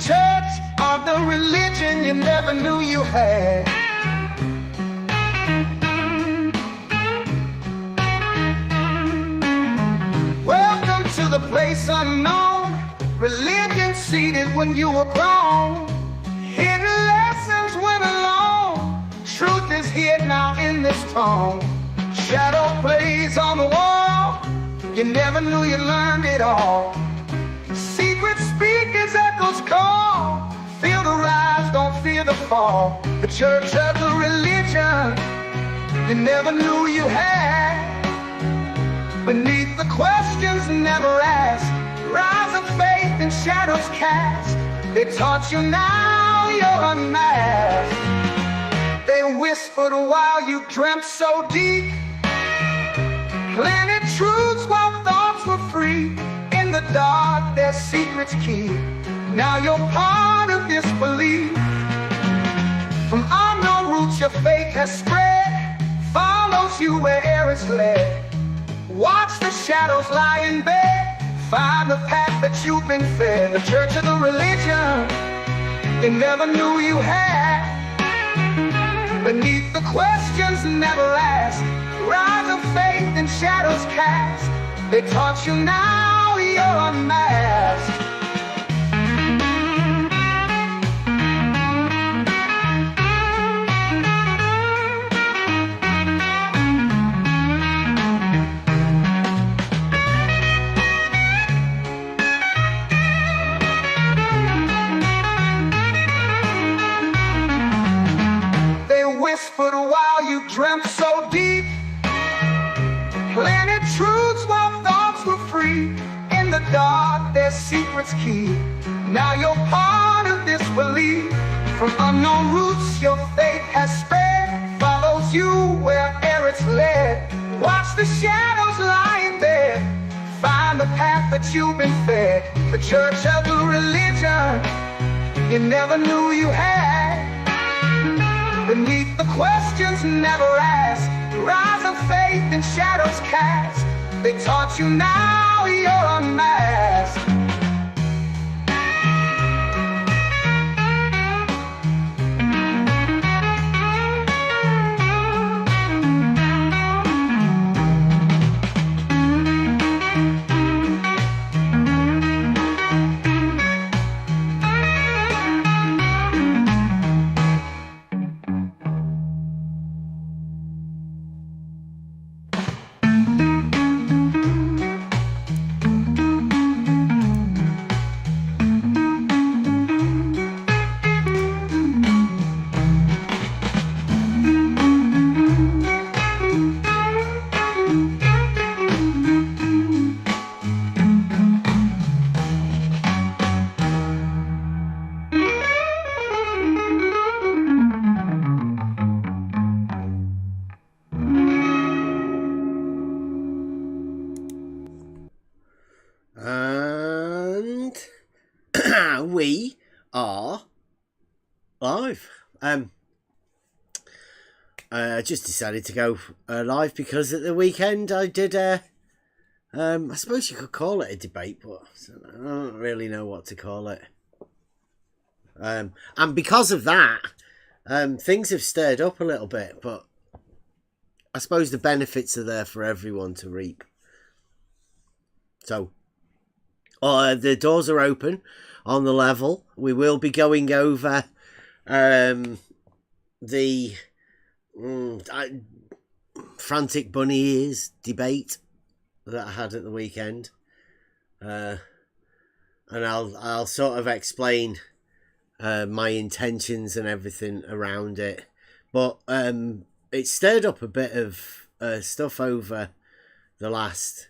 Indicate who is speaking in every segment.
Speaker 1: church or the religion you never knew you had. Welcome to the place unknown, religion seated when you were grown. Hidden lessons went along, truth is here now in this tone. Shadow plays on the wall, you never knew you learned it all. Secret speakers, echoes call, feel the rise, don't fear the fall. The church of the religion you never knew you had. Beneath the questions never asked, rise of faith and shadows cast. They taught you, now you're unmasked. They whispered while you dreamt so deep, planted truths while thoughts were free. In the dark, their secrets keep. Now you're part of this belief. From unknown roots, your faith has spread, follows you where'er it's led. Watch the shadows lie in bed, find the path that you've been fed. The church of the religion you never knew you had. Beneath the questions never asked, rise of faith and shadows cast. They taught you, now you're unmasked. They whispered while you dreamt so deep, planted truths while thoughts were free. In the dark, their secrets keep. Now you're part of this belief. From unknown roots, your faith has spread, follows you where'er it's led. Watch the shadows lie in bed, find the path that you've been fed. The church of the religion you never knew you had. Beneath the questions never asked, rise of faith and shadows cast. They taught you, now you're unmasked.
Speaker 2: We are live. I just decided to go live because at the weekend I did I suppose you could call it a debate, but I don't really know what to call it. And because of that, things have stirred up a little bit, but I suppose the benefits are there for everyone to reap. So the doors are open on the level. We will be going over the frantic bunny ears debate that I had at the weekend, and I'll sort of explain my intentions and everything around it. But it stirred up a bit of stuff over the last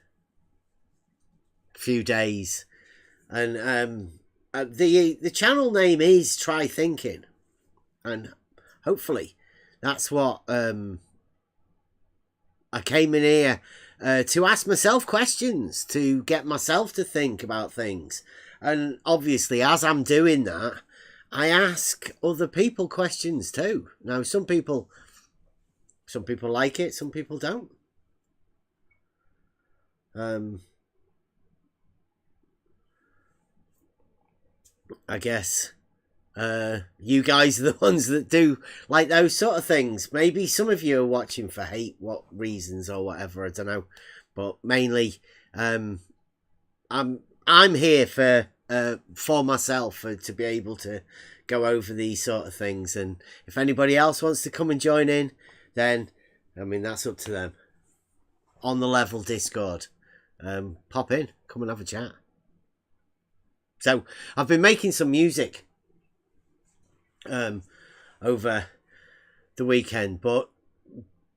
Speaker 2: few days, and the channel name is Try Thinking, and hopefully that's what I came in here to ask myself questions, to get myself to think about things. And obviously, as I'm doing that, I ask other people questions too. Now, some people like it, some people don't. I guess you guys are the ones that do like those sort of things. Maybe some of you are watching for what reasons or whatever, I don't know. But mainly, I'm here for myself, to be able to go over these sort of things. And if anybody else wants to come and join in, then I mean that's up to them. On the Level Discord, pop in, come and have a chat. So I've been making some music over the weekend, but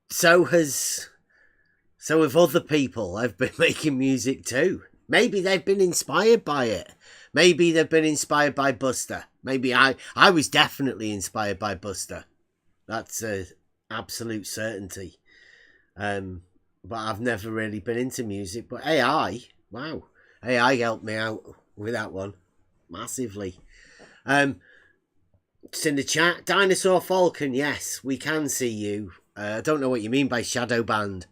Speaker 2: so have other people. I've been making music too. Maybe they've been inspired by it. Maybe they've been inspired by Buster. Maybe I was definitely inspired by Buster. That's a absolute certainty. But I've never really been into music. But AI, wow, AI helped me out with that one massively. It's in the chat. Dinosaur Falcon, yes, we can see you. I don't know what you mean by shadow band.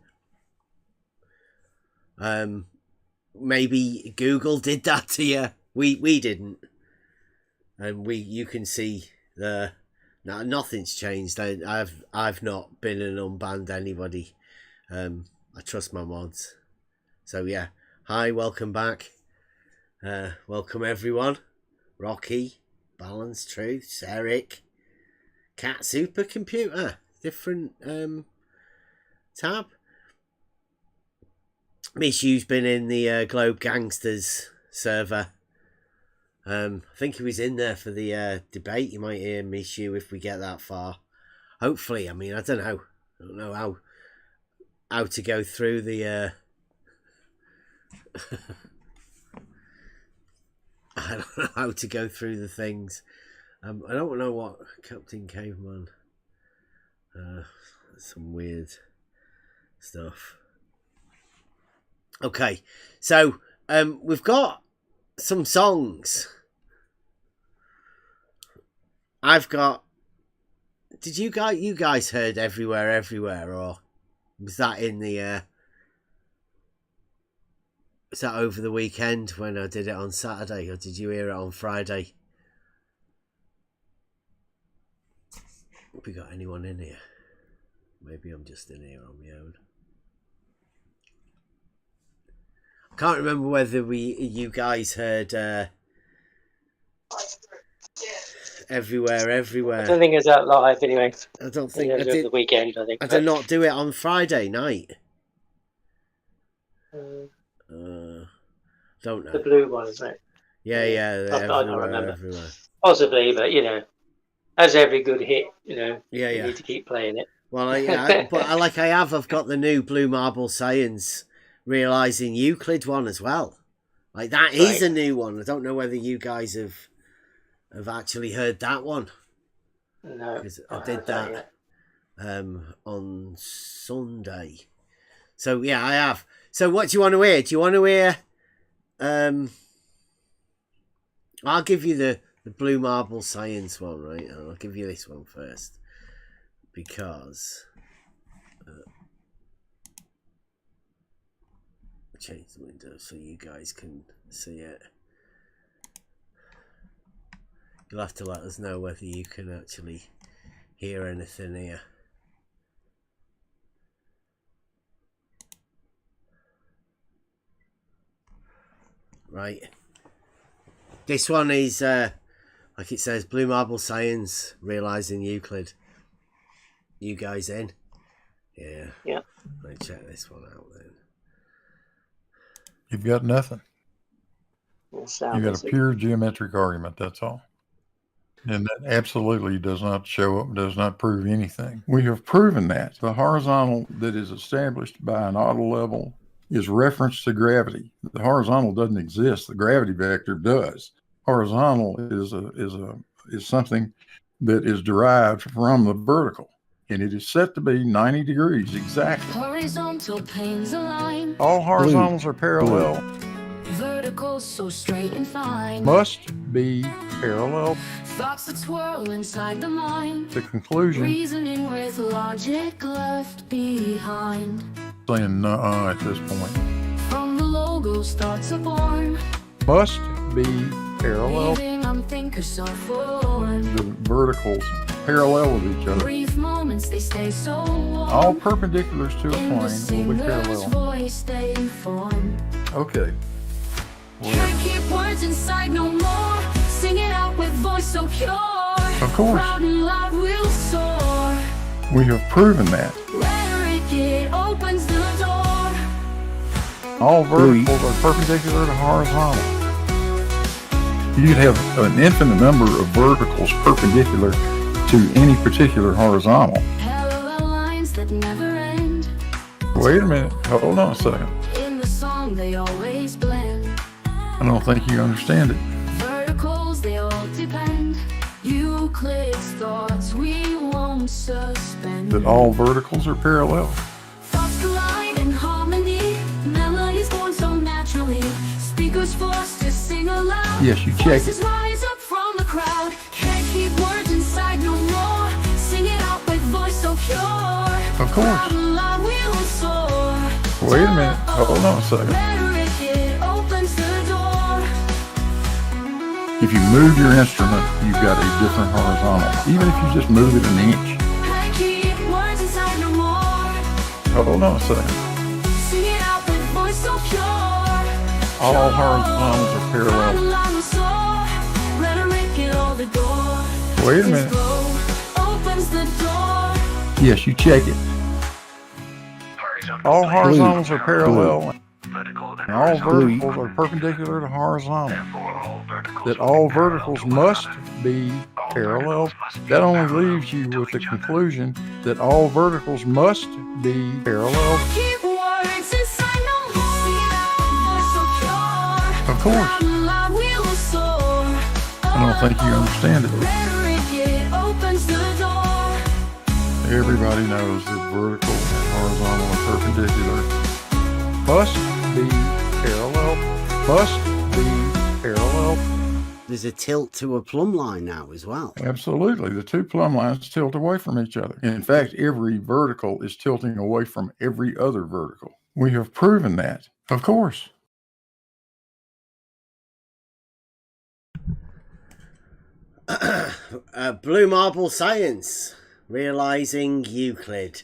Speaker 2: Maybe Google did that to you. We didn't. And you can see nothing's changed. I've not been and unbanned anybody. I trust my mods. So yeah, hi, welcome back. Welcome everyone. Rocky, Balance Truths, Eric, Cat Supercomputer, different tab. Miss You's been in the Globe Gangsters server. I think he was in there for the debate. You might hear Miss You if we get that far. Hopefully, I mean, I don't know. I don't know how to go through the I don't know how to go through the things. I don't know what Captain Caveman. Some weird stuff. Okay, so we've got some songs. I've got. Did you guys heard Everywhere Everywhere, or was that in the? Was that over the weekend when I did it on Saturday, or did you hear it on Friday? Have we got anyone in here? Maybe I'm just in here on my own. I can't remember whether you guys heard Everywhere Everywhere.
Speaker 3: I don't think it's that live anyway.
Speaker 2: I don't think I
Speaker 3: did. The weekend, I think.
Speaker 2: I did not do it on Friday night. Don't know.
Speaker 3: The blue one, isn't it?
Speaker 2: Yeah.
Speaker 3: I don't remember.
Speaker 2: Everywhere.
Speaker 3: Possibly, but as every good hit, you
Speaker 2: Yeah.
Speaker 3: need to keep playing it.
Speaker 2: Well, I've got the new Blue Marble Science Realising Euclid one as well. Like that is a new one. I don't know whether you guys have actually heard that one.
Speaker 3: No,
Speaker 2: I did that on Sunday. So yeah, I have. So what do you want to hear? Do you want to hear? I'll give you the Blue Marble Science one, right? I'll give you this one first because change the window so you guys can see it. You'll have to let us know whether you can actually hear anything here. Right. This one is, like it says, Blue Marble Science, Realising Euclid. You guys in? Yeah.
Speaker 3: Yeah.
Speaker 2: Let me check this one out then.
Speaker 4: You've got nothing. You've got a pure geometric argument, that's all. And that absolutely does not show up, does not prove anything. We have proven that. The horizontal that is established by an auto level is reference to gravity. The horizontal doesn't exist. The gravity vector does. Horizontal is something that is derived from the vertical, and it is set to be 90 degrees exactly.
Speaker 5: Horizontal planes align.
Speaker 4: All horizontals are parallel.
Speaker 5: Vertical so straight and fine.
Speaker 4: Must be parallel.
Speaker 5: Thoughts that swirl inside the mind.
Speaker 4: The conclusion.
Speaker 5: Reasoning with logic left behind.
Speaker 4: Saying nuh-uh at this point.
Speaker 5: From the logos thoughts are born.
Speaker 4: Must be parallel.
Speaker 5: Leaving some think are so forlorn.
Speaker 4: The verticals parallel with each other.
Speaker 5: Brief moments, they stay so warm.
Speaker 4: All perpendiculars to a
Speaker 5: In the
Speaker 4: plane will be
Speaker 5: singer's
Speaker 4: parallel.
Speaker 5: voice, they inform.
Speaker 4: Okay.
Speaker 5: Can't keep words inside no more. Sing it out with voice so pure.
Speaker 4: Of course.
Speaker 5: Proud and loud we'll soar.
Speaker 4: We have proven that.
Speaker 5: Rhetoric, it opens the door.
Speaker 4: All verticals are perpendicular to horizontal. You could have an infinite number of verticals perpendicular to any particular horizontal.
Speaker 5: Parallel lines that never end.
Speaker 4: Wait a minute. Hold on a second.
Speaker 5: In the song, they always blend.
Speaker 4: I don't think you understand it.
Speaker 5: Verticals, they all depend. Euclid's thoughts we won't suspend.
Speaker 4: That all verticals are parallel.
Speaker 5: Thoughts collide in harmony. Melodies born so naturally. Speakers forced to sing aloud.
Speaker 4: Yes, you check
Speaker 5: Voices
Speaker 4: it.
Speaker 5: rise up from the crowd. Can't keep words inside no more. Sing it out with voice so pure.
Speaker 4: Of course.
Speaker 5: Proud and loud we'll soar.
Speaker 4: Wait a minute. Hold on a second.
Speaker 5: Rhetoric, it opens the door.
Speaker 4: If you move your instrument, you've got a different horizontal. Even if you just move it an inch.
Speaker 5: Can't keep words inside no more.
Speaker 4: Hold on a second.
Speaker 5: Sing it out with voice so pure.
Speaker 4: All horizontals are parallel.
Speaker 5: Rhetoric, it all the door.
Speaker 4: Wait a minute.
Speaker 5: Opens the door.
Speaker 4: Yes, you check it. All horizontals are parallel. And all verticals are perpendicular to horizontal. That all verticals must be parallel. That only leaves you with the conclusion that all verticals must be parallel.
Speaker 5: Keep words inside no more. So pure.
Speaker 4: Of course.
Speaker 5: Loud we'll soar.
Speaker 4: I don't think you understand it.
Speaker 5: Rhetoric, it opens the door.
Speaker 4: Everybody knows that vertical and horizontal and perpendicular must be parallel. Must be parallel.
Speaker 2: There's a tilt to a plumb line now as well.
Speaker 4: Absolutely. The two plumb lines tilt away from each other. In fact, every vertical is tilting away from every other vertical. We have proven that. Of course.
Speaker 2: Blue Marble Science. Realising Euclid.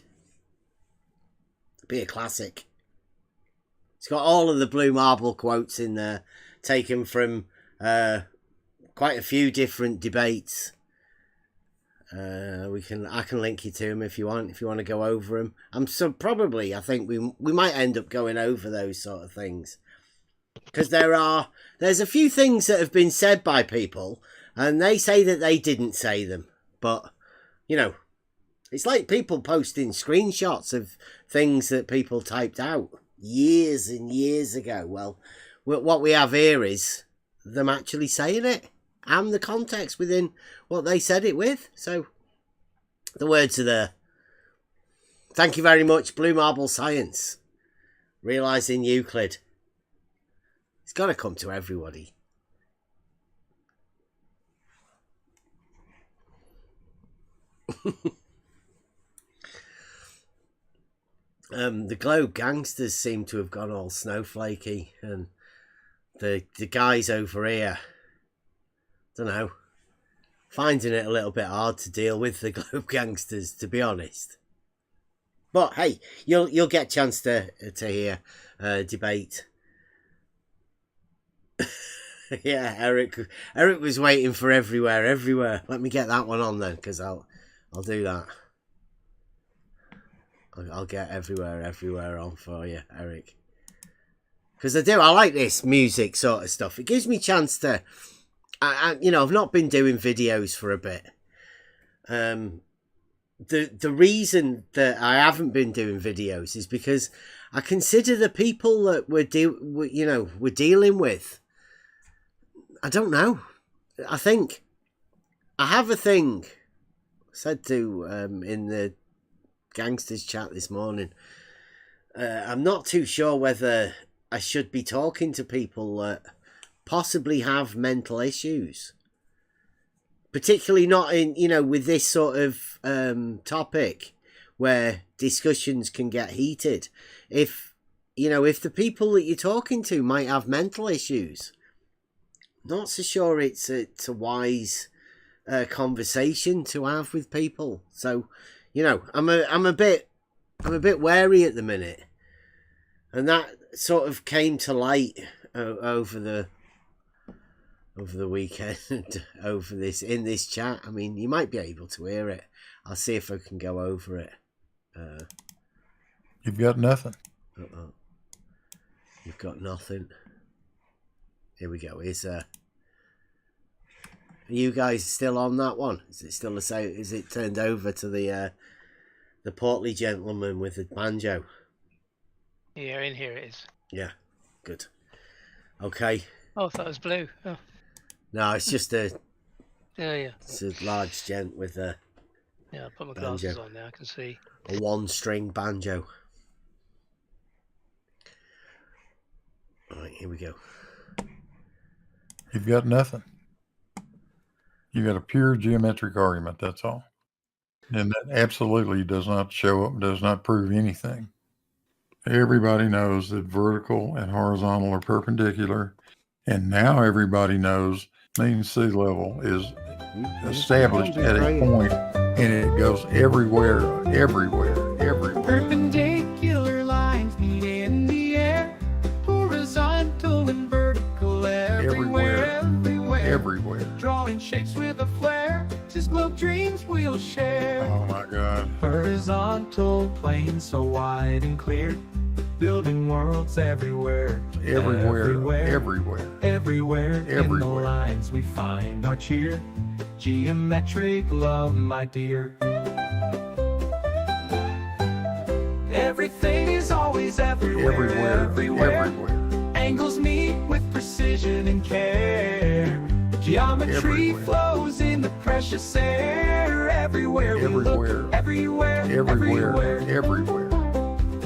Speaker 2: Be a classic. It's got all of the Blue Marble quotes in there, taken from quite a few different debates. I can link you to them if you want to go over them. I think we might end up going over those sort of things, because there's a few things that have been said by people and they say that they didn't say them, but you know, it's like people posting screenshots of things that people typed out years and years ago. Well, what we have here is them actually saying it and the context within what they said it with. So the words are there. Thank you very much, Blue Marble Science. Realising Euclid. It's got to come to everybody. The Globe Gangsters seem to have gone all snowflakey, and the guys over here, don't know, finding it a little bit hard to deal with the Globe Gangsters, to be honest. But hey, you'll get a chance to hear debate. Yeah, Eric was waiting for everywhere. Let me get that one on then, because I'll do that. I'll get everywhere on for you, Eric. Because I like this music sort of stuff. It gives me a chance to, I've not been doing videos for a bit. The reason that I haven't been doing videos is because I consider the people that we're dealing with, I don't know. I have a thing. I said to in the Gangsters chat this morning, I'm not too sure whether I should be talking to people that possibly have mental issues, particularly not in with this sort of topic where discussions can get heated. If the people that you're talking to might have mental issues, not so sure it's a wise conversation to have with people. So, you know, I'm a bit wary at the minute, and that sort of came to light over the weekend in this chat. I mean, you might be able to hear it. I'll see if I can go over it.
Speaker 4: You've got nothing.
Speaker 2: You've got nothing. Here we go. Are you guys still on that one? Is it still the same? Is it turned over to the portly gentleman with the banjo?
Speaker 6: Yeah, in here it is.
Speaker 2: Yeah, good. Okay.
Speaker 6: Oh, I thought it was blue. Oh.
Speaker 2: No, it's just
Speaker 6: yeah.
Speaker 2: It's a large gent with a.
Speaker 6: Yeah, I'll put my glasses on now. I can see.
Speaker 2: A one-string banjo. All right, here we go.
Speaker 4: You've got nothing. You got a pure geometric argument, that's all. And that absolutely does not show up, does not prove anything. Everybody knows that vertical and horizontal are perpendicular. And now everybody knows mean sea level is established at a point, and it goes everywhere.
Speaker 1: Perpendicular lines meet in the air, horizontal and vertical everywhere. Drawing shapes with a flair, just globe dreams we'll share.
Speaker 4: Oh my God.
Speaker 1: Horizontal planes so wide and clear, building worlds everywhere. Everywhere. In the lines we find our cheer. Geometric love, my dear. Everything is always everywhere. Angles meet with precision and care. Geometry flows in the precious air. Everywhere we look, everywhere.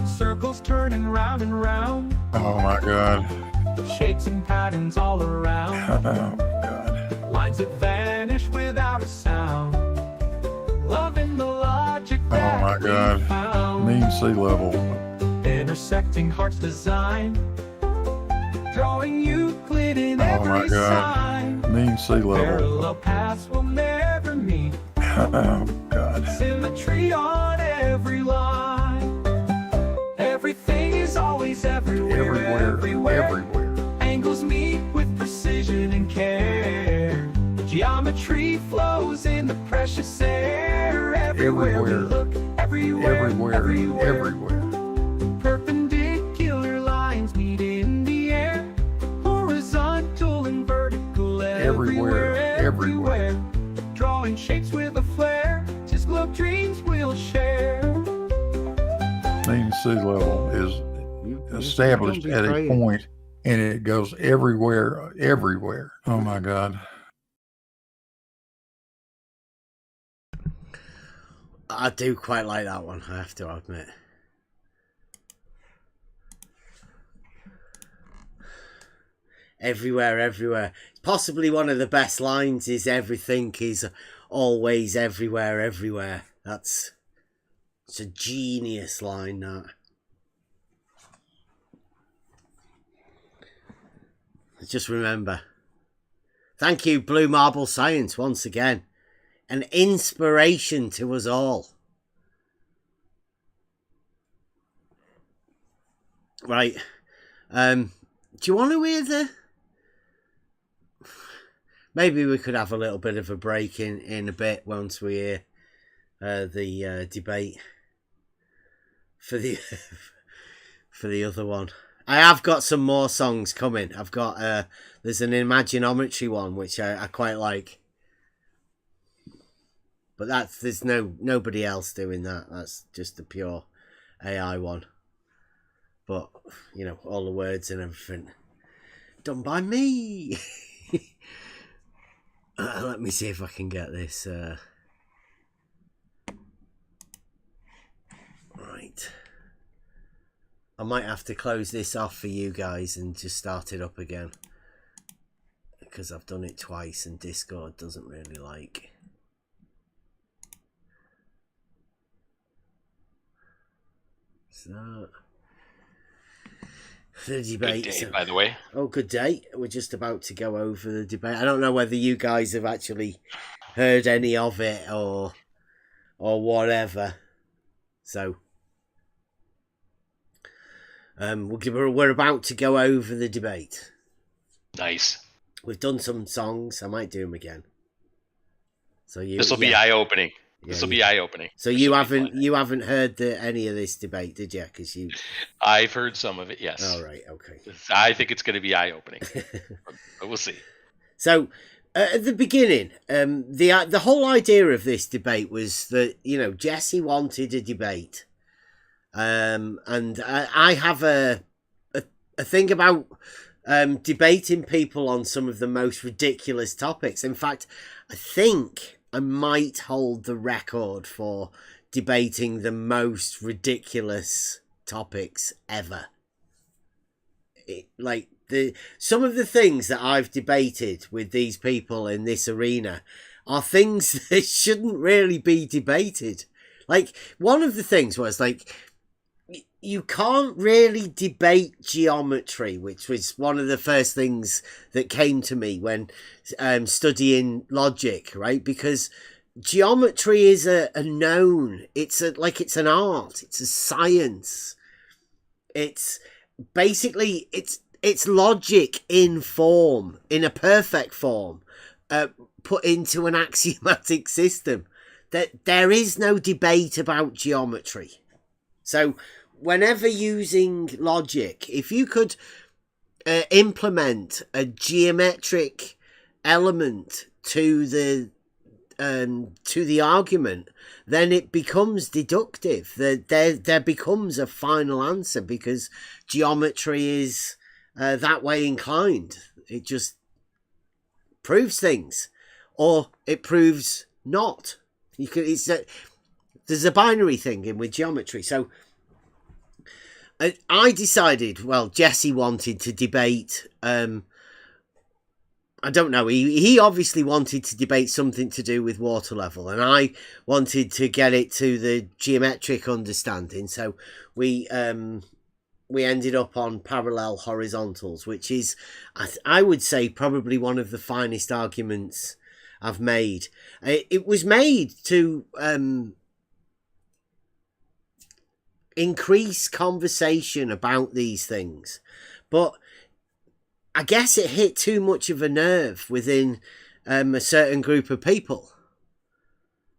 Speaker 1: Circles turning round and round.
Speaker 4: Oh my God.
Speaker 1: Shapes and patterns all around.
Speaker 4: Oh God.
Speaker 1: Lines that vanish without a sound. Loving the logic that
Speaker 4: Oh my God.
Speaker 1: we found.
Speaker 4: Mean sea level.
Speaker 1: Intersecting heart's design. Drawing Euclid in
Speaker 4: Oh
Speaker 1: every
Speaker 4: my God.
Speaker 1: sign.
Speaker 4: Mean sea level.
Speaker 1: Parallel paths will never meet.
Speaker 4: Oh God.
Speaker 1: Symmetry on every line. Everything is always everywhere. Angles meet with precision and care. Geometry flows in the precious air. Everywhere we look, everywhere. Perpendicular lines meet in the air. Horizontal and vertical everywhere. Drawing shapes with a flair. Just globe dreams we'll share.
Speaker 4: Mean sea level is established at a point, and it goes everywhere. Oh my God.
Speaker 2: I do quite like that one, I have to admit. Everywhere. Possibly one of the best lines is everything is always everywhere. It's a genius line, that. Just remember. Thank you, Blue Marble Science, once again. An inspiration to us all. Right. Do you want to hear the... Maybe we could have a little bit of a break in a bit once we hear the debate for the for the other one. I have got some more songs coming. I've got there's an Imaginometry one which I quite like, but there's nobody else doing that. That's just the pure AI one. But you know, all the words and everything done by me. Let me see if I can get this. Right. I might have to close this off for you guys and just start it up again, because I've done it twice and Discord doesn't really like. So The debate.
Speaker 7: Good day, by the way.
Speaker 2: Oh, good day. We're just about to go over the debate. I don't know whether you guys have actually heard any of it or whatever. So, we're about to go over the debate.
Speaker 7: Nice.
Speaker 2: We've done some songs. I might do them again. So
Speaker 7: this will be eye-opening. This will be eye-opening.
Speaker 2: So you haven't heard any of this debate, did you? Because
Speaker 7: I've heard some of it. Yes.
Speaker 2: All right. Okay.
Speaker 7: I think it's going to be eye-opening. But we'll see.
Speaker 2: So at the beginning, the whole idea of this debate was that Jesse wanted a debate, and I have a thing about debating people on some of the most ridiculous topics. In fact, I think I might hold the record for debating the most ridiculous topics ever. Some of the things that I've debated with these people in this arena are things that shouldn't really be debated. Like, one of the things was, like, you can't really debate geometry, which was one of the first things that came to me when studying logic, right? Because geometry is a known, it's an art, it's a science. It's basically, it's logic in form, in a perfect form, put into an axiomatic system. That there is no debate about geometry. So whenever using logic, if you could implement a geometric element to the argument, then it becomes deductive. There becomes a final answer because geometry is that way inclined. It just proves things, or it proves not. There's a binary thing with geometry. So I decided, well, Jesse wanted to debate, I don't know, he obviously wanted to debate something to do with water level, and I wanted to get it to the geometric understanding. So we ended up on parallel horizontals, which is, I would say, probably one of the finest arguments I've made. It was made to increase conversation about these things, but I guess it hit too much of a nerve within a certain group of people.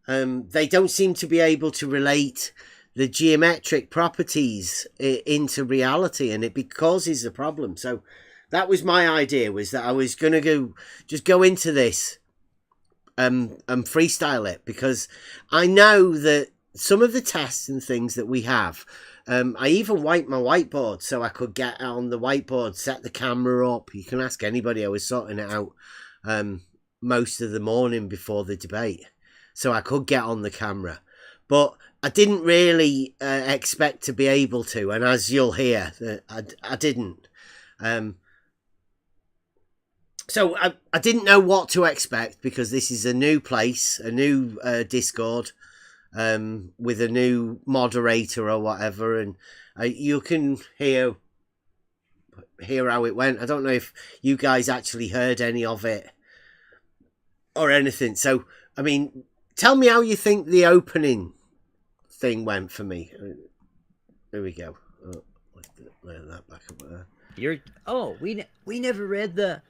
Speaker 2: They don't seem to be able to relate the geometric properties into reality, and it causes a problem. So that was my idea, was that I was going to go into this and freestyle it, because I know that some of the tests and things that we have, I even wiped my whiteboard so I could get on the whiteboard, set the camera up. You can ask anybody. I was sorting it out most of the morning before the debate, so I could get on the camera. But I didn't really expect to be able to, and as you'll hear, I didn't. So I didn't know what to expect, because this is a new place, a new Discord, with a new moderator or whatever, and you can hear how it went. I don't know if you guys actually heard any of it or anything. So, I mean, tell me how you think the opening thing went for me. There we go. Oh, lay that back up there.
Speaker 8: We never read the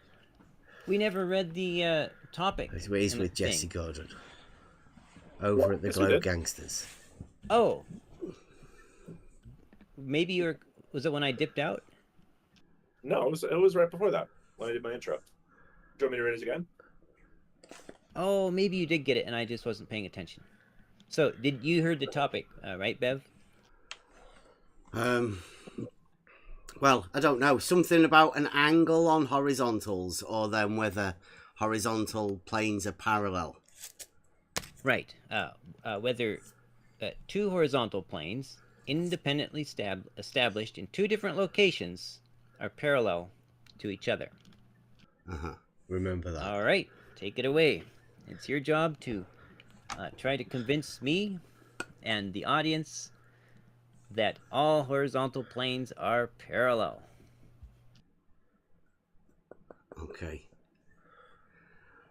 Speaker 8: topic.
Speaker 2: It's with Jesse Gordon over at the Globe Gangsters.
Speaker 8: Oh, maybe was it when I dipped out?
Speaker 9: No, it was right before that when I did my intro. Do you want me to read it again?
Speaker 8: Oh, maybe you did get it and I just wasn't paying attention. So, did you heard the topic, right, Bev?
Speaker 2: Well, I don't know. Something about an angle on horizontals, or then whether horizontal planes are parallel.
Speaker 8: Right. Whether two horizontal planes, independently established in two different locations, are parallel to each other.
Speaker 2: Remember that.
Speaker 8: All right. Take it away. It's your job to try to convince me and the audience that all horizontal planes are parallel.
Speaker 2: Okay.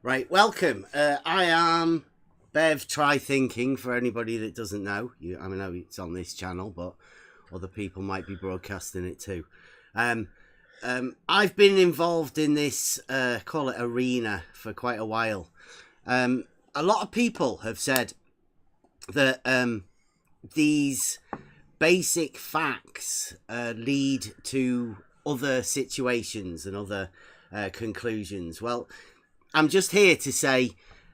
Speaker 2: Right, welcome. I am Bev Try Thinking, for anybody that doesn't know. I know it's on this channel, but other people might be broadcasting it too. I've been involved in this, call it arena, for quite a while. A lot of people have said that these basic facts lead to other situations and other conclusions. Well, I'm just here to say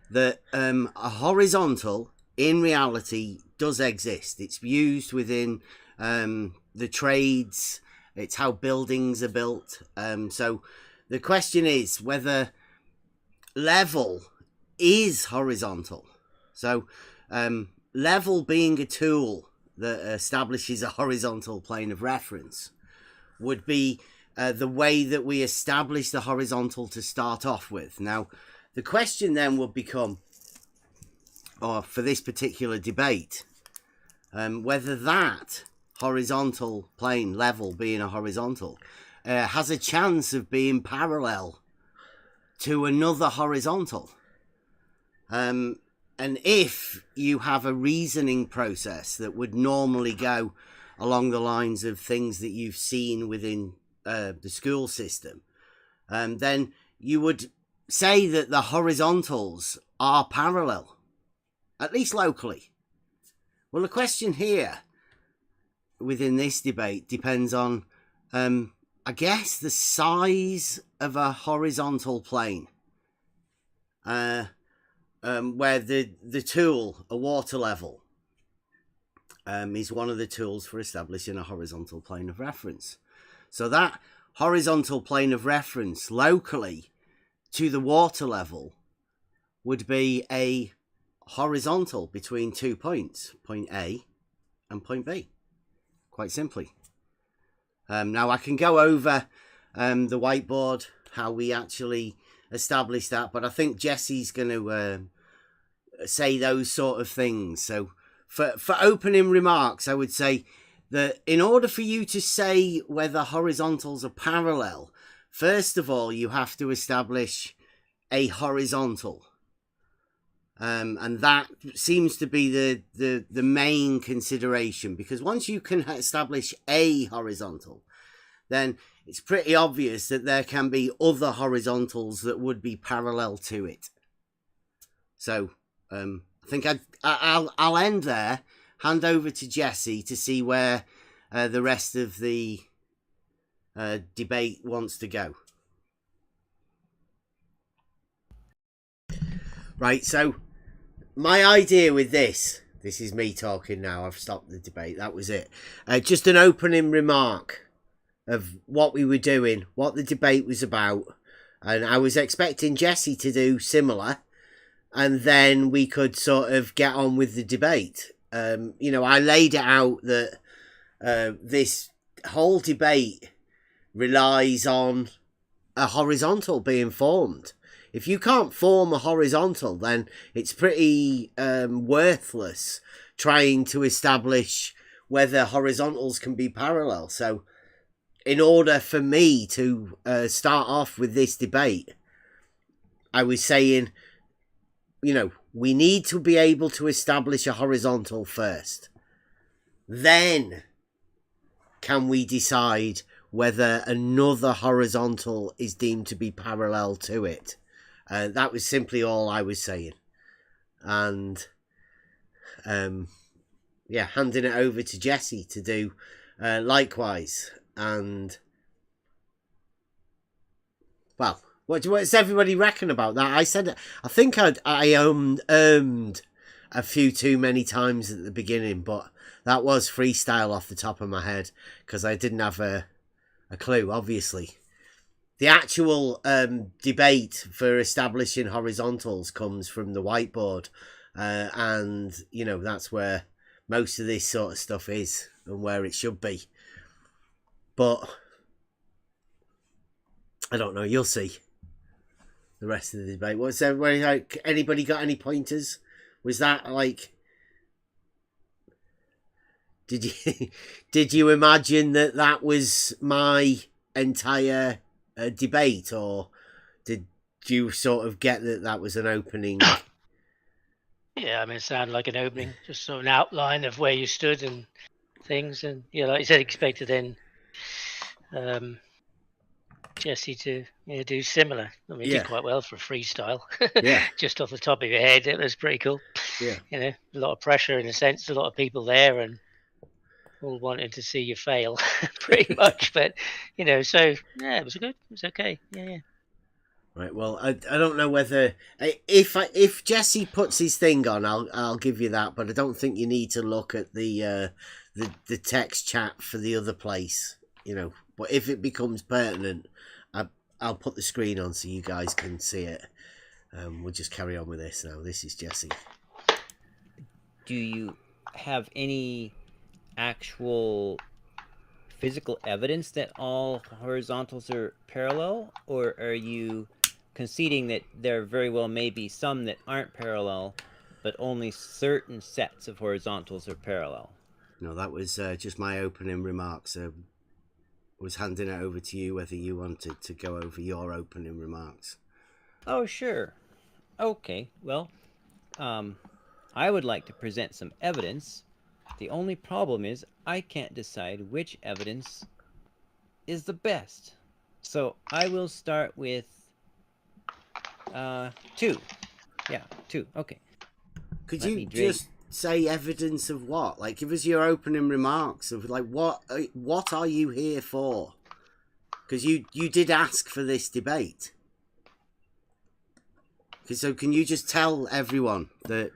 Speaker 2: that a horizontal in reality does exist. It's used within the trades. It's how buildings are built. So the question is whether level is horizontal. So level being a tool that establishes a horizontal plane of reference would be the way that we establish the horizontal to start off with. Now, the question then would become, or for this particular debate, whether that horizontal plane, level being a horizontal, has a chance of being parallel to another horizontal. And if you have a reasoning process that would normally go along the lines of things that you've seen within the school system, then you would say that the horizontals are parallel, at least locally. Well, the question here within this debate depends on, I guess, the size of a horizontal plane, where the tool, a water level, is one of the tools for establishing a horizontal plane of reference. So that horizontal plane of reference locally to the water level would be a horizontal between 2 points, point A and point B, quite simply. Now I can go over the whiteboard, how we actually establish that, but I think Jesse's going to say those sort of things. So for opening remarks, I would say that in order for you to say whether horizontals are parallel, first of all, you have to establish a horizontal. And that seems to be the main consideration, because once you can establish a horizontal, then it's pretty obvious that there can be other horizontals that would be parallel to it. So I think I'll end there, hand over to Jesse to see where the rest of the debate wants to go. Right, so my idea with this is me talking now. I've stopped the debate. That was it. Just an opening remark of what we were doing, what the debate was about. And I was expecting Jesse to do similar, and then we could sort of get on with the debate. You know, I laid it out that this whole debate relies on a horizontal being formed. If you can't form a horizontal, then it's pretty worthless trying to establish whether horizontals can be parallel. So in order for me to start off with this debate, I was saying, you know, we need to be able to establish a horizontal first. Then can we decide whether another horizontal is deemed to be parallel to it. That was simply all I was saying. And yeah, handing it over to Jesse to do likewise. And well, what's everybody reckon about that? I said, I think I a few too many times at the beginning, but that was freestyle off the top of my head because I didn't have a clue, obviously. The actual debate for establishing horizontals comes from the whiteboard, and you know, that's where most of this sort of stuff is and where it should be. But I don't know, you'll see the rest of the debate. What's everybody like? Anybody got any pointers? Was that like, did you imagine that was my entire debate, or do you sort of get that that was an opening?
Speaker 6: Yeah, I mean, it sounded like an opening, just sort of an outline of where you stood and things, and yeah, like you said, expected then Jesse to do similar. I mean, he did quite well for a freestyle.
Speaker 2: Yeah.
Speaker 6: Just off the top of your head, it was pretty cool.
Speaker 2: Yeah.
Speaker 6: A lot of pressure in a sense, a lot of people there, and all wanting to see you fail, pretty much. But so yeah, it was good. It was okay. Yeah.
Speaker 2: Right. Well, I don't know whether if Jesse puts his thing on, I'll give you that. But I don't think you need to look at the text chat for the other place. But if it becomes pertinent, I'll put the screen on so you guys can see it. We'll just carry on with this now. This is Jesse.
Speaker 8: Do you have any actual physical evidence that all horizontals are parallel, or are you conceding that there very well may be some that aren't parallel, but only certain sets of horizontals are parallel?
Speaker 2: No, that was just my opening remarks. I was handing it over to you whether you wanted to go over your opening remarks.
Speaker 8: Oh, sure. Okay, well, I would like to present some evidence. The only problem is I can't decide which evidence is the best. So I will start with 2. Yeah, 2. Okay.
Speaker 2: Could you just say evidence of what? Like, give us your opening remarks of like what are you here for? Because you did ask for this debate. So can you just tell everyone that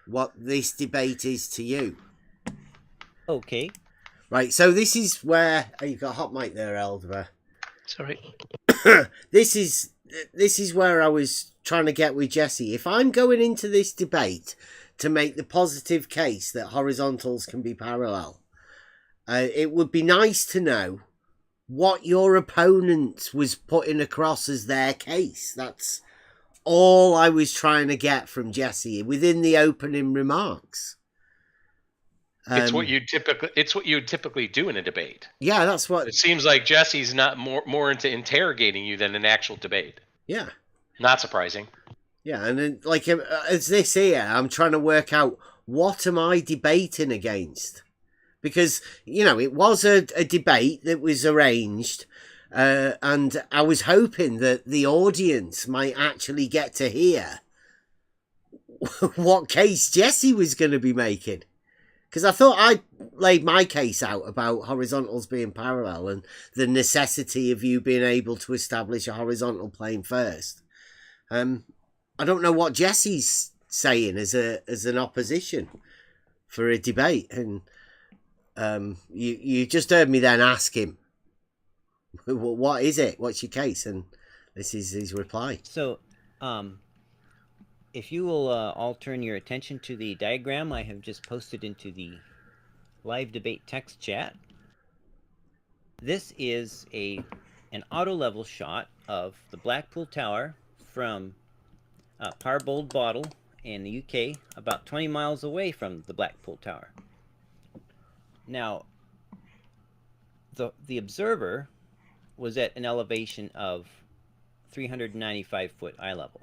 Speaker 2: what this debate is to you?
Speaker 8: Okay.
Speaker 2: Right. So this is where you've got a hot mic there, Elder.
Speaker 6: Sorry.
Speaker 2: This is where I was trying to get with Jesse. If I'm going into this debate to make the positive case that horizontals can be parallel, it would be nice to know what your opponent was putting across as their case. That's all I was trying to get from Jesse within the opening remarks.
Speaker 7: It's what you typically do in a debate.
Speaker 2: Yeah, that's what
Speaker 7: it seems like. Jesse's not more into interrogating you than an actual debate.
Speaker 2: Yeah,
Speaker 7: not surprising.
Speaker 2: Yeah, and then as this here, I'm trying to work out what am I debating against, because it was a debate that was arranged, and I was hoping that the audience might actually get to hear what case Jesse was going to be making. Because I thought I laid my case out about horizontals being parallel and the necessity of you being able to establish a horizontal plane first. I don't know what Jesse's saying as an opposition for a debate, and you just heard me then ask him, what is it? What's your case? And this is his reply.
Speaker 8: So, if you will all turn your attention to the diagram I have just posted into the live debate text chat. This is an auto level shot of the Blackpool Tower from Parbold Bottle in the UK, about 20 miles away from the Blackpool Tower. Now, the observer was at an elevation of 395 foot eye level.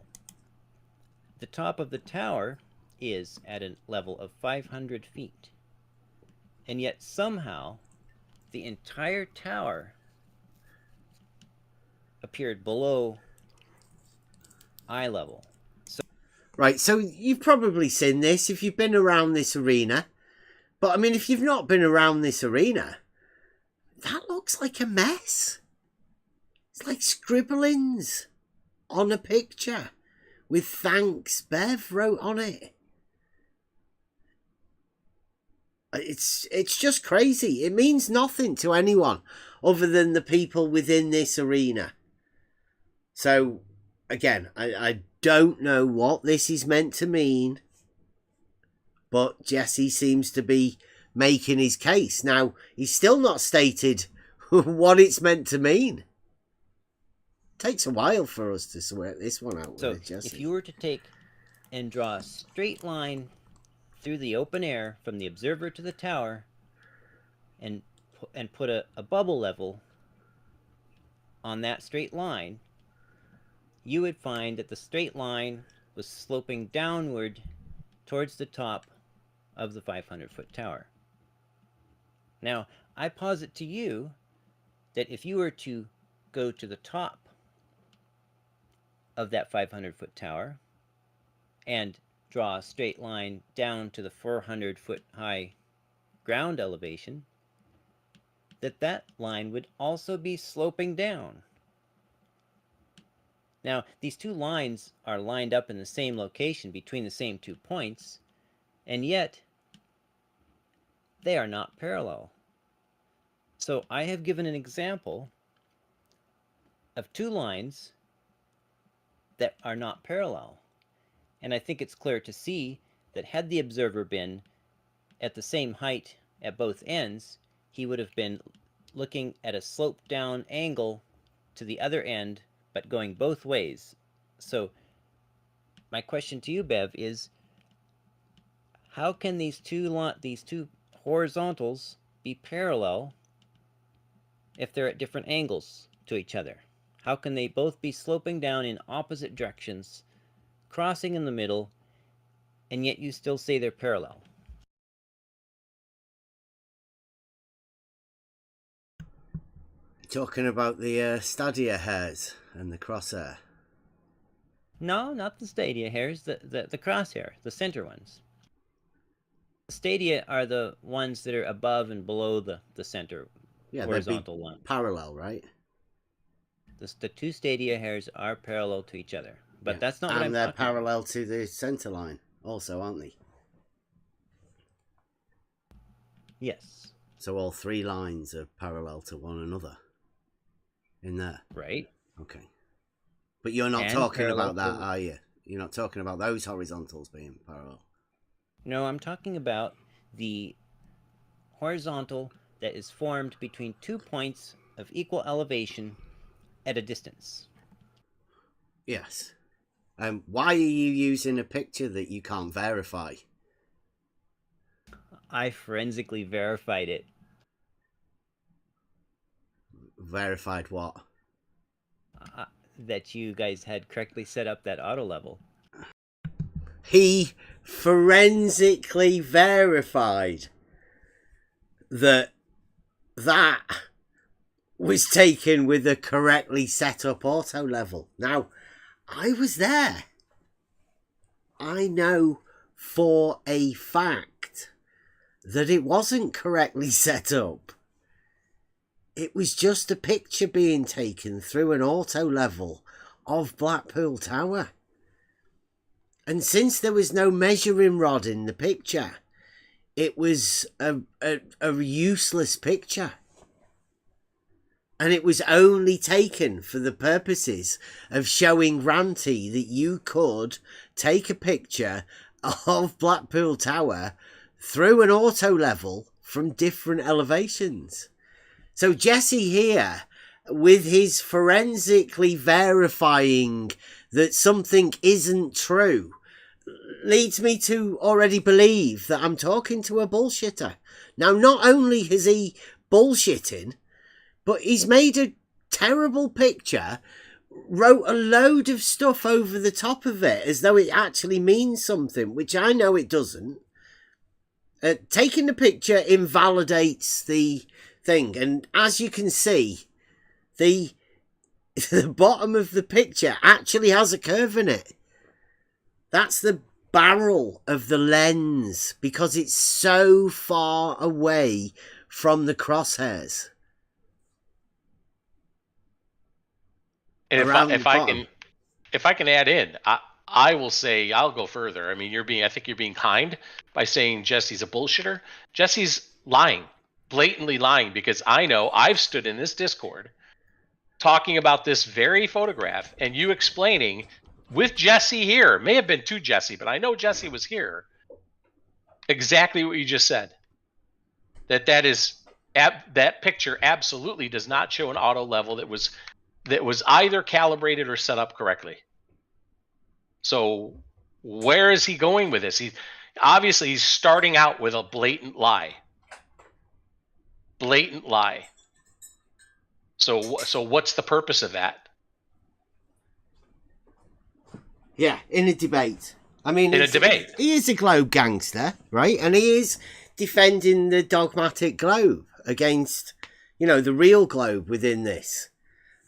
Speaker 8: The top of the tower is at a level of 500 feet. And yet somehow the entire tower appeared below eye level.
Speaker 2: Right, so you've probably seen this if you've been around this arena. But I mean, if you've not been around this arena, that looks like a mess. It's like scribblings on a picture with "Thanks, Bev" wrote on it. It's just crazy. It means nothing to anyone other than the people within this arena. So, again, I don't know what this is meant to mean, but Jesse seems to be making his case. Now, he's still not stated what it's meant to mean. Takes a while for us to work this one out.
Speaker 8: So,
Speaker 2: with Jesse.
Speaker 8: if you were to take and draw a straight line through the open air from the observer to the tower, and put a bubble level on that straight line, you would find that the straight line was sloping downward towards the top of the 500-foot tower. Now, I posit to you that if you were to go to the top of that 500-foot tower and draw a straight line down to the 400-foot high ground elevation, that line would also be sloping down. Now, these two lines are lined up in the same location between the same 2 points, and yet they are not parallel. So I have given an example of 2 lines that are not parallel. And I think it's clear to see that had the observer been at the same height at both ends, he would have been looking at a sloped down angle to the other end, but going both ways. So my question to you, Bev, is how can these two horizontals be parallel if they're at different angles to each other? How can they both be sloping down in opposite directions, crossing in the middle, and yet you still say they're parallel?
Speaker 2: Talking about the stadia hairs and the crosshair.
Speaker 8: No, not the stadia hairs, the crosshair, the center ones. The stadia are the ones that are above and below the center horizontal one.
Speaker 2: Parallel, right?
Speaker 8: The 2 stadia hairs are parallel to each other, but that's not what I'm talking about.
Speaker 2: And they're parallel to the center line also, aren't they?
Speaker 8: Yes.
Speaker 2: So all 3 lines are parallel to one another in there.
Speaker 8: Right.
Speaker 2: Okay. But you're not talking about that, are you? You're not talking about those horizontals being parallel.
Speaker 8: No, I'm talking about the horizontal that is formed between 2 points of equal elevation at a distance.
Speaker 2: Yes. Why are you using a picture that you can't verify?
Speaker 8: I forensically verified it.
Speaker 2: Verified what?
Speaker 8: That you guys had correctly set up that auto level.
Speaker 2: He forensically verified that was taken with a correctly set up auto level. Now, I was there. I know for a fact that it wasn't correctly set up. It was just a picture being taken through an auto level of Blackpool Tower. And since there was no measuring rod in the picture, it was a useless picture. And it was only taken for the purposes of showing Ranty that you could take a picture of Blackpool Tower through an auto level from different elevations. So Jesse here, with his forensically verifying that something isn't true, leads me to already believe that I'm talking to a bullshitter. Now, not only is he bullshitting, but he's made a terrible picture, wrote a load of stuff over the top of it as though it actually means something, which I know it doesn't. Taking the picture invalidates the thing, and as you can see, the bottom of the picture actually has a curve in it. That's the barrel of the lens, because it's so far away from the crosshairs.
Speaker 7: And if I can add in, I will say, I'll go further. I mean, I think you're being kind by saying Jesse's a bullshitter. Jesse's lying, blatantly lying, because I know I've stood in this Discord talking about this very photograph and you explaining with Jesse here, may have been to Jesse, but I know Jesse was here, exactly what you just said. That picture absolutely does not show an auto level that was either calibrated or set up correctly. So where is he going with this? Obviously he's starting out with a blatant lie. Blatant lie. So what's the purpose of that?
Speaker 2: Yeah, in a debate. I mean,
Speaker 7: In a debate.
Speaker 2: He is a globe gangster, right? And he is defending the dogmatic globe against, the real globe within this.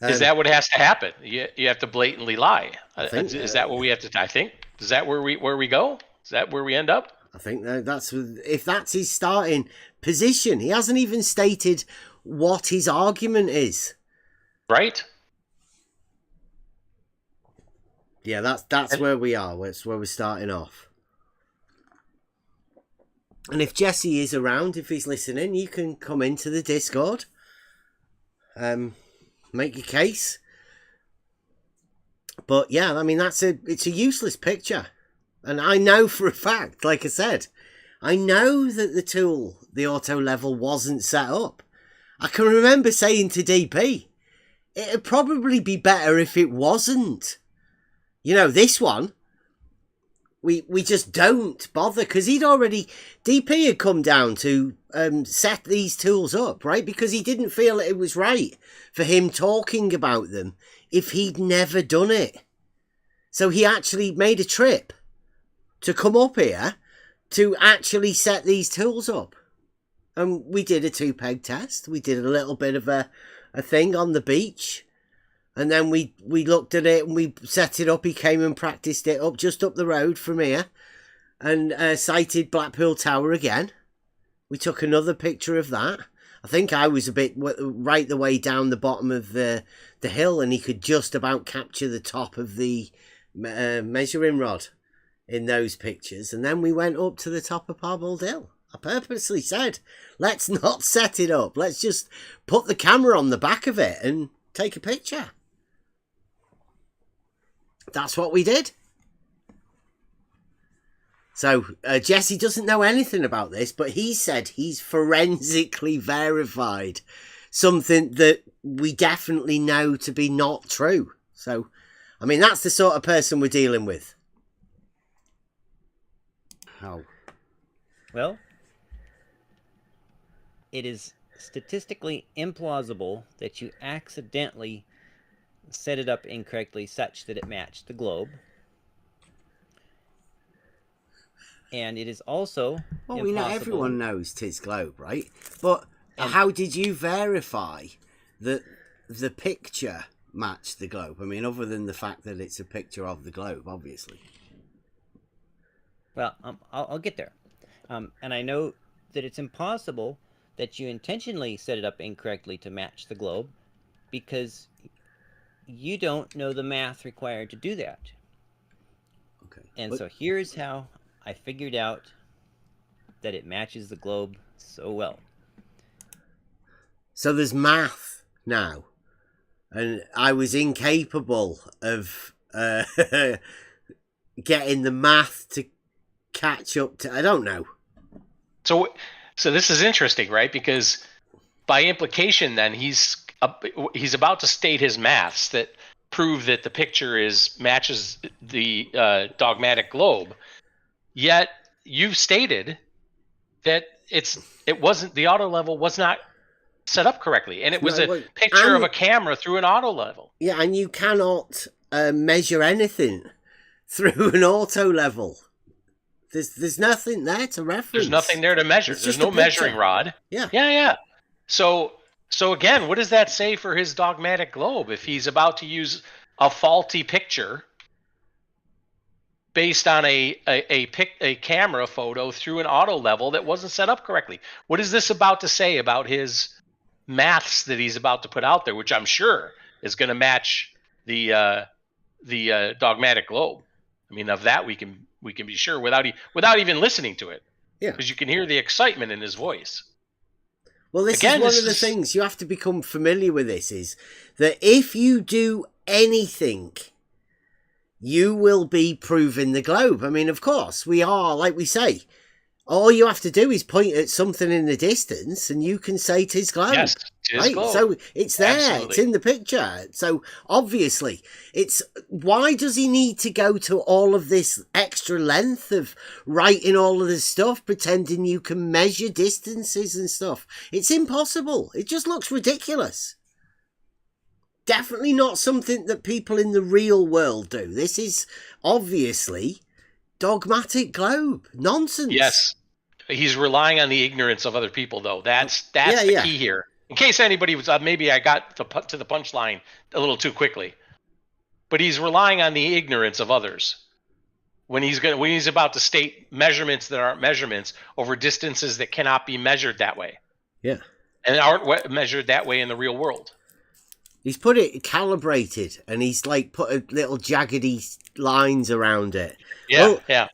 Speaker 7: Is that what has to happen? You have to blatantly lie. Is that what we have to? I think. Is that where we go? Is that where we end up?
Speaker 2: I think if that's his starting position. He hasn't even stated what his argument is.
Speaker 7: Right.
Speaker 2: Yeah, that's where we are. That's where we're starting off. And if Jesse is around, if he's listening, you can come into the Discord. Make your case. But yeah, I mean, it's a useless picture. And I know for a fact, like I said, I know that the auto level wasn't set up. I can remember saying to DP, it'd probably be better if it wasn't. This one, we just don't bother, because DP had come down to set these tools up, right? Because he didn't feel it was right for him talking about them if he'd never done it. So he actually made a trip to come up here to actually set these tools up. And we did a 2-peg test. We did a little bit of a thing on the beach. And then we looked at it and we set it up. He came and practiced it up just up the road from here. And sighted Blackpool Tower again. We took another picture of that. I think I was a bit right the way down the bottom of the hill. And he could just about capture the top of the measuring rod in those pictures. And then we went up to the top of Parbold Hill. I purposely said, let's not set it up. Let's just put the camera on the back of it and take a picture. That's what we did. So Jesse doesn't know anything about this, but he said he's forensically verified something that we definitely know to be not true. So, I mean, that's the sort of person we're dealing with. Oh.
Speaker 8: Well, it is statistically implausible that you accidentally set it up incorrectly such that it matched the globe. And it is also
Speaker 2: well,
Speaker 8: impossible.
Speaker 2: Everyone knows 'tis globe, right? But how did you verify that the picture matched the globe? I mean, other than the fact that it's a picture of the globe, obviously.
Speaker 8: Well, I'll get there. And I know that it's impossible that you intentionally set it up incorrectly to match the globe, because you don't know the math required to do that.
Speaker 2: Okay.
Speaker 8: And so here's how I figured out that it matches the globe so well.
Speaker 2: So there's math now. And I was incapable of getting the math to catch up to, I don't know.
Speaker 7: So this is interesting, right? Because by implication, then he's about to state his maths that prove that the picture matches the dogmatic globe. Yet you've stated that it wasn't, the auto level was not set up correctly, and it was a picture of a camera through an auto level.
Speaker 2: Yeah, and you cannot measure anything through an auto level. There's nothing there to reference.
Speaker 7: There's nothing there to measure. There's no measuring rod.
Speaker 2: Yeah.
Speaker 7: So again, what does that say for his dogmatic globe if he's about to use a faulty picture based on a camera photo through an auto level that wasn't set up correctly? What is this about to say about his maths that he's about to put out there, which I'm sure is going to match the dogmatic globe? I mean, of that we can be sure without even listening to it.
Speaker 2: Yeah,
Speaker 7: because you can hear the excitement in his voice.
Speaker 2: Well, this is one of the things you have to become familiar with. This is that if you do anything, you will be proving the globe. I mean, of course, we are, like we say, all you have to do is point at something in the distance and you can say 'tis globe.
Speaker 7: Yes, 'tis
Speaker 2: right?
Speaker 7: globe.
Speaker 2: So it's there.
Speaker 7: Absolutely.
Speaker 2: It's in the picture. So obviously, why does he need to go to all of this extra length of writing all of this stuff, pretending you can measure distances and stuff? It's impossible. It just looks ridiculous. definitely not something that people in the real world do. This is obviously dogmatic globe nonsense.
Speaker 7: Yes. He's relying on the ignorance of other people, though. That's
Speaker 2: Yeah,
Speaker 7: the
Speaker 2: yeah.
Speaker 7: key here. In case anybody was, maybe I got to the punchline a little too quickly, but he's relying on the ignorance of others when he's about to state measurements that aren't measurements over distances that cannot be measured that way.
Speaker 2: Yeah,
Speaker 7: and aren't measured that way in the real world.
Speaker 2: He's put it calibrated, and he's like put a little jaggedy lines around it.
Speaker 7: Yeah,
Speaker 2: well,
Speaker 7: yeah.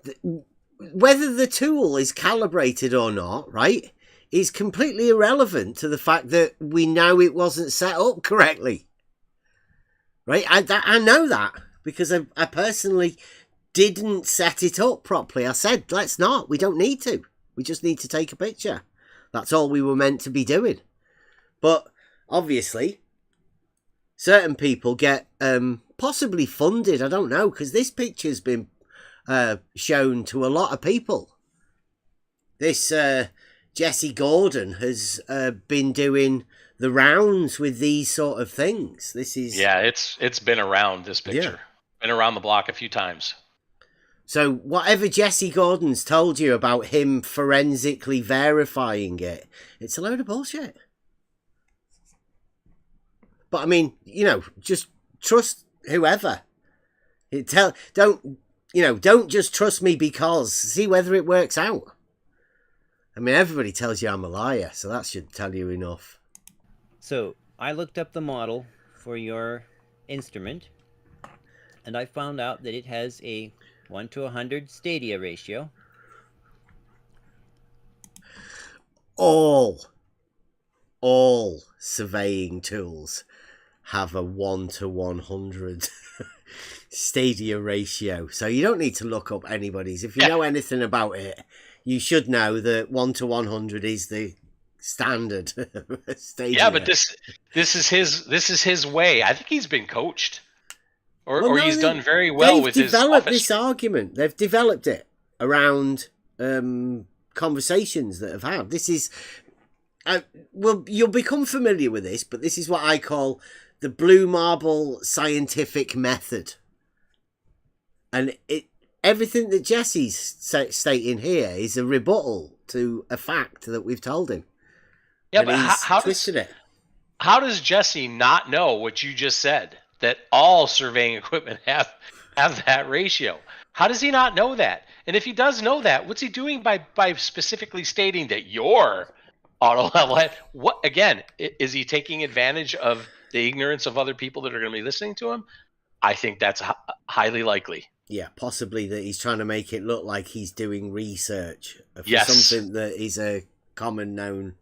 Speaker 2: Whether the tool is calibrated or not, right, is completely irrelevant to the fact that we know it wasn't set up correctly. Right? I know that because I personally didn't set it up properly. I said, let's not. We don't need to. We just need to take a picture. That's all we were meant to be doing. But obviously, certain people get possibly funded. I don't know, because this picture's been shown to a lot of people. This Jesse Gordon has been doing the rounds with these sort of things. This is
Speaker 7: it's been around, this picture. Been around the block a few times.
Speaker 2: So whatever Jesse Gordon's told you about him forensically verifying it, it's a load of bullshit. But I mean, just trust whoever. Don't just trust me because see whether it works out. I mean, everybody tells you I'm a liar, so that should tell you enough.
Speaker 8: So I looked up the model for your instrument, and I found out that it has a 1:100 stadia ratio.
Speaker 2: All surveying tools have a 1:100 stadia ratio, so you don't need to look up anybody's. If you know anything about it, you should know that 1:100 is the standard stadia.
Speaker 7: Yeah, but this is his way. I think he's been coached, or he's done very well with his. They've
Speaker 2: developed this argument. They've developed it around conversations that have had. This is, well, you'll become familiar with this, but this is what I call the blue marble scientific method, and everything that Jesse's stating here is a rebuttal to a fact that we've told him.
Speaker 7: Yeah, but how does Jesse not know what you just said? That all surveying equipment have that ratio. How does he not know that? And if he does know that, what's he doing by specifically stating that your auto level head? What again? Is he taking advantage of the ignorance of other people that are going to be listening to him? I think that's highly likely.
Speaker 2: Yeah, possibly that he's trying to make it look like he's doing research for something that is a common known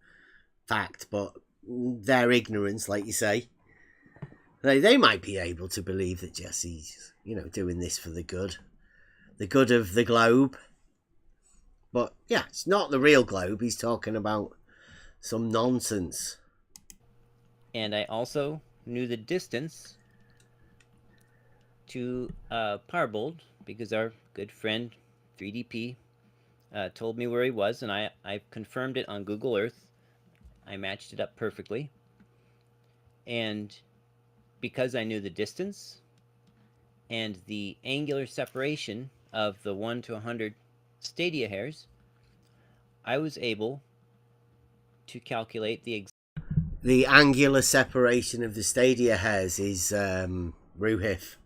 Speaker 2: fact, but their ignorance, like you say, they might be able to believe that Jesse's, doing this for the good of the globe. But yeah, it's not the real globe. He's talking about some nonsense.
Speaker 8: And I also knew the distance to Parbold because our good friend 3DP told me where he was, and I confirmed it on Google Earth. I matched it up perfectly, and because I knew the distance and the angular separation of the 1:100 stadia hairs, I was able to calculate
Speaker 2: the angular separation of the stadia hairs is Ruhif.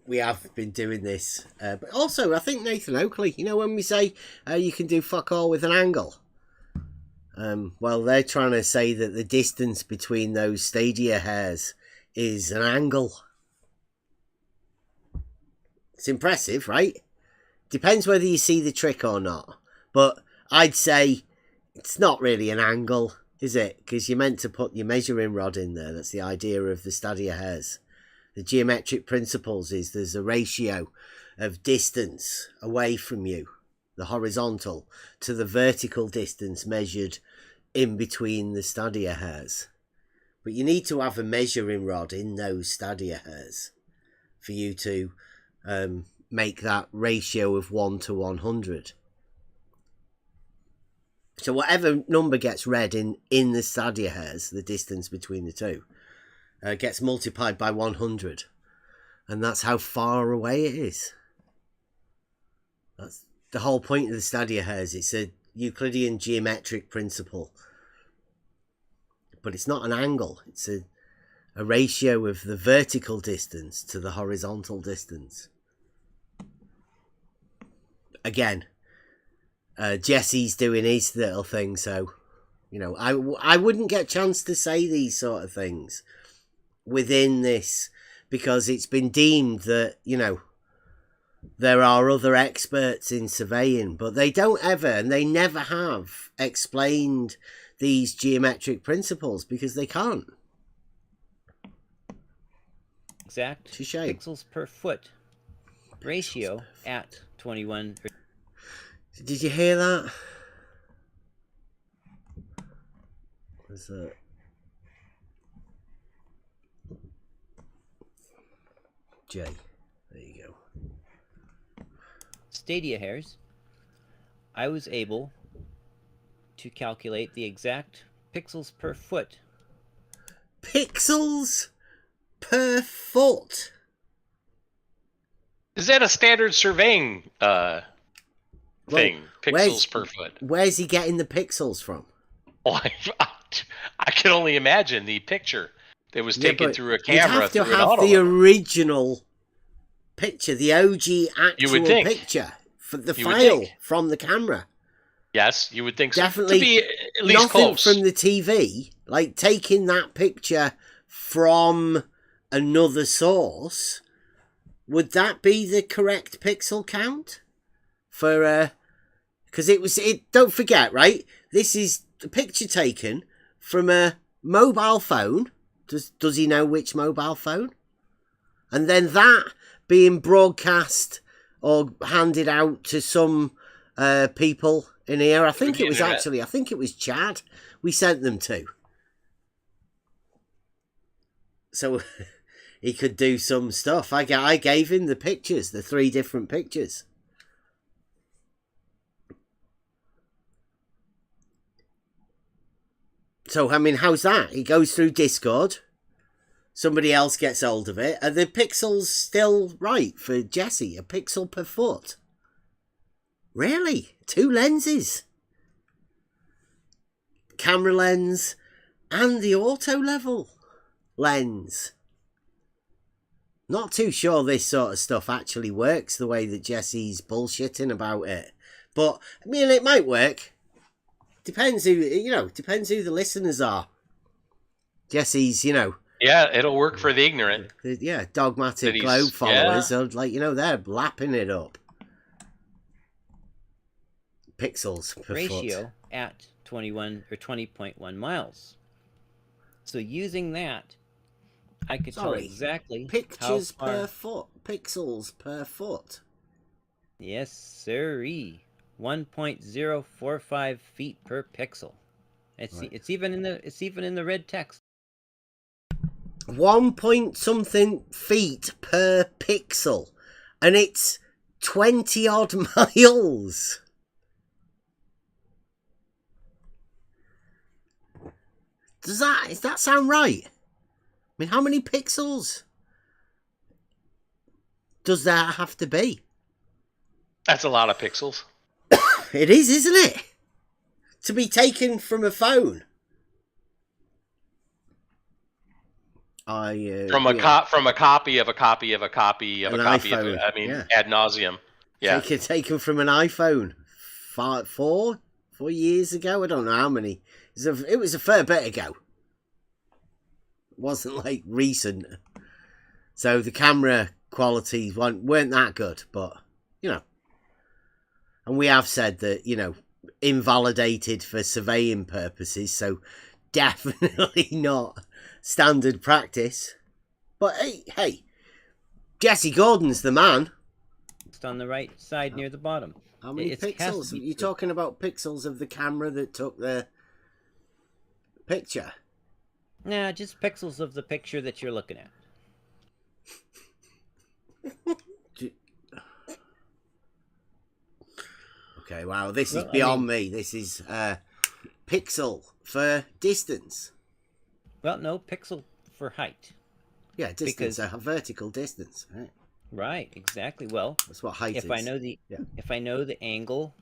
Speaker 2: We have been doing this, but also I think Nathan Oakley, when we say you can do fuck all with an angle, well, they're trying to say that the distance between those stadia hairs is an angle. It's impressive, right? Depends whether you see the trick or not, but I'd say it's not really an angle, is it? Because you're meant to put your measuring rod in there. That's the idea of the stadia hairs. The geometric principles is there's a ratio of distance away from you, the horizontal, to the vertical distance measured in between the stadia hairs. But you need to have a measuring rod in those stadia hairs for you to make that ratio of 1:100. So whatever number gets read in the stadia hairs, the distance between the two, gets multiplied by 100. And that's how far away it is. That's the whole point of the stadia hairs. It's a Euclidean geometric principle. But it's not an angle. It's a ratio of the vertical distance to the horizontal distance. Again, Jesse's doing his little thing, so, you know, I wouldn't get a chance to say these sort of things within this, because it's been deemed that, you know, there are other experts in surveying, but they don't ever, and they never have, explained these geometric principles because they can't.
Speaker 8: Exact pixels per foot ratio at 21.
Speaker 2: Did you hear that? There's a... J. There you go.
Speaker 8: Stadia hairs. I was able to calculate the exact pixels per foot.
Speaker 2: Pixels per foot?
Speaker 7: Is that a standard surveying thing? Pixels per foot.
Speaker 2: Where's he getting the pixels from?
Speaker 7: Oh, I can only imagine the picture that was taken through a camera.
Speaker 2: You have to have the original picture, the OG actual picture, for the file from the camera.
Speaker 7: Yes, you would think so.
Speaker 2: Definitely
Speaker 7: to be at least
Speaker 2: nothing
Speaker 7: close.
Speaker 2: From the TV, like taking that picture from another source. Would that be the correct pixel count? For because don't forget, right? This is the picture taken from a mobile phone. Does he know which mobile phone? And then that being broadcast or handed out to some people in here. I think it was Chad we sent them to. So he could do some stuff. I gave him the pictures, the 3 different pictures. So, I mean, how's that? It goes through Discord. Somebody else gets hold of it. Are the pixels still right for Jesse? A pixel per foot? Really? 2 lenses? Camera lens and the auto level lens. Not too sure this sort of stuff actually works the way that Jesse's bullshitting about it. But, I mean, it might work. Depends who the listeners are. Jesse's,
Speaker 7: Yeah, it'll work for the ignorant.
Speaker 2: Dogmatic Globe followers are they're lapping it up. Pixels per
Speaker 8: ratio
Speaker 2: foot.
Speaker 8: At 21 or 20.1 miles. So using that, I could tell exactly
Speaker 2: pictures
Speaker 8: how far...
Speaker 2: per foot. Pixels per foot.
Speaker 8: Yes, sirree. 1.045 feet per pixel. It's even in the red text.
Speaker 2: 1 point something feet per pixel, and it's 20 odd miles. Does that sound right? I mean, how many pixels does that have to be?
Speaker 7: That's a lot of pixels.
Speaker 2: It is, isn't it? To be taken from a phone.
Speaker 7: From a copy of a copy of a copy of a copy iPhone, of it. I mean, ad nauseum. Yeah.
Speaker 2: Taken from an iPhone 4 years ago. I don't know how many. It was a fair bit ago. It wasn't like recent. So the camera quality weren't that good, but and we have said that, invalidated for surveying purposes, so definitely not standard practice. But hey, Jesse Gordon's the man.
Speaker 8: Just on the right side near the bottom.
Speaker 2: How many pixels? You're talking about pixels of the camera that took the picture?
Speaker 8: Nah, just pixels of the picture that you're looking at.
Speaker 2: Okay, wow, this is beyond me. This is pixel for distance.
Speaker 8: Well, no, pixel for height.
Speaker 2: Yeah, distance, a vertical distance, right?
Speaker 8: Right, exactly. Well,
Speaker 2: that's what height is.
Speaker 8: If I know the angle,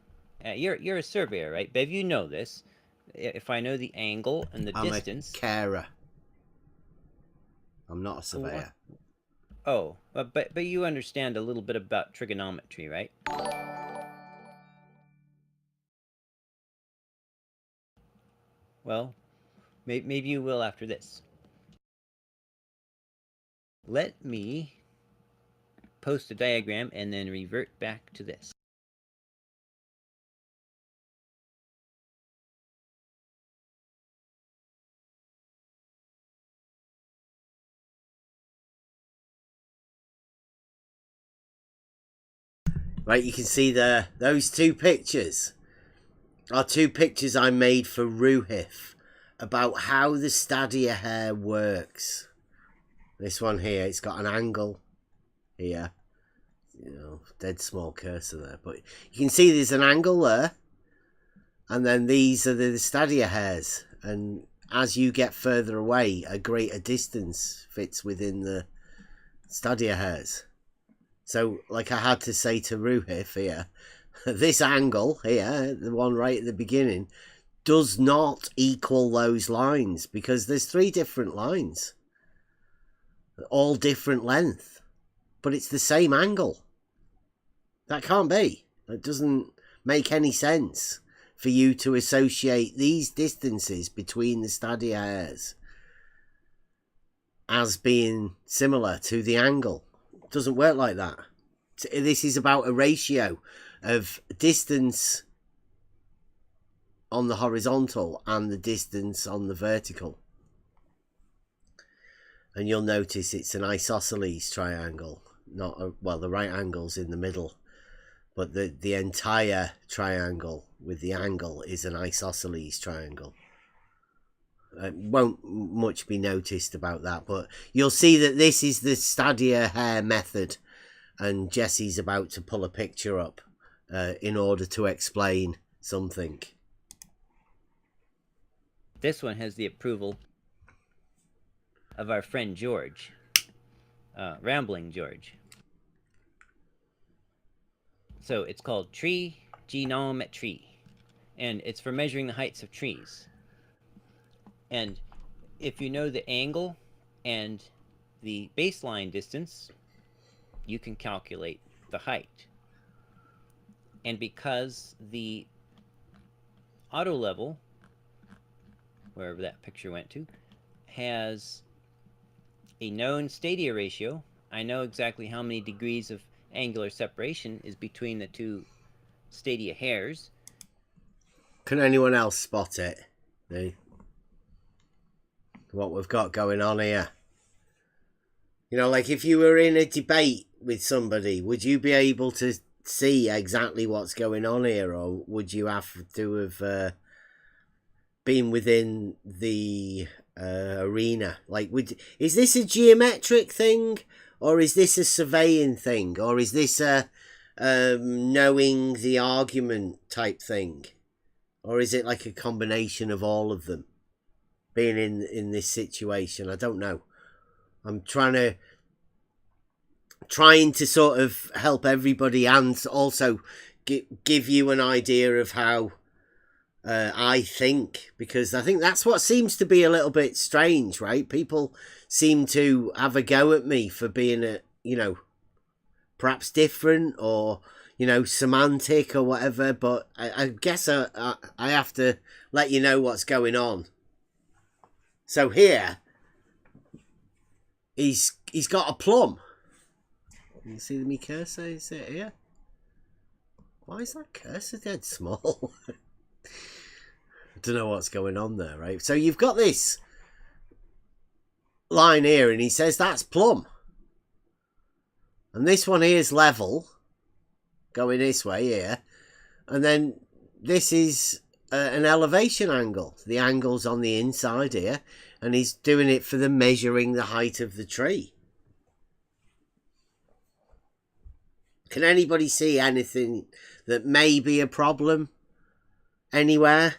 Speaker 8: you're a surveyor, right, Bev? You know this. If I know the angle and the distance.
Speaker 2: I'm a carer. I'm not a surveyor.
Speaker 8: Oh, but you understand a little bit about trigonometry, right? Well, maybe you will after this. Let me post a diagram and then revert back to this.
Speaker 2: Right, you can see those two pictures are two pictures I made for Ruhif about how the stadia hair works. This one here, it's got an angle here. You know, dead small cursor there, but you can see there's an angle there, and then these are the stadia hairs, and as you get further away, a greater distance fits within the stadia hairs. So, like I had to say to Ruhif here, this angle here, the one right at the beginning, does not equal those lines, because there's 3 different lines, all different length, but it's the same angle. That can't be. It doesn't make any sense for you to associate these distances between the stadia hairs as being similar to the angle. It doesn't work like that. This is about a ratio of distance on the horizontal and the distance on the vertical. And you'll notice it's an isosceles triangle. Well, the right angle's in the middle, but the entire triangle with the angle is an isosceles triangle. Won't much be noticed about that, but you'll see that this is the stadia hair method, and Jesse's about to pull a picture up in order to explain something.
Speaker 8: This one has the approval of our friend George, Rambling George. So it's called tree geometry, and it's for measuring the heights of trees. And if you know the angle and the baseline distance, you can calculate the height. And because the auto level, wherever that picture went to, has a known stadia ratio, I know exactly how many degrees of angular separation is between the 2 stadia hairs.
Speaker 2: Can anyone else spot it? What we've got going on here? You know, like if you were in a debate with somebody, would you be able to see exactly what's going on here, or would you have to have been within the arena? Like, is this a geometric thing, or is this a surveying thing, or is this a knowing the argument type thing, or is it like a combination of all of them? Being in this situation, I don't know. I'm trying to sort of help everybody, and also give you an idea of how I think, because I think that's what seems to be a little bit strange, right? People seem to have a go at me for being perhaps different, or semantic or whatever, but I guess I have to let you know what's going on. So here, he's got a plum. You see me cursor? Is it here? Why is that cursor dead small? I don't know what's going on there, right? So you've got this line here, and he says that's plumb. And this one here is level, going this way here. And then this is an elevation angle. The angle's on the inside here, and he's doing it for the measuring the height of the tree. Can anybody see anything that may be a problem anywhere?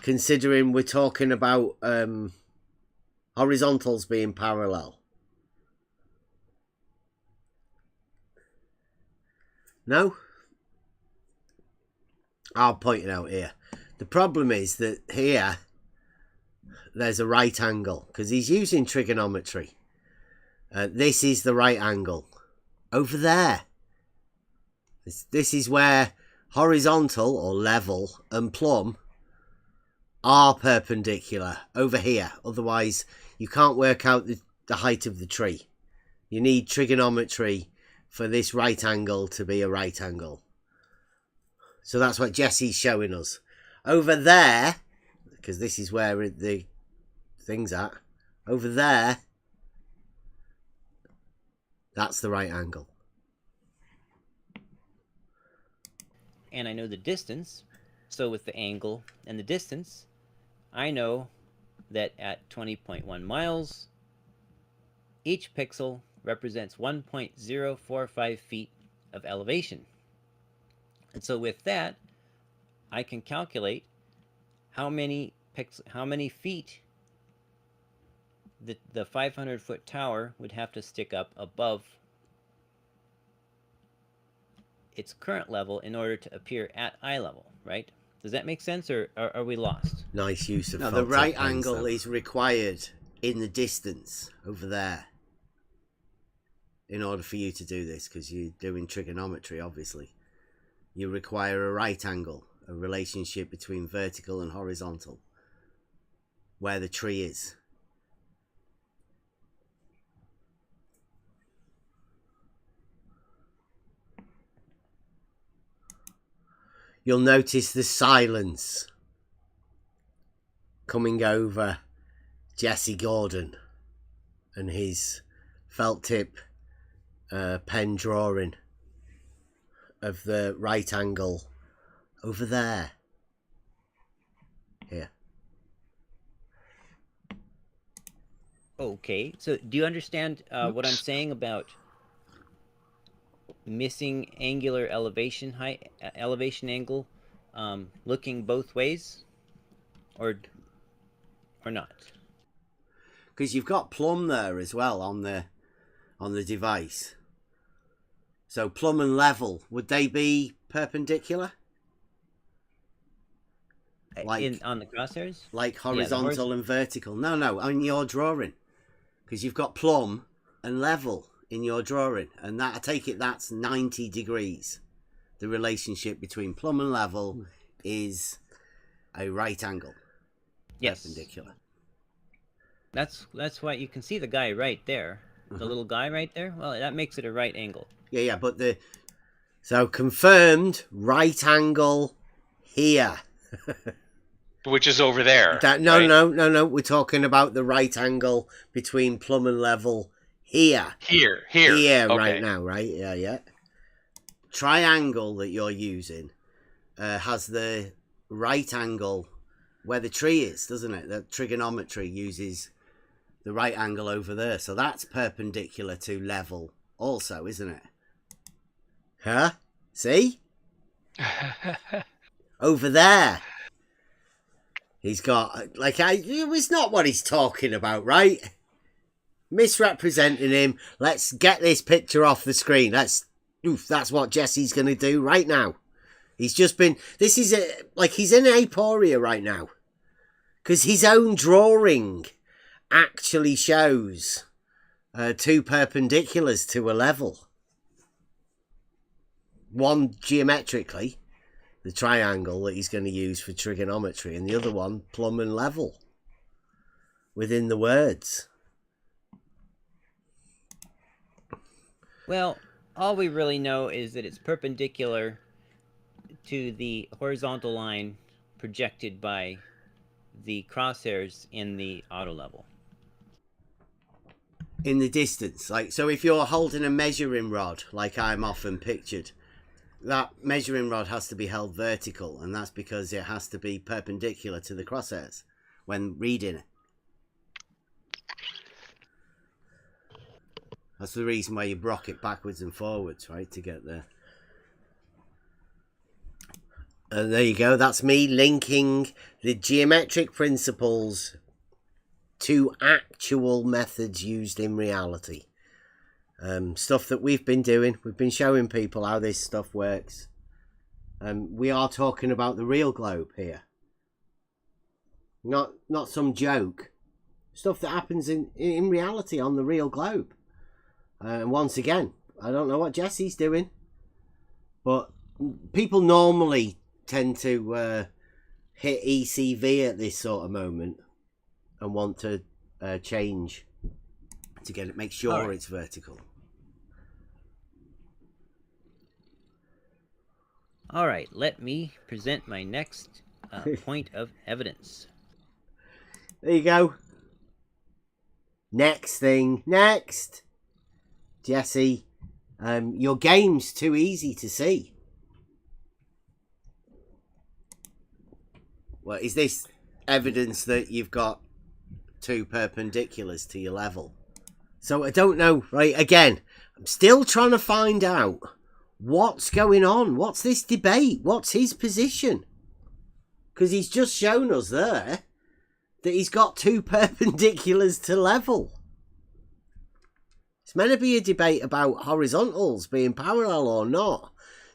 Speaker 2: considering we're talking about horizontals being parallel. No? I'll point it out here. The problem is that here there's a right angle because he's using trigonometry. This is the right angle. Over there. This is where horizontal or level and plumb are perpendicular. Over here. Otherwise, you can't work out the height of the tree. You need trigonometry for this right angle to be a right angle. So that's what Jesse's showing us. Over there, because this is where the thing's at. Over there, that's the right angle.
Speaker 8: And I know the distance. So with the angle and the distance, I know that at 20.1 miles, each pixel represents 1.045 feet of elevation. And so with that, I can calculate how many feet the 500-foot tower would have to stick up above its current level in order to appear at eye level, right? Does that make sense, or are we lost?
Speaker 2: Nice use of the right angle is required in the distance over there in order for you to do this, because you're doing trigonometry, obviously. You require a right angle, a relationship between vertical and horizontal, where the tree is. You'll notice the silence coming over Jesse Gordon and his felt tip pen drawing of the right angle over there. Here.
Speaker 8: Okay, so do you understand what I'm saying about missing angular elevation height, elevation angle, looking both ways, or not?
Speaker 2: Because you've got plumb there as well on the device. So plumb and level, would they be perpendicular? Like
Speaker 8: on the crosshairs?
Speaker 2: Like horizontal and vertical? No, on your drawing. Because you've got plumb and level in your drawing. And that, I take it that's 90 degrees. The relationship between plumb and level is a right angle.
Speaker 8: Yes.
Speaker 2: Perpendicular.
Speaker 8: That's why you can see the guy right there. The little guy right there. Well, that makes it a right angle.
Speaker 2: Yeah, but so confirmed right angle here.
Speaker 7: Which is over there.
Speaker 2: No. We're talking about the right angle between plumb and level here.
Speaker 7: Here.
Speaker 2: Here,
Speaker 7: okay.
Speaker 2: right now, right? Yeah. Triangle that you're using has the right angle where the tree is, doesn't it? The trigonometry uses the right angle over there. So that's perpendicular to level also, isn't it? Huh? See? Over there. He's got, it's not what he's talking about, right? Misrepresenting him. Let's get this picture off the screen. That's what Jesse's going to do right now. He's just been, he's in aporia right now. Because his own drawing actually shows two perpendiculars to a level. One geometrically, the triangle that he's going to use for trigonometry, and the other one plumb and level within the words.
Speaker 8: Well, all we really know is that it's perpendicular to the horizontal line projected by the crosshairs in the auto level.
Speaker 2: In the distance, so if you're holding a measuring rod, like I'm often pictured, that measuring rod has to be held vertical, and that's because it has to be perpendicular to the crosshairs when reading it. That's the reason why you rock it backwards and forwards, right, to get there. And there you go. That's me linking the geometric principles to actual methods used in reality. Stuff that we've been doing. We've been showing people how this stuff works. We are talking about the real globe here. Not some joke. Stuff that happens in reality on the real globe. And once again, I don't know what Jesse's doing, but people normally tend to hit ECV at this sort of moment and want to change to get it, make sure it's vertical.
Speaker 8: All right, let me present my next point of evidence.
Speaker 2: There you go. Next thing. Next. Jesse, your game's too easy to see. Well, is this evidence that you've got two perpendiculars to your level? So I don't know, right? Again, I'm still trying to find out what's going on. What's this debate? What's his position? Because he's just shown us there that he's got two perpendiculars to level. It's meant to be a debate about horizontals being parallel or not.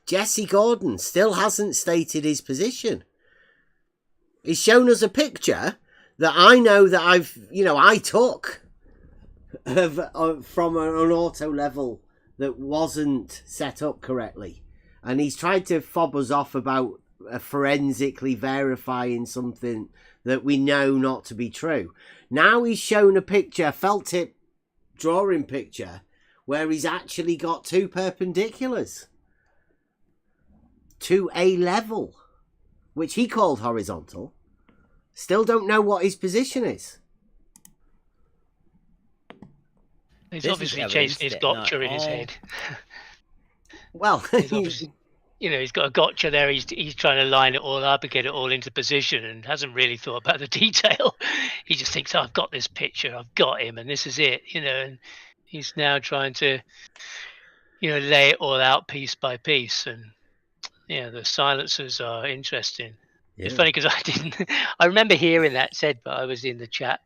Speaker 2: Jesse Gordon still hasn't stated his position. He's shown us a picture that I know that I took from an auto level that wasn't set up correctly. And he's tried to fob us off about forensically verifying something that we know not to be true. Now he's shown a picture, felt tip drawing picture, where he's actually got two perpendiculars to a level, which he called horizontal. Still don't know what his position is.
Speaker 6: He's obviously changed his gotcha in his head.
Speaker 2: Well,
Speaker 6: he's obviously, he's got a gotcha there. He's trying to line it all up and get it all into position, and hasn't really thought about the detail. He just thinks, I've got this picture, I've got him, and this is it, and he's now trying to, lay it all out piece by piece. And the silencers are interesting. Yeah. It's funny because I remember hearing that said, but I was in the chat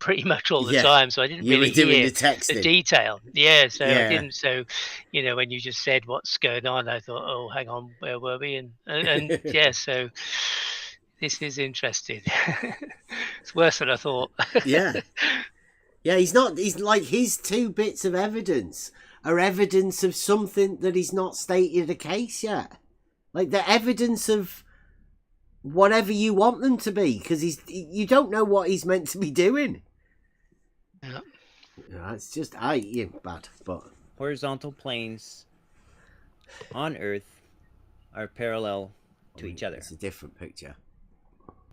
Speaker 6: pretty much all the time, so I didn't really hear the detail. Yeah, so I didn't. So, when you just said what's going on, I thought, oh, hang on, where were we? And yeah, so this is interesting. It's worse than I thought.
Speaker 2: Yeah. He's like his two bits of evidence are evidence of something that he's not stated a case yet. Like the evidence of whatever you want them to be, because you don't know what he's meant to be doing.
Speaker 6: Yeah.
Speaker 2: It's just bad. But
Speaker 8: horizontal planes on Earth are parallel to each other.
Speaker 2: It's a different picture.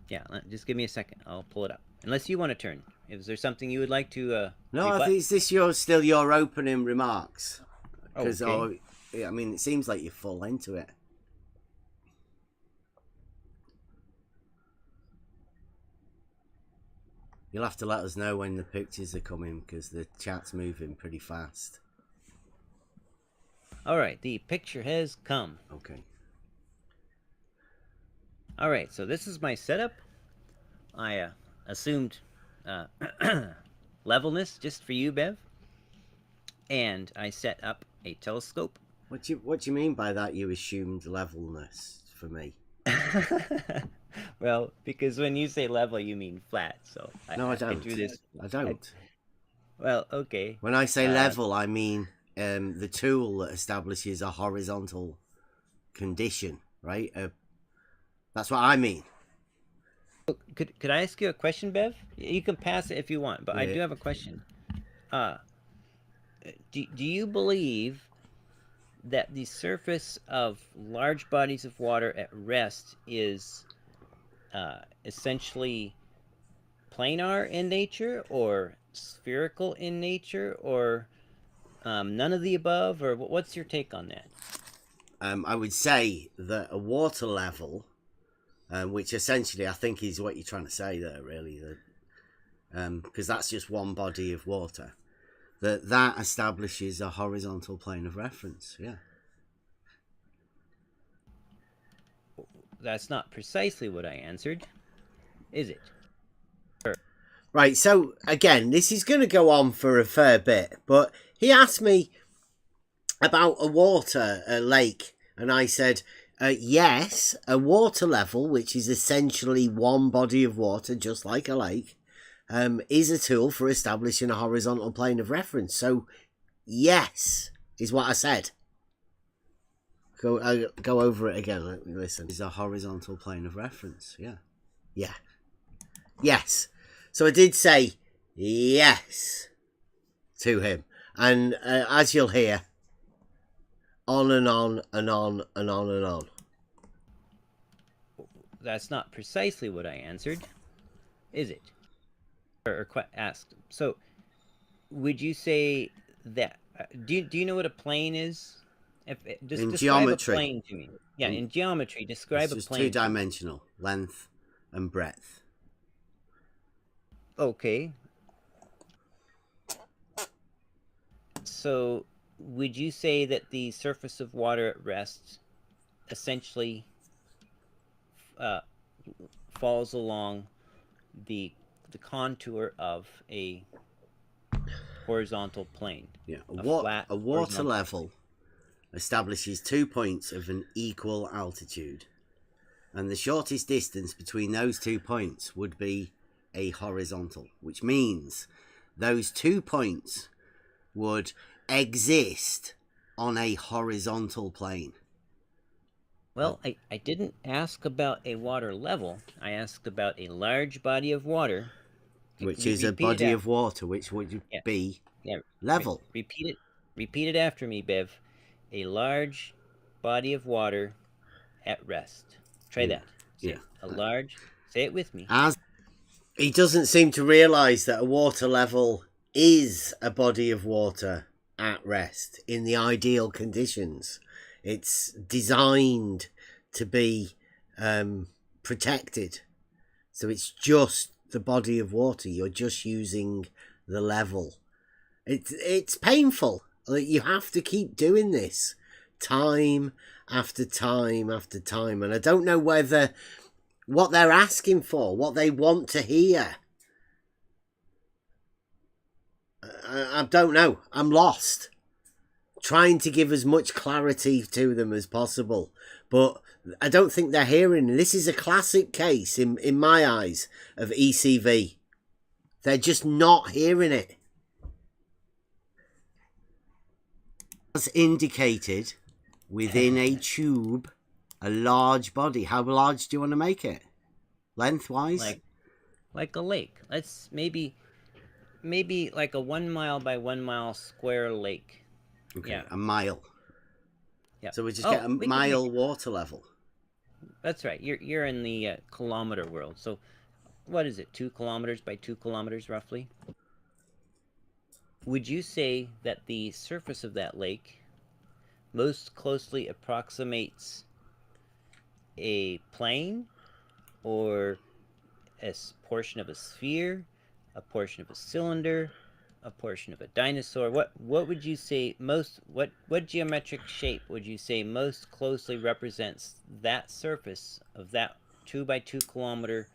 Speaker 8: Yeah, just give me a second. I'll pull it up. Unless you want to turn. Is there something you would like to?
Speaker 2: No, I think is this still your opening remarks? Because
Speaker 8: okay.
Speaker 2: it seems like you're full into it. You'll have to let us know when the pictures are coming, because the chat's moving pretty fast.
Speaker 8: All right, the picture has come.
Speaker 2: Okay.
Speaker 8: All right, so this is my setup. I assumed levelness just for you, Bev. And I set up a telescope.
Speaker 2: What do you mean by that? You assumed levelness for me?
Speaker 8: Well, because when you say level, you mean flat. So
Speaker 2: I don't. I don't.
Speaker 8: Well, okay.
Speaker 2: When I say level, I mean the tool that establishes a horizontal condition, right? That's what I mean.
Speaker 8: Could I ask you a question, Bev? You can pass it if you want, but I do have a question. Do you believe that the surface of large bodies of water at rest is essentially planar in nature, or spherical in nature, or none of the above, or what's your take on that?
Speaker 2: I would say that a water level, which essentially I think is what you're trying to say there, really, because that's just one body of water, that establishes a horizontal plane of reference. Yeah.
Speaker 8: That's not precisely what I answered, is it?
Speaker 2: Right, so again, this is going to go on for a fair bit, but he asked me about a lake, and I said, yes, a water level, which is essentially one body of water, just like a lake, is a tool for establishing a horizontal plane of reference. So, yes, is what I said. Go over it again. Listen, is a horizontal plane of reference. Yeah. Yes. So I did say yes to him, and as you'll hear, on and on and on and on and on.
Speaker 8: That's not precisely what I answered, is it? Or asked. So, would you say that? Do you know what a plane is? Just describe geometry. A plane to me. Yeah, in geometry, describe a plane. It's just
Speaker 2: two-dimensional, length and breadth.
Speaker 8: Okay. So, would you say that the surface of water at rest essentially falls along the contour of a horizontal plane?
Speaker 2: Yeah, a water level establishes 2 points of an equal altitude, and the shortest distance between those 2 points would be a horizontal, which means those 2 points would exist on a horizontal plane.
Speaker 8: Well, I didn't ask about a water level. I asked about a large body of water.
Speaker 2: Which is a body of water, which would be level.
Speaker 8: Repeat it after me, Bev. A large body of water at rest. Try that. Say it with me.
Speaker 2: He doesn't seem to realise that a water level is a body of water at rest in the ideal conditions. It's designed to be protected. So it's just the body of water. You're just using the level. It's painful. You have to keep doing this time after time after time. And I don't know whether what they're asking for, what they want to hear. I don't know. I'm lost. Trying to give as much clarity to them as possible. But I don't think they're hearing. This is a classic case, in my eyes, of ECV. They're just not hearing it. As indicated, within a tube, a large body. How large do you want to make it? Lengthwise?
Speaker 8: Like a lake. Let's maybe like a 1 mile by 1 mile square lake.
Speaker 2: Okay,
Speaker 8: yeah.
Speaker 2: A mile. Yeah. So we just get a mile water level.
Speaker 8: That's right. You're in the kilometer world. So what is it? 2 kilometers by 2 kilometers roughly? Would you say that the surface of that lake most closely approximates a plane, or a portion of a sphere, a portion of a cylinder, a portion of a dinosaur? What would you say what geometric shape would you say most closely represents that surface of that 2 by 2 kilometer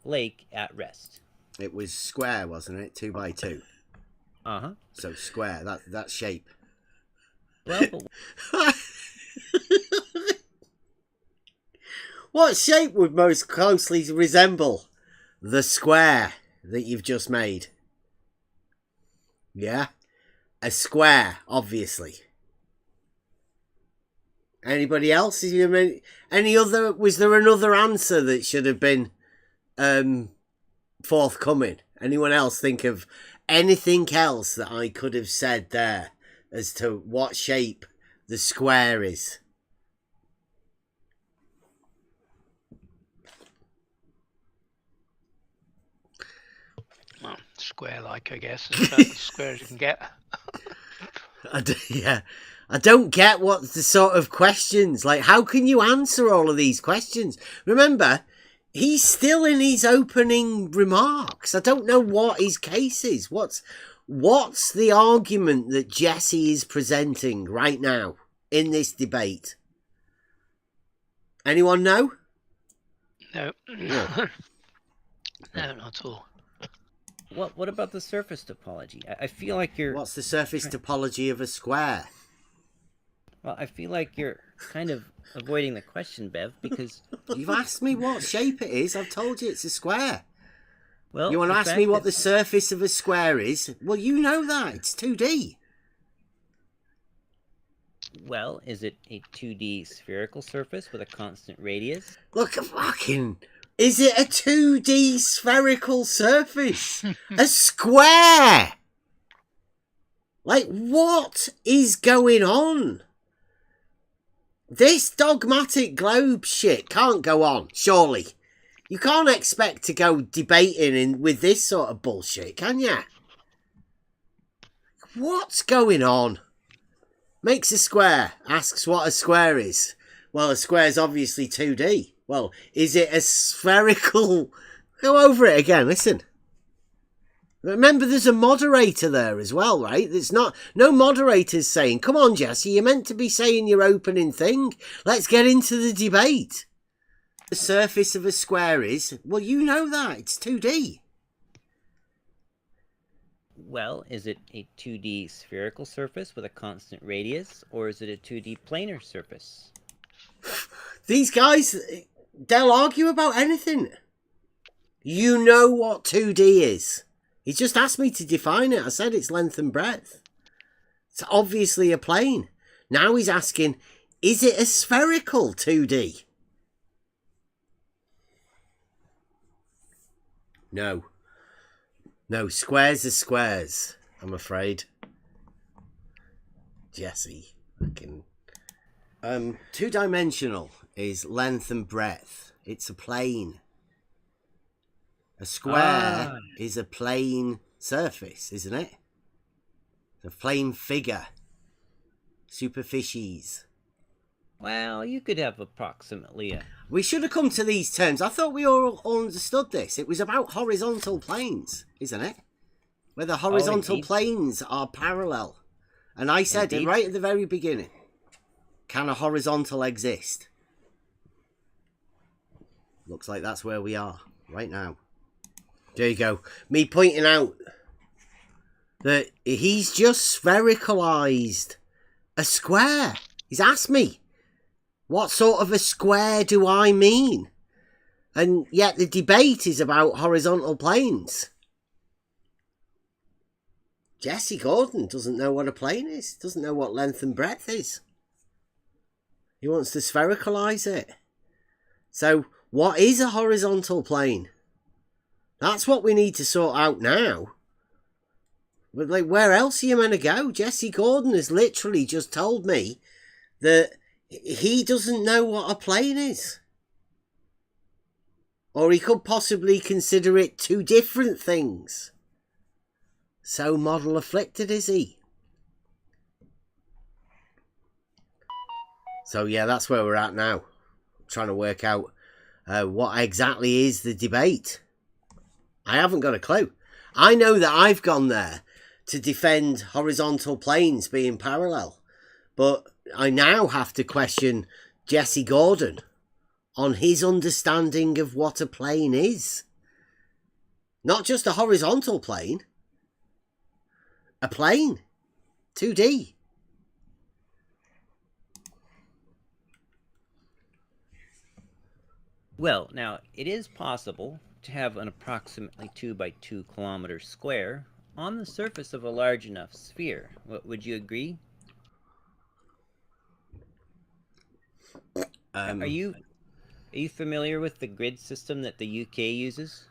Speaker 8: lake at rest?
Speaker 2: It was square, wasn't it? 2 by 2. So square, that shape.
Speaker 8: Well,
Speaker 2: what shape would most closely resemble the square that you've just made? Yeah? A square, obviously. Anybody else? Was there another answer that should have been forthcoming? Anyone else think of anything else that I could have said there as to what shape the square is?
Speaker 6: Well, square-like, I guess. It's about as square as you can get.
Speaker 2: I don't get what the sort of questions, like, how can you answer all of these questions? Remember, he's still in his opening remarks. I don't know what his case is. What's the argument that Jesse is presenting right now in this debate? Anyone know?
Speaker 6: No.
Speaker 2: No.
Speaker 6: No, not at all.
Speaker 8: What about the surface topology? I feel like you're...
Speaker 2: What's the surface topology of a square?
Speaker 8: Well, I feel like you're kind of avoiding the question, Bev, because...
Speaker 2: You've asked me what shape it is. I've told you it's a square.
Speaker 8: Well,
Speaker 2: you want to ask me what the surface of a square is? Well, you know that. It's 2D.
Speaker 8: Well, is it a 2D spherical surface with a constant radius?
Speaker 2: Look, fucking... Is it a 2D spherical surface? A square! Like, what is going on? This dogmatic globe shit can't go on, surely. You can't expect to go debating with this sort of bullshit, can ya? What's going on? Makes a square, asks what a square is. Well, a square is obviously 2D. Well, is it a spherical... Go over it again, listen. Remember, there's a moderator there as well, right? There's not... No moderator's saying, come on, Jesse, you're meant to be saying your opening thing. Let's get into the debate. The surface of a square is... Well, you know that. It's 2D.
Speaker 8: Well, is it a 2D spherical surface with a constant radius, or is it a 2D planar surface?
Speaker 2: These guys, they'll argue about anything. You know what 2D is. He just asked me to define it. I said it's length and breadth. It's obviously a plane. Now he's asking, is it a spherical 2D? No. No, squares are squares, I'm afraid. Jesse, I can... two-dimensional is length and breadth. It's a plane. A square is a plane surface, isn't it? It's a plane figure. Superficies.
Speaker 8: Well, you could have approximately a...
Speaker 2: We should have come to these terms. I thought we all understood this. It was about horizontal planes, isn't it? Where the horizontal planes are parallel. And I said it right at the very beginning. Can a horizontal exist? Looks like that's where we are right now. There you go. Me pointing out that he's just sphericalized a square. He's asked me, what sort of a square do I mean? And yet the debate is about horizontal planes. Jesse Gordon doesn't know what a plane is. Doesn't know what length and breadth is. He wants to sphericalize it. So, what is a horizontal plane? That's what we need to sort out now. But, like, where else are you meant to go? Jesse Gordon has literally just told me that he doesn't know what a plane is. Or he could possibly consider it two different things. So model afflicted is he? So yeah, that's where we're at now. Trying to work out what exactly is the debate. I haven't got a clue. I know that I've gone there to defend horizontal planes being parallel. But I now have to question Jesse Gordon on his understanding of what a plane is. Not just a horizontal plane. A plane. 2D.
Speaker 8: Well, now, it is possible to have an approximately 2 by 2 kilometer square on the surface of a large enough sphere. Would you agree? Are you familiar with the grid system that the UK uses?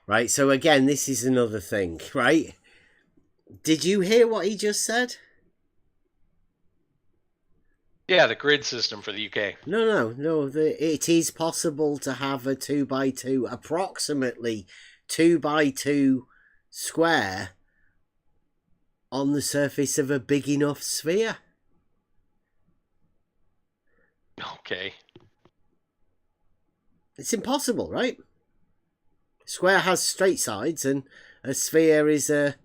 Speaker 2: Right, so again, this is another thing, right? Did you hear what he just said?
Speaker 7: Yeah, the grid system for the UK.
Speaker 2: No. It is possible to have a 2 by 2, approximately 2 by 2 square on the surface of a big enough sphere.
Speaker 7: Okay.
Speaker 2: It's impossible, right? Square has straight sides and a sphere is a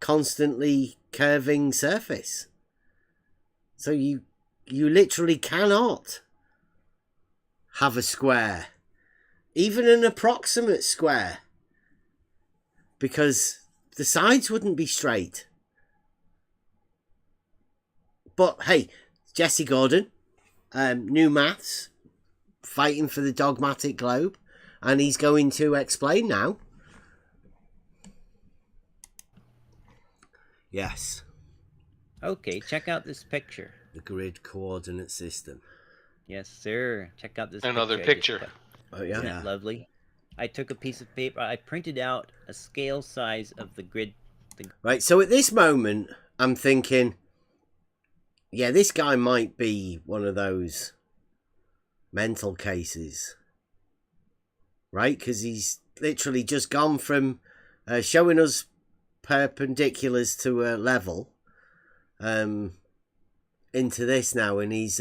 Speaker 2: constantly curving surface. So you literally cannot have a square even an approximate square, because the sides wouldn't be straight. But hey, Jesse Gordon, new maths, fighting for the dogmatic globe, and he's going to explain now. Yes.
Speaker 8: Okay, check out this picture.
Speaker 2: The grid coordinate system.
Speaker 8: Yes, sir. Check out this
Speaker 7: Another picture.
Speaker 2: Oh, yeah.
Speaker 8: Isn't that lovely? I took a piece of paper. I printed out a scale size of the grid.
Speaker 2: Right, so at this moment, I'm thinking, yeah, this guy might be one of those mental cases. Right? Because he's literally just gone from showing us perpendiculars to a level into this now, and he's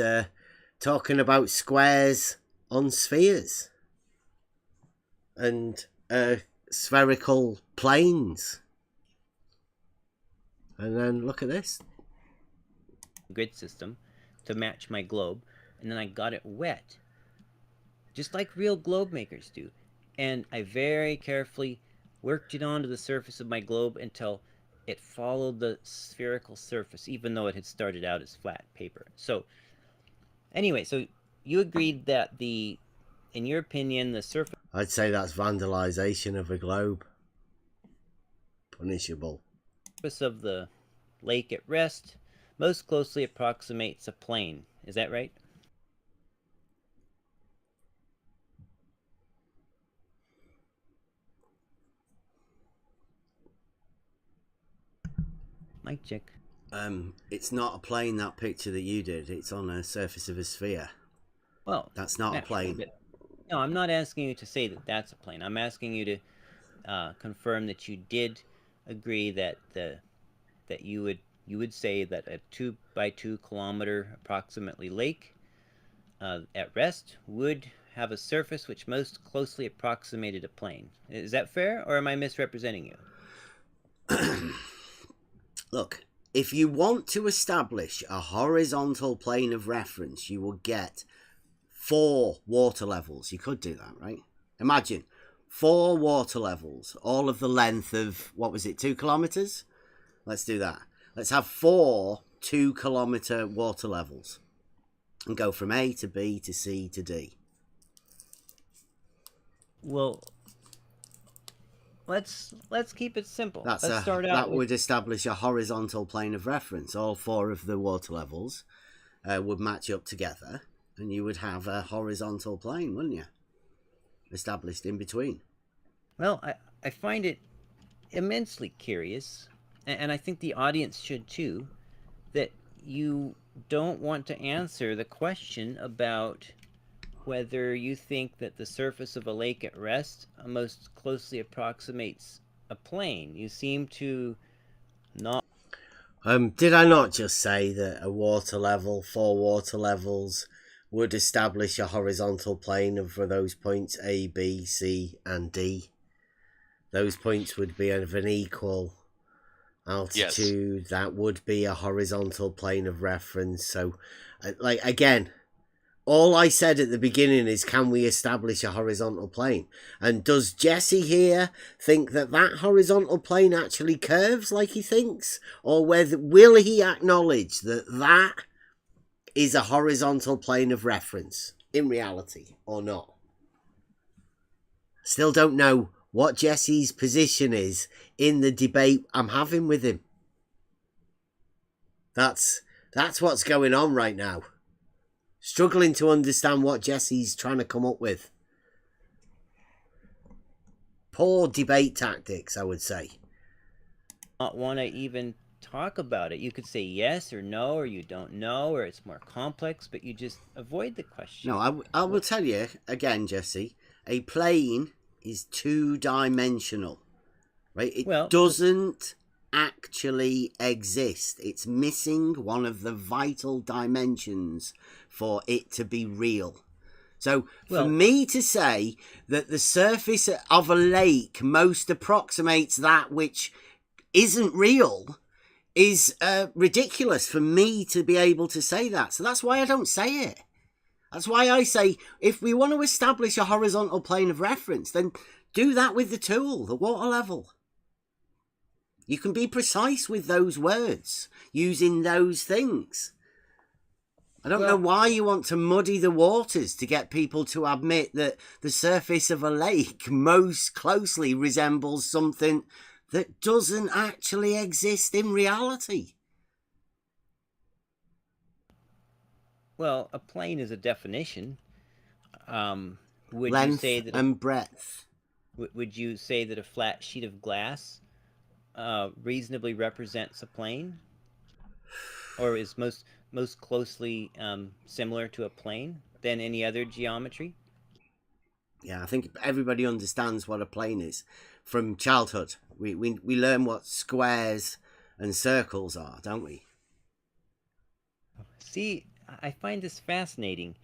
Speaker 2: talking about squares on spheres and spherical planes. And then look at this
Speaker 8: grid system to match my globe, and then I got it wet, just like real globe makers do, and I very carefully worked it onto the surface of my globe until it followed the spherical surface, even though it had started out as flat paper. So anyway, so you agreed that in your opinion, the surface...
Speaker 2: I'd say that's vandalization of a globe. Punishable.
Speaker 8: Surface of the lake at rest most closely approximates a plane. Is that right? Mic check.
Speaker 2: It's not a plane, that picture that you did. It's on a surface of a sphere.
Speaker 8: Well,
Speaker 2: that's not a plane.
Speaker 8: No, I'm not asking you to say that that's a plane. I'm asking you to confirm that you did agree that you would say that a 2 by 2 kilometer approximately lake at rest would have a surface which most closely approximated a plane. Is that fair, or am I misrepresenting you?
Speaker 2: Look, if you want to establish a horizontal plane of reference, you will get 4 water levels. You could do that, right? Imagine 4 water levels, all of the length of, what was it, 2 kilometers? Let's do that. Let's have 4 2-kilometer water levels and go from A to B to C to D.
Speaker 8: Well, let's keep it simple.
Speaker 2: Let's
Speaker 8: start out.
Speaker 2: That would establish a horizontal plane of reference. All 4 of the water levels would match up together, and you would have a horizontal plane, wouldn't you? Established in between.
Speaker 8: Well, I find it immensely curious, and I think the audience should too, that you don't want to answer the question about whether you think that the surface of a lake at rest most closely approximates a plane. You seem to not...
Speaker 2: Did I not just say that a water level, 4 water levels, would establish a horizontal plane for those points A, B, C, and D? Those points would be of an equal altitude. Yes. That would be a horizontal plane of reference. So, like, again, all I said at the beginning is, can we establish a horizontal plane? And does Jesse here think that that horizontal plane actually curves like he thinks? Or will he acknowledge that that is a horizontal plane of reference in reality or not? Still don't know what Jesse's position is in the debate I'm having with him. That's what's going on right now. Struggling to understand what Jesse's trying to come up with. Poor debate tactics, I would say.
Speaker 8: Not want to even talk about it. You could say yes or no, or you don't know, or it's more complex, but you just avoid the question.
Speaker 2: No, I will tell you again, Jesse. A plane is 2-dimensional, right? It doesn't actually exist. It's missing one of the vital dimensions for it to be real. So for me to say that the surface of a lake most approximates that which isn't real is ridiculous for me to be able to say that. So that's why I don't say it. That's why I say, if we want to establish a horizontal plane of reference, then do that with the tool, the water level. You can be precise with those words, using those things. I don't know why you want to muddy the waters to get people to admit that the surface of a lake most closely resembles something that doesn't actually exist in reality.
Speaker 8: Well, a plane is a definition. Would
Speaker 2: Length
Speaker 8: you say that
Speaker 2: and breadth.
Speaker 8: Would you say that a flat sheet of glass reasonably represents a plane, or is most closely similar to a plane than any other geometry?
Speaker 2: Yeah, I think everybody understands what a plane is from childhood. We learn what squares and circles are, don't we?
Speaker 8: See, I find this fascinating.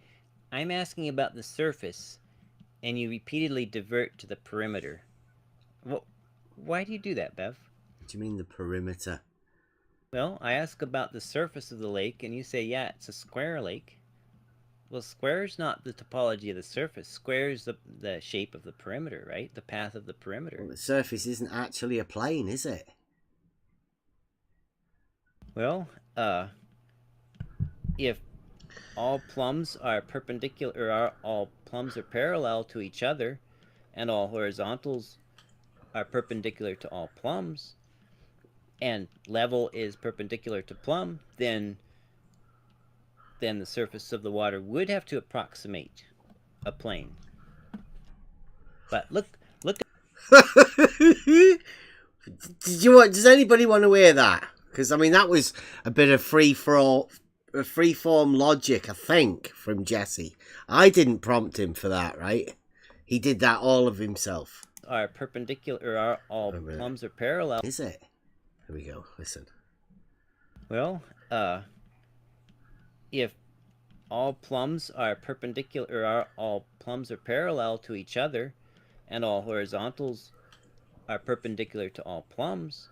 Speaker 8: I'm asking about the surface, and you repeatedly divert to the perimeter. Well, why do you do that, Bev?
Speaker 2: What do you mean the perimeter?
Speaker 8: Well, I ask about the surface of the lake, and you say, yeah, it's a square lake. Well, square is not the topology of the surface. Square is the shape of the perimeter, right? The path of the perimeter.
Speaker 2: Well, the surface isn't actually a plane, is it?
Speaker 8: Well, if all plums are perpendicular, or all plums are parallel to each other, and all horizontals are perpendicular to all plums, and level is perpendicular to plumb, then the surface of the water would have to approximate a plane. But look.
Speaker 2: Does anybody want to hear that? Because I mean, that was a bit of free-form logic, I think, from Jesse. I didn't prompt him for that, right? He did that all of himself.
Speaker 8: Are perpendicular, or all plums are parallel.
Speaker 2: Is it? Here we go. Listen.
Speaker 8: Well, if all plums are perpendicular, or all plums are parallel to each other, and all horizontals are perpendicular to all plums,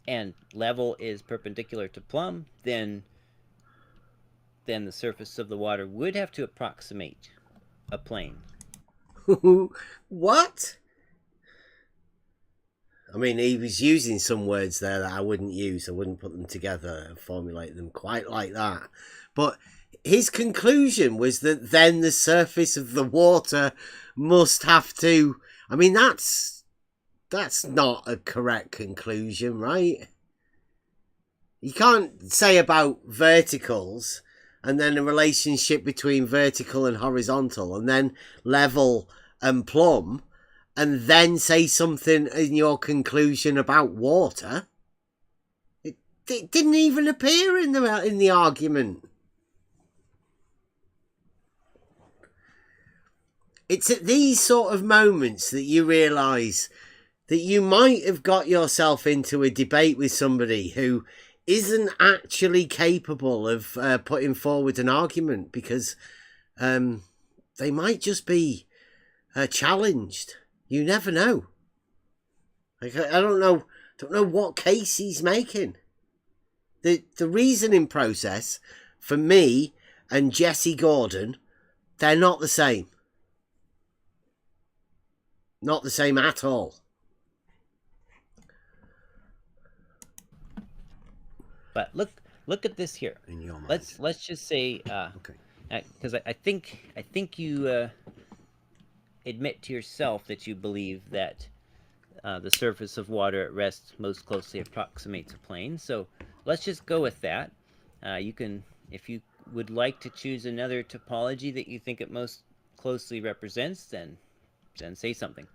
Speaker 8: and level is perpendicular to plumb, then the surface of the water would have to approximate a plane.
Speaker 2: What? I mean, he was using some words there that I wouldn't use. I wouldn't put them together and formulate them quite like that. But his conclusion was that then the surface of the water must have to... I mean, that's not a correct conclusion, right? You can't say about verticals and then a relationship between vertical and horizontal and then level and plumb, and then say something in your conclusion about water. It didn't even appear in the argument. It's at these sort of moments that you realise that you might have got yourself into a debate with somebody who isn't actually capable of putting forward an argument, because they might just be challenged. You never know. Like, I don't know what case he's making. The reasoning process for me and Jesse Gordon, they're not the same. Not the same at all.
Speaker 8: But look at this here.
Speaker 2: In your mind.
Speaker 8: Let's just say
Speaker 2: okay.
Speaker 8: Because I think you admit to yourself that you believe that the surface of water at rest most closely approximates a plane. So let's just go with that. You can, if you would like to choose another topology that you think it most closely represents, then say something.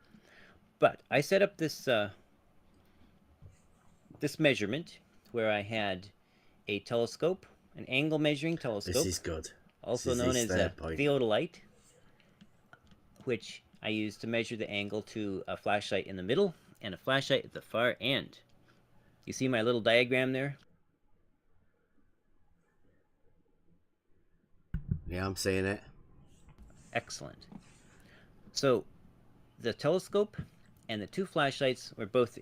Speaker 8: But I set up this this measurement where I had a telescope, an angle measuring telescope.
Speaker 2: This is good.
Speaker 8: Also known as a theodolite, which I use to measure the angle to a flashlight in the middle and a flashlight at the far end. You see my little diagram there?
Speaker 2: Yeah, I'm seeing it.
Speaker 8: Excellent. So the telescope and the two flashlights were both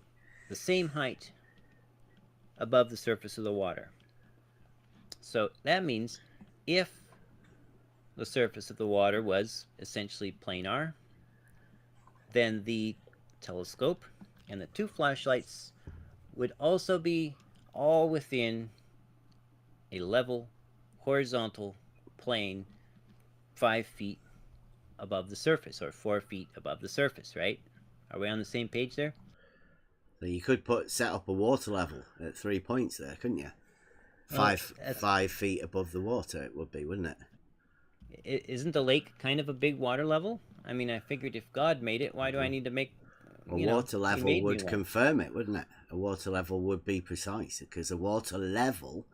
Speaker 8: the same height above the surface of the water. So that means if the surface of the water was essentially planar, then the telescope and the two flashlights would also be all within a level, horizontal plane 5 feet above the surface, or 4 feet above the surface, right? Are we on the same page there?
Speaker 2: So you could set up a water level at 3 points there, couldn't you? 5 feet above the water it would be, wouldn't it?
Speaker 8: Isn't the lake kind of a big water level? I mean, I figured if God made it, why do I need to make...
Speaker 2: A water level would confirm it, wouldn't it? A water level would be precise, because a water level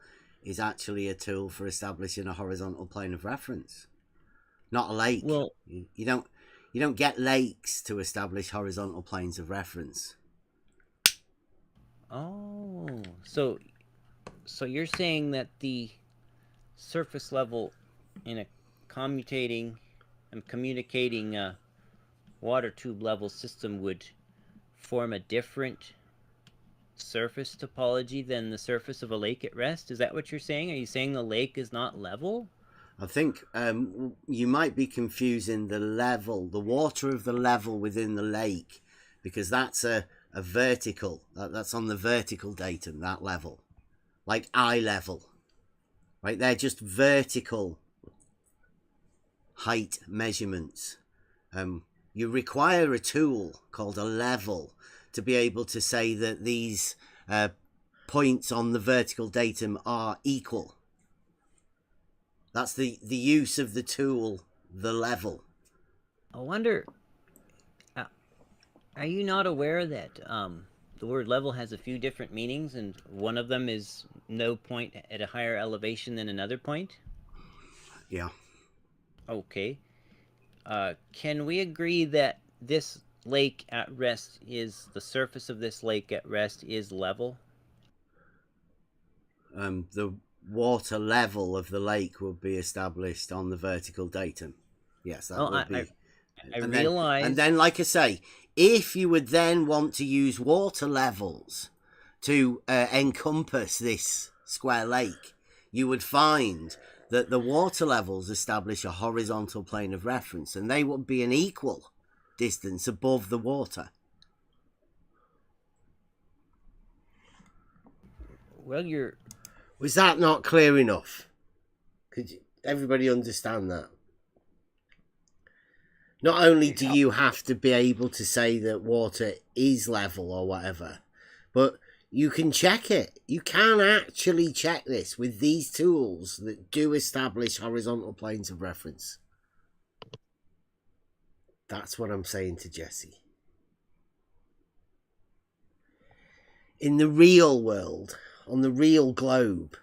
Speaker 2: is actually a tool for establishing a horizontal plane of reference, not a lake.
Speaker 8: Well,
Speaker 2: you don't get lakes to establish horizontal planes of reference.
Speaker 8: Oh, so you're saying that the surface level in a communicating water tube level system would form a different surface topology than the surface of a lake at rest? Is that what you're saying? Are you saying the lake is not level?
Speaker 2: I think you might be confusing the water of the level within the lake, because that's a vertical. That's on the vertical datum, that level. Like eye level. Right? They're just vertical height measurements. You require a tool called a level to be able to say that these points on the vertical datum are equal. That's the use of the tool, the level.
Speaker 8: I wonder, are you not aware that the word level has a few different meanings, and one of them is no point at a higher elevation than another point?
Speaker 2: Yeah.
Speaker 8: Okay. Can we agree that this lake at rest the surface of this lake at rest is level?
Speaker 2: The water level of the lake would be established on the vertical datum. Yes, that would be.
Speaker 8: I realize.
Speaker 2: And then, like I say, if you would then want to use water levels to encompass this square lake, you would find that the water levels establish a horizontal plane of reference, and they would be an equal distance above the water.
Speaker 8: Well,
Speaker 2: Was that not clear enough? Could everybody understand that? Not only do you have to be able to say that water is level or whatever, but you can check it. You can actually check this with these tools that do establish horizontal planes of reference. That's what I'm saying to Jesse. In the real world, on the real globe,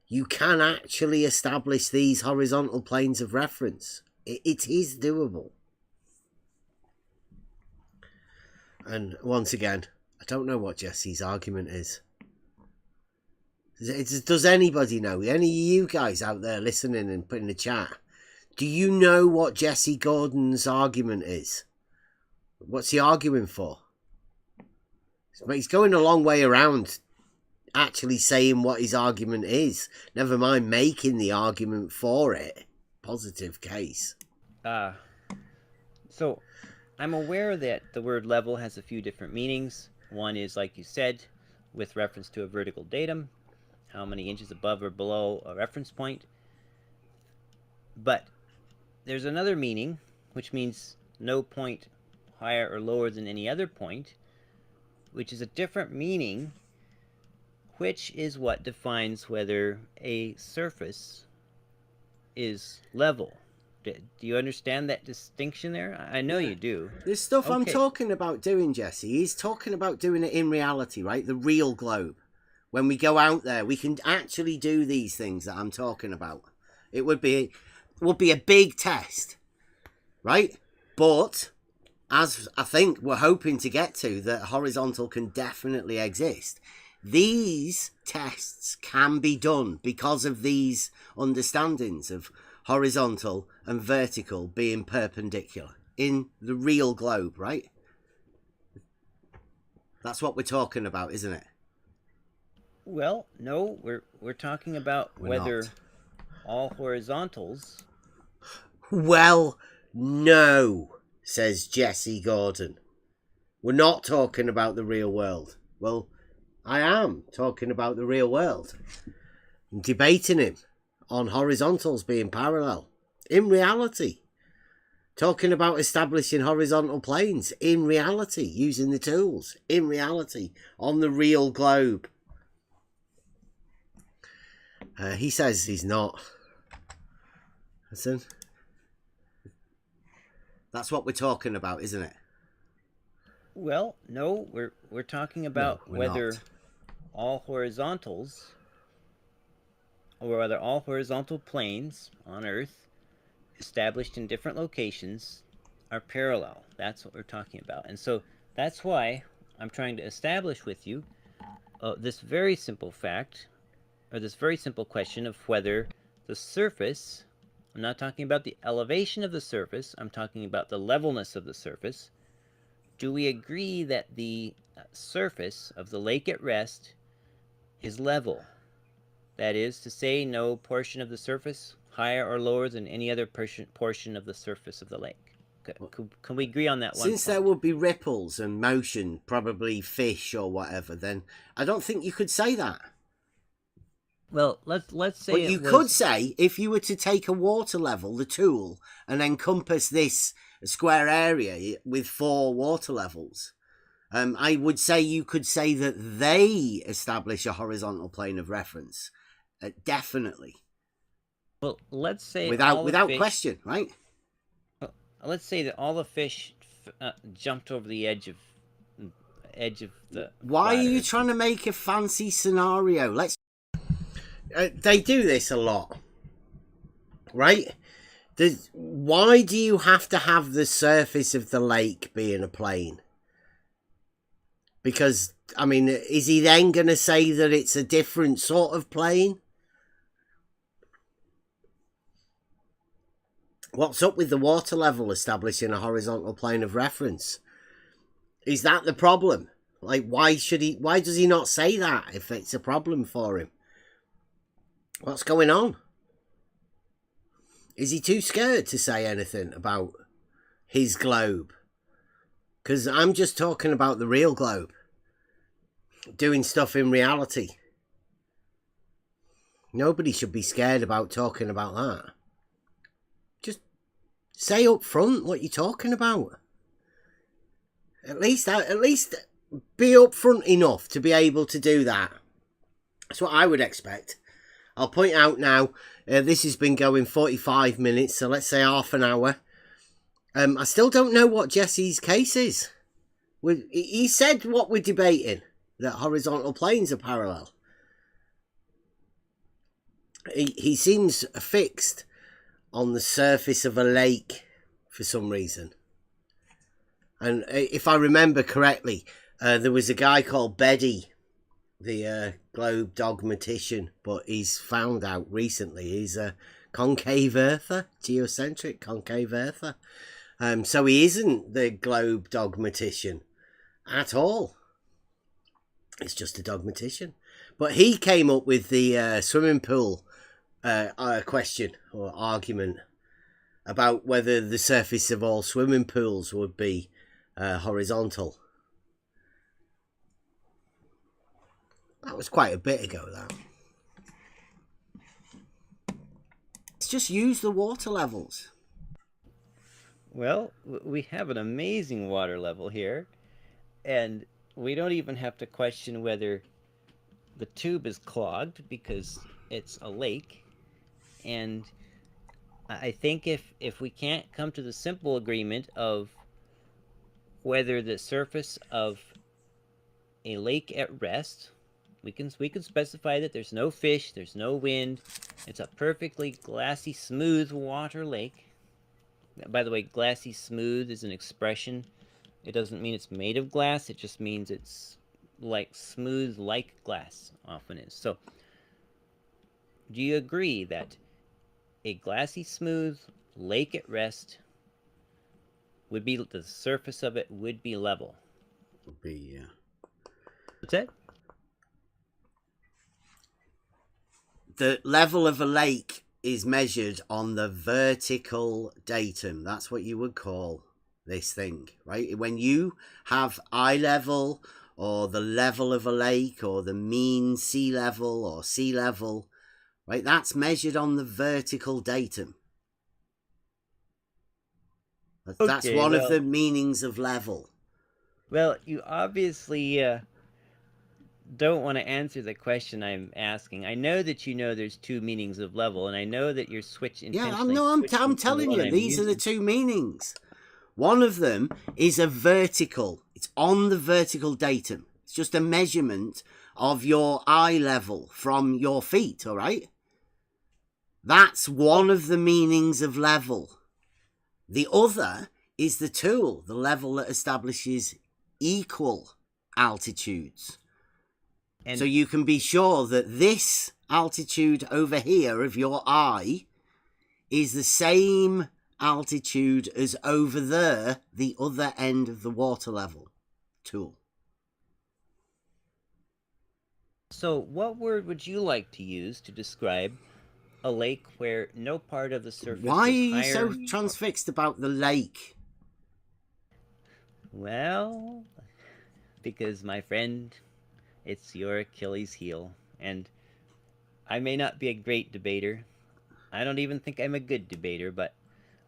Speaker 2: you can actually establish these horizontal planes of reference. It is doable. And once again, I don't know what Jesse's argument is. Does anybody know? Any of you guys out there listening and putting in the chat, do you know what Jesse Gordon's argument is? What's he arguing for? He's going a long way around actually saying what his argument is. Never mind making the argument for it. Positive case.
Speaker 8: So I'm aware that the word level has a few different meanings. One is, like you said, with reference to a vertical datum, how many inches above or below a reference point. But there's another meaning, which means no point higher or lower than any other point, which is a different meaning, which is what defines whether a surface is level. Do you understand that distinction there? I know you do.
Speaker 2: This stuff I'm talking about doing, Jesse, he's talking about doing it in reality, right? The real globe. When we go out there, we can actually do these things that I'm talking about. It would be a big test, right? But as I think we're hoping to get to, that horizontal can definitely exist. These tests can be done because of these understandings of horizontal and vertical being perpendicular in the real globe, right? That's what we're talking about, isn't it?
Speaker 8: Well, no, we're talking about whether all horizontals
Speaker 2: Well, no, says Jesse Gordon. We're not talking about the real world. Well, I am talking about the real world. I'm debating him on horizontals being parallel. In reality. Talking about establishing horizontal planes. In reality. Using the tools. In reality. On the real globe. He says he's not. Listen. That's what we're talking about, isn't it?
Speaker 8: Well, no, we're talking about whether
Speaker 2: not.
Speaker 8: all horizontals, or whether all horizontal planes on Earth established in different locations are parallel. That's what we're talking about. And so that's why I'm trying to establish with you this very simple fact, or this very simple question of whether the surface, I'm not talking about the elevation of the surface, I'm talking about the levelness of the surface. Do we agree that the surface of the lake at rest is level? That is to say, no portion of the surface higher or lower than any other portion of the surface of the lake. Can we agree on that one?
Speaker 2: Since there would be ripples and motion, probably fish or whatever, then I don't think you could say that.
Speaker 8: Well, let's say
Speaker 2: but you could say, if you were to take a water level, the tool, and encompass this square area with 4 water levels, I would say you could say that they establish a horizontal plane of reference. Definitely.
Speaker 8: Well, let's say
Speaker 2: without fish, question, right?
Speaker 8: Let's say that all the fish jumped over the edge of the.
Speaker 2: Why are you trying to make a fancy scenario? Let's. They do this a lot, right? Why do you have to have the surface of the lake being a plane? Because, I mean, is he then going to say that it's a different sort of plane? What's up with the water level establishing a horizontal plane of reference? Is that the problem? Like, why does he not say that if it's a problem for him? What's going on? Is he too scared to say anything about his globe? Because I'm just talking about the real globe. Doing stuff in reality. Nobody should be scared about talking about that. Just say up front what you're talking about. At least be upfront enough to be able to do that. That's what I would expect. I'll point out now, this has been going 45 minutes, so let's say half an hour. I still don't know what Jesse's case is. He said what we're debating, that horizontal planes are parallel. He seems fixed on the surface of a lake for some reason. And if I remember correctly, there was a guy called Beddy, the Globe dogmatician, but he's found out recently he's a concave earther, geocentric concave earther. So he isn't the Globe dogmatician at all. It's just a dogmatician. But he came up with the swimming pool question or argument about whether the surface of all swimming pools would be horizontal. That was quite a bit ago, that. Let's just use the water levels.
Speaker 8: Well, we have an amazing water level here, and we don't even have to question whether the tube is clogged because it's a lake. And I think if we can't come to the simple agreement of whether the surface of a lake at rest, we can specify that there's no fish, there's no wind, it's a perfectly glassy, smooth water lake. By the way, glassy smooth is an expression. It doesn't mean it's made of glass, it just means it's like smooth like glass often is. So, do you agree that a glassy smooth lake at rest would be, the surface of it would be level?
Speaker 2: Would be, yeah.
Speaker 8: What's that?
Speaker 2: The level of a lake is measured on the vertical datum. That's what you would call this thing, right? When you have eye level or the level of a lake or the mean sea level or sea level, right? That's measured on the vertical datum. That's one of the meanings of level.
Speaker 8: Well, you obviously don't want to answer the question I'm asking. I know that you know there's two meanings of level, and I know that you're
Speaker 2: I'm telling you, these are the two meanings. One of them is a vertical. It's on the vertical datum. It's just a measurement of your eye level from your feet, all right? That's one of the meanings of level. The other is the tool, the level that establishes equal altitudes. And so you can be sure that this altitude over here of your eye is the same altitude as over there, the other end of the water level tool.
Speaker 8: So what word would you like to use to describe a lake where no part of the surface is higher?
Speaker 2: Why are you so transfixed about the lake?
Speaker 8: Well, because, my friend, it's your Achilles heel, and I may not be a great debater. I don't even think I'm a good debater, but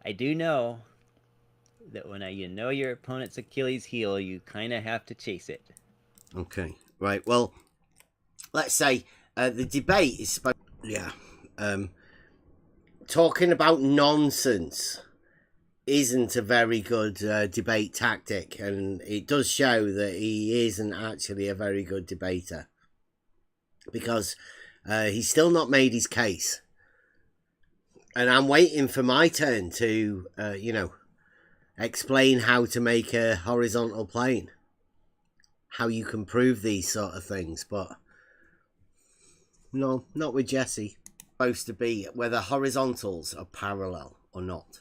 Speaker 8: I do know that when you know your opponent's Achilles heel, you kind of have to chase it.
Speaker 2: Okay, right. Well, let's say the debate is supposed... Yeah. Talking about nonsense isn't a very good debate tactic, and it does show that he isn't actually a very good debater, because he's still not made his case, and I'm waiting for my turn to explain how to make a horizontal plane, how you can prove these sort of things. But no, not with Jesse. Supposed to be whether horizontals are parallel or not.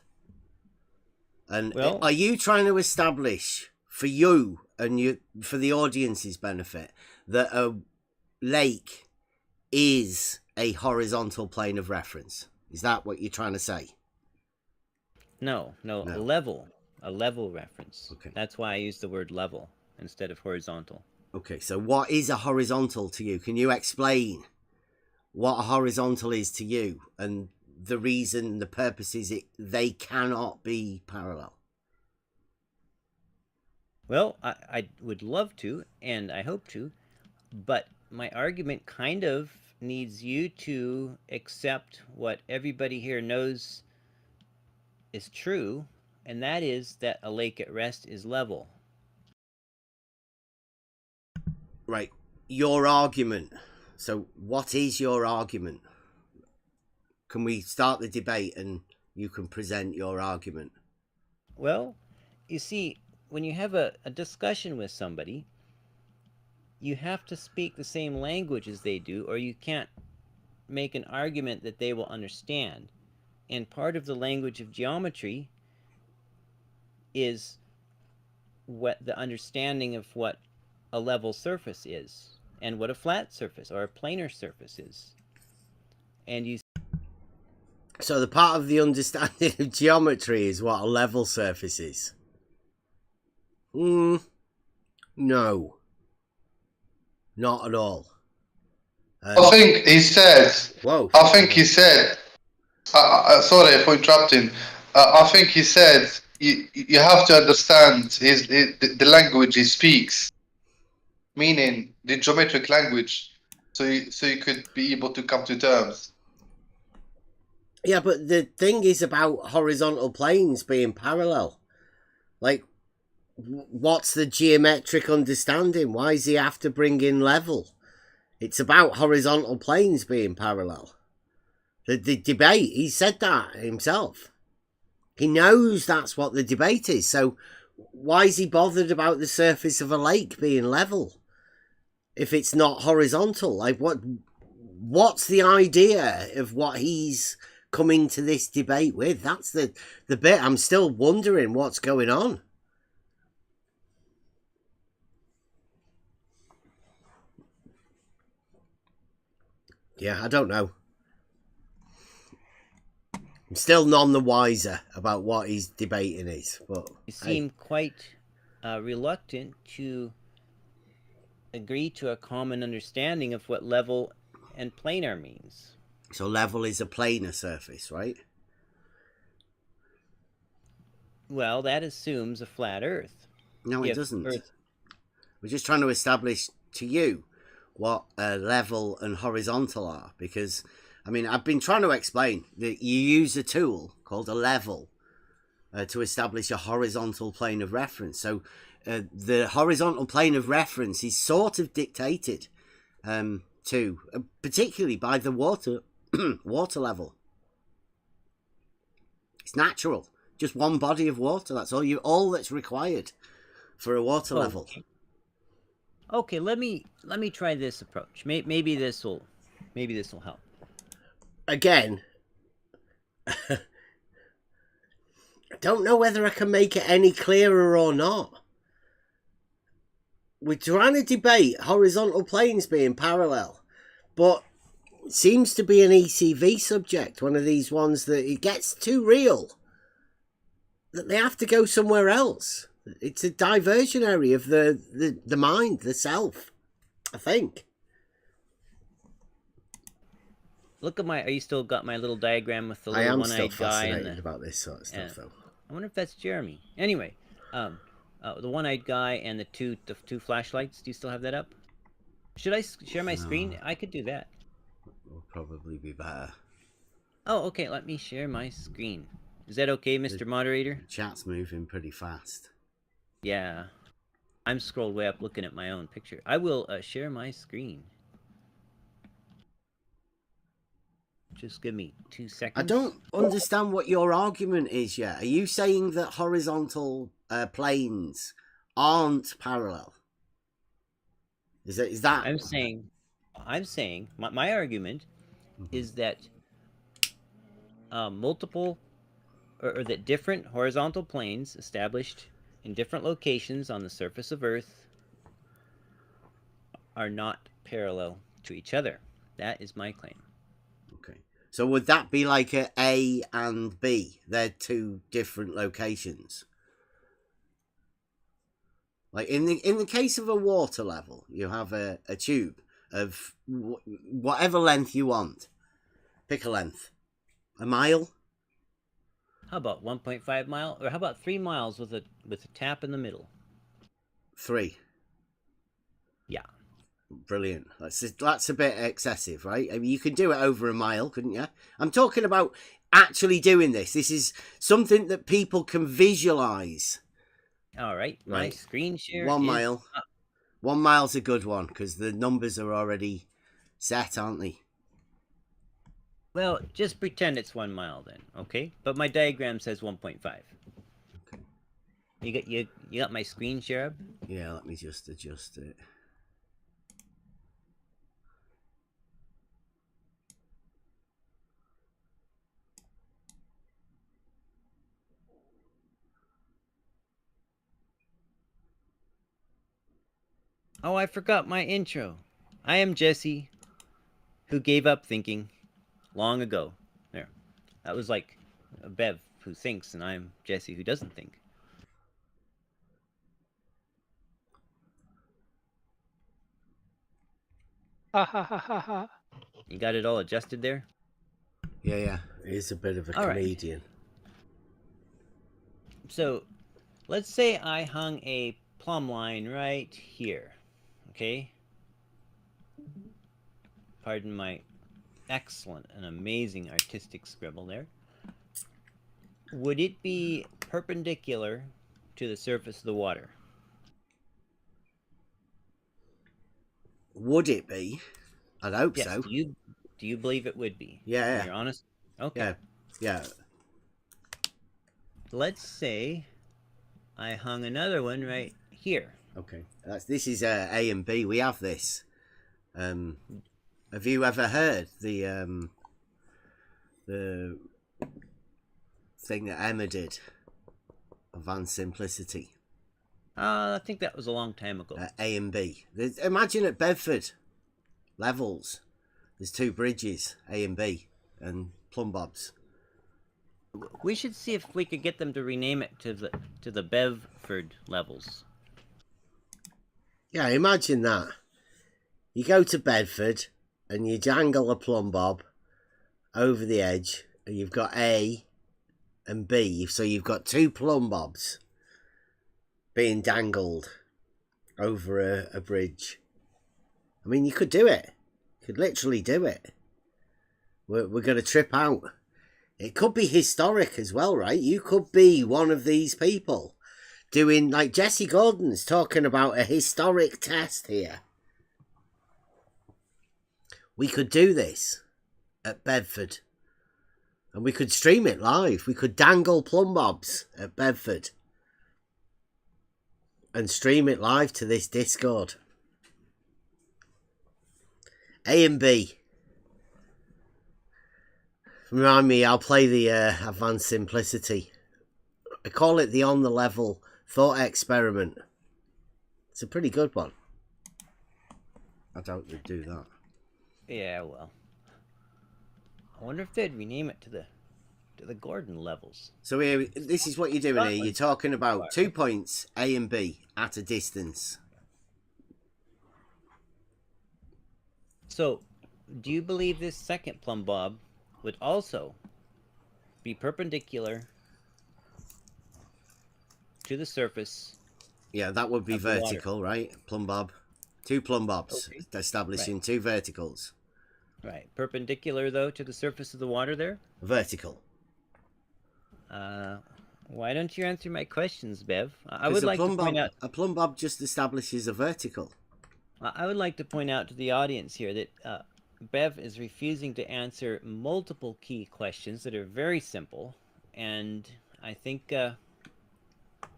Speaker 2: And are you trying to establish for you and for the audience's benefit that a lake is a horizontal plane of reference? Is that what you're trying to say?
Speaker 8: No. A level reference. Okay. That's why I use the word level instead of horizontal. Okay, so what is a horizontal to you? Can you explain what a horizontal is to you and the reason, the purpose is they cannot be parallel? Well, I would love to, and I hope to, but my argument kind of needs you to accept what everybody here knows is true, and that is that a lake at rest is level. Right. Your argument. So what is your argument? Can we start the debate and you can present your argument? Well, you see, when you have a discussion with somebody, you have to speak the same language as they do, or you can't make an argument that they will understand. And part of the language of geometry is what the understanding of what a level surface is and what a flat surface or a planar surface is. And you... So the part of the understanding of geometry is what a level surface is? No. Not at all.
Speaker 10: I think he said...
Speaker 2: Whoa.
Speaker 10: I think he said... sorry for interrupting. I think he said you have to understand the language he speaks, meaning the geometric language, so you could be able to come to terms.
Speaker 2: Yeah, but the thing is about horizontal planes being parallel. Like, what's the geometric understanding? Why does he have to bring in level? It's about horizontal planes being parallel. The debate, he said that himself. He knows that's what the debate is. So why is he bothered about the surface of a lake being level if it's not horizontal? Like, what's the idea of what he's coming to this debate with? That's the bit I'm still wondering what's going on. Yeah, I don't know. I'm still none the wiser about what he's debating is, but
Speaker 8: you seem quite reluctant to agree to a common understanding of what level and planar means.
Speaker 2: So level is a planar surface, right?
Speaker 8: Well, that assumes a flat Earth.
Speaker 2: No, it doesn't. We're just trying to establish to you what level and horizontal are, because I mean, I've been trying to explain that you use a tool called a level to establish a horizontal plane of reference. So the horizontal plane of reference is sort of dictated to, particularly by the water level. It's natural. Just one body of water. That's all that's required for a water level.
Speaker 8: Okay, let me try this approach. Maybe this will help.
Speaker 2: Again, I don't know whether I can make it any clearer or not. We're trying to debate horizontal planes being parallel, but it seems to be an ECV subject, one of these ones that it gets too real, that they have to go somewhere else. It's a diversionary of the mind, the self, I think.
Speaker 8: Look at are you still got my little diagram with the little one-eyed guy?
Speaker 2: I am still fascinated about this sort of stuff, though.
Speaker 8: I wonder if that's Jeremy. Anyway, the one-eyed guy and the two flashlights. Do you still have that up? Should I share my screen? I could do that.
Speaker 2: Will probably be better.
Speaker 8: Oh, okay. Let me share my screen. Is that okay, Mr. Moderator?
Speaker 2: The chat's moving pretty fast.
Speaker 8: Yeah. I'm scrolled way up looking at my own picture. I will share my screen. Just give me 2 seconds.
Speaker 2: I don't understand what your argument is yet. Are you saying that horizontal planes aren't parallel? Is that?
Speaker 8: I'm saying my argument is that multiple or that different horizontal planes established in different locations on the surface of Earth are not parallel to each other. That is my claim.
Speaker 2: Okay. So would that be like A and B? They're two different locations. Like in the case of a water level, you have a tube of whatever length you want. Pick a length. A mile?
Speaker 8: How about 1.5 mile? Or how about 3 miles with a tap in the middle?
Speaker 2: 3.
Speaker 8: Yeah.
Speaker 2: Brilliant. That's a bit excessive, right? I mean, you could do it over a mile, couldn't you? I'm talking about actually doing this. This is something that people can visualize.
Speaker 8: All right. My screen share
Speaker 2: 1 mile. 1 mile's a good one because the numbers are already set, aren't they?
Speaker 8: Well, just pretend it's 1 mile then, okay? But my diagram says 1.5. Okay. You got my screen share up?
Speaker 2: Yeah, let me just adjust it.
Speaker 8: Oh, I forgot my intro. I am Jesse, who gave up thinking long ago. There. That was like a Bev who thinks, and I'm Jesse who doesn't think. You got it all adjusted there?
Speaker 2: Yeah. He's a bit of a comedian.
Speaker 8: Right. So, let's say I hung a plumb line right here. Okay? Pardon my excellent and amazing artistic scribble there. Would it be perpendicular to the surface of the water?
Speaker 2: Would it be? I'd hope so.
Speaker 8: Do you believe it would be?
Speaker 2: Yeah.
Speaker 8: You're honest? Okay.
Speaker 2: Yeah.
Speaker 8: Let's say I hung another one right here.
Speaker 2: Okay. This is A and B. We have this. Have you ever heard the thing that Emma did? Advanced Simplicity.
Speaker 8: I think that was a long time ago.
Speaker 2: A and B. Imagine at Bedford levels, there's 2 bridges, A and B, and plumb bobs.
Speaker 8: We should see if we could get them to rename it to the Bedford levels.
Speaker 2: Yeah, imagine that. You go to Bedford and you jangle a plumb bob over the edge, and you've got A and B. So you've got two plumb bobs being dangled over a bridge. I mean, you could do it. You could literally do it. We're going to trip out. It could be historic as well, right? You could be one of these people doing, like Jesse Gordon's talking about a historic test here. We could do this at Bedford. And we could stream it live. We could dangle plumb bobs at Bedford. And stream it live to this Discord. A and B. Remind me, I'll play the Advanced Simplicity. I call it the On the Level Thought Experiment. It's a pretty good one. I doubt they'd do that.
Speaker 8: Yeah, well. I wonder if they'd rename it to the Gordon levels.
Speaker 2: So here, this is what you're doing here. You're talking about 2 points, A and B, at a distance.
Speaker 8: So, do you believe this second plumb bob would also be perpendicular to the surface?
Speaker 2: Yeah, that would be vertical, right? Plumb bob. Two plumb bobs, okay. Establishing two verticals.
Speaker 8: Right. Perpendicular, though, to the surface of the water there?
Speaker 2: Vertical.
Speaker 8: Why don't you answer my questions, Bev? I would like to point out...
Speaker 2: A plumb bob just establishes a vertical.
Speaker 8: I would like to point out to the audience here that Bev is refusing to answer multiple key questions that are very simple, and I think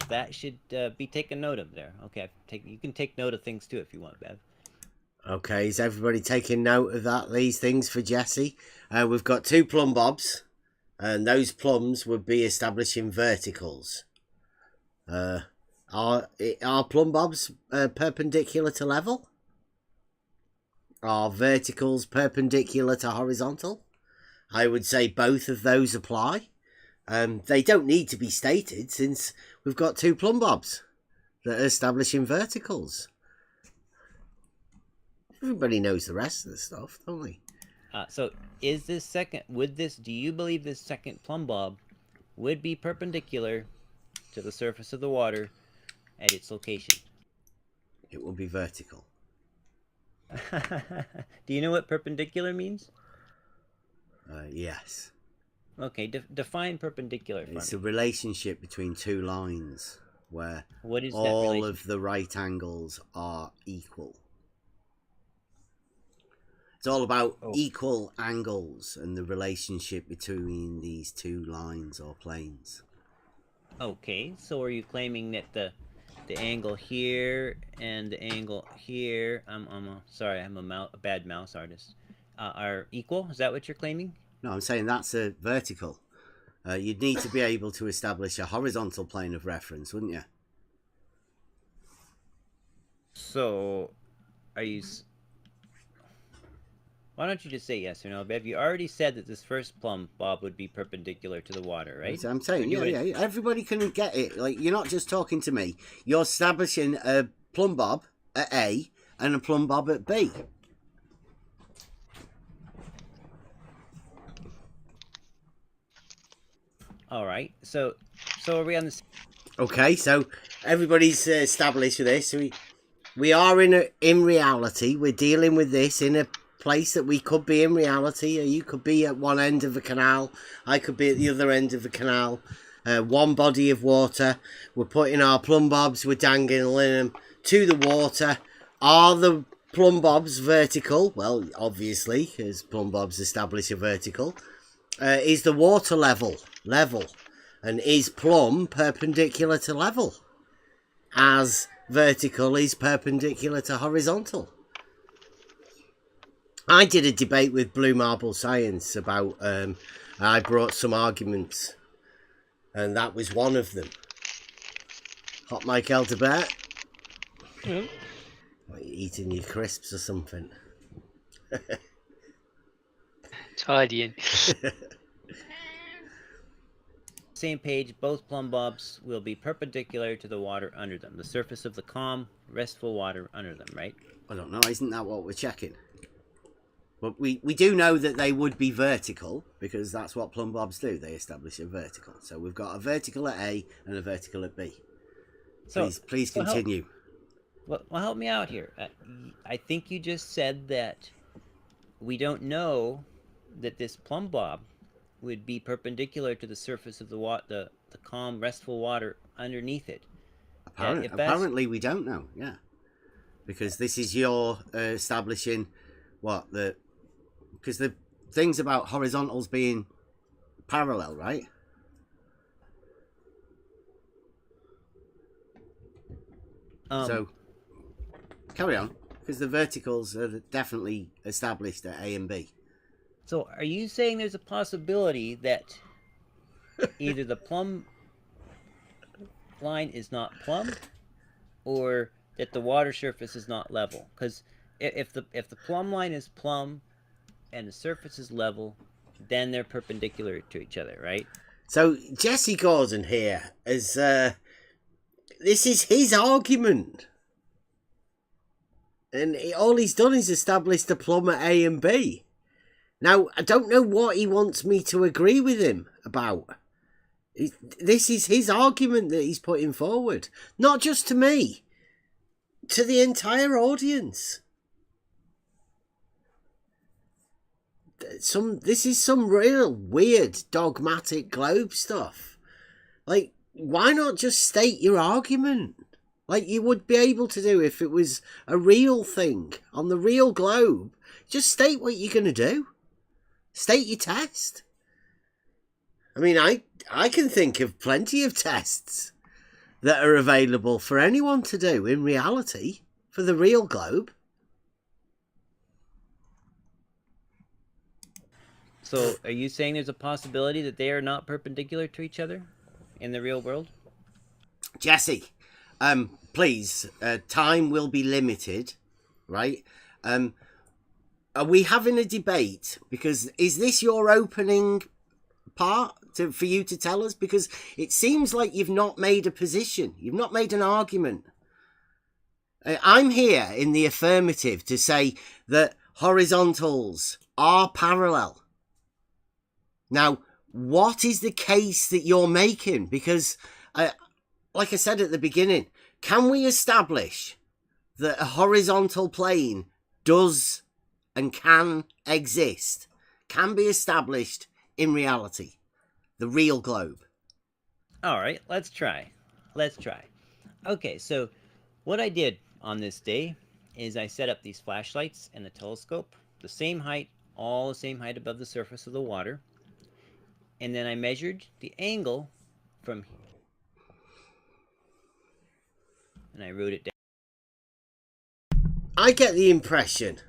Speaker 8: that should be taken note of there. Okay, you can take note of things too if you want, Bev.
Speaker 2: Okay, is everybody taking note of that? These things for Jesse. We've got two plumb bobs, and those plums would be establishing verticals. Are plumb bobs perpendicular to level? Are verticals perpendicular to horizontal? I would say both of those apply. They don't need to be stated since we've got two plumb bobs that are establishing verticals. Everybody knows the rest of the stuff, don't they?
Speaker 8: So is this second, do you believe this second plumb bob would be perpendicular to the surface of the water at its location?
Speaker 2: It will be vertical.
Speaker 8: Do you know what perpendicular means?
Speaker 2: Yes.
Speaker 8: Okay, define perpendicular for me.
Speaker 2: It's a relationship between two lines where
Speaker 8: what is
Speaker 2: all of the right angles are equal. It's all about equal angles and the relationship between these two lines or planes.
Speaker 8: Okay, so are you claiming that the angle here and the angle here, sorry, I'm a bad mouse artist, are equal? Is that what you're claiming?
Speaker 2: No, I'm saying that's a vertical. You'd need to be able to establish a horizontal plane of reference, wouldn't you?
Speaker 8: So, why don't you just say yes or no, Bev? You already said that this first plumb bob would be perpendicular to the water, right?
Speaker 2: I'm saying, yeah, everybody can get it. Like, you're not just talking to me. You're establishing a plumb bob at A and a plumb bob at B.
Speaker 8: All right. So are we on the...
Speaker 2: Okay, so everybody's established this. We are in reality. We're dealing with this in a place that we could be in reality. You could be at one end of a canal. I could be at the other end of a canal. One body of water. We're putting our plumb bobs. We're dangling them to the water. Are the plumb bobs vertical? Well, obviously, because plumb bobs establish a vertical. Is the water level? And is plumb perpendicular to level? As vertical is perpendicular to horizontal. I did a debate with Blue Marble Science about, I brought some arguments, and that was one of them. Hot Mike Elderbert?
Speaker 6: Mm.
Speaker 2: What, you eating your crisps or something?
Speaker 6: Tidying.
Speaker 8: same page, both plumb bobs will be perpendicular to the water under them, the surface of the calm, restful water under them, right?
Speaker 2: I don't know. Isn't that what we're checking? But we do know that they would be vertical, because that's what plumb bobs do. They establish a vertical. So we've got a vertical at A and a vertical at B. Please continue.
Speaker 8: Well, help me out here. I think you just said that we don't know that this plumb bob would be perpendicular to the surface of the calm, restful water underneath it.
Speaker 2: Apparently we don't know, yeah. Because this is your establishing because the things about horizontals being parallel, right? So, carry on, because the verticals are definitely established at A and B.
Speaker 8: So, are you saying there's a possibility that either the plumb line is not plumb, or that the water surface is not level? Because if the plumb line is plumb and the surface is level, then they're perpendicular to each other, right?
Speaker 2: So Jesse Gordon here is this is his argument, and all he's done is established the plumb at A and B. Now I don't know what he wants me to agree with him about. This is his argument that he's putting forward, not just to me, to the entire audience. This is some real weird dogmatic globe stuff. Like, why not just state your argument like you would be able to do if it was a real thing on the real globe? Just state what you're going to do. State your test. I mean, I can think of plenty of tests that are available for anyone to do in reality for the real globe.
Speaker 8: So, are you saying there's a possibility that they are not perpendicular to each other in the real world?
Speaker 2: Jesse, please, time will be limited, right? Are we having a debate? Because is this your opening part for you to tell us? Because it seems like you've not made a position. You've not made an argument. I'm here in the affirmative to say that horizontals are parallel. Now, what is the case that you're making? Because, like I said at the beginning, can we establish that a horizontal plane does and can exist, can be established in reality, the real globe?
Speaker 8: All right, let's try. Okay, so what I did on this day is I set up these flashlights and the telescope, the same height, all the same height above the surface of the water. And then I measured the angle from here. And I wrote it down.
Speaker 2: I get the impression,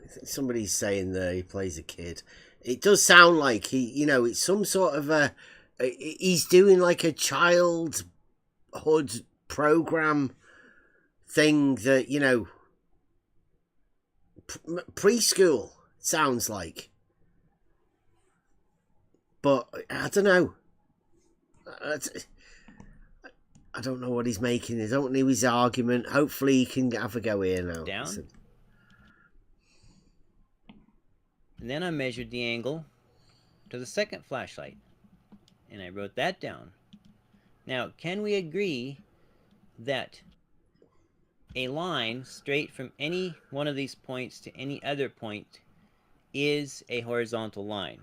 Speaker 2: I think somebody's saying there he plays a kid. It does sound like it's some sort of he's doing like a childhood program thing that, preschool sounds like. But I don't know. I don't know what he's making. I don't know his argument. Hopefully he can have a go here now.
Speaker 8: Down. And then I measured the angle to the second flashlight. And I wrote that down. Now, can we agree that a line straight from any one of these points to any other point is a horizontal line?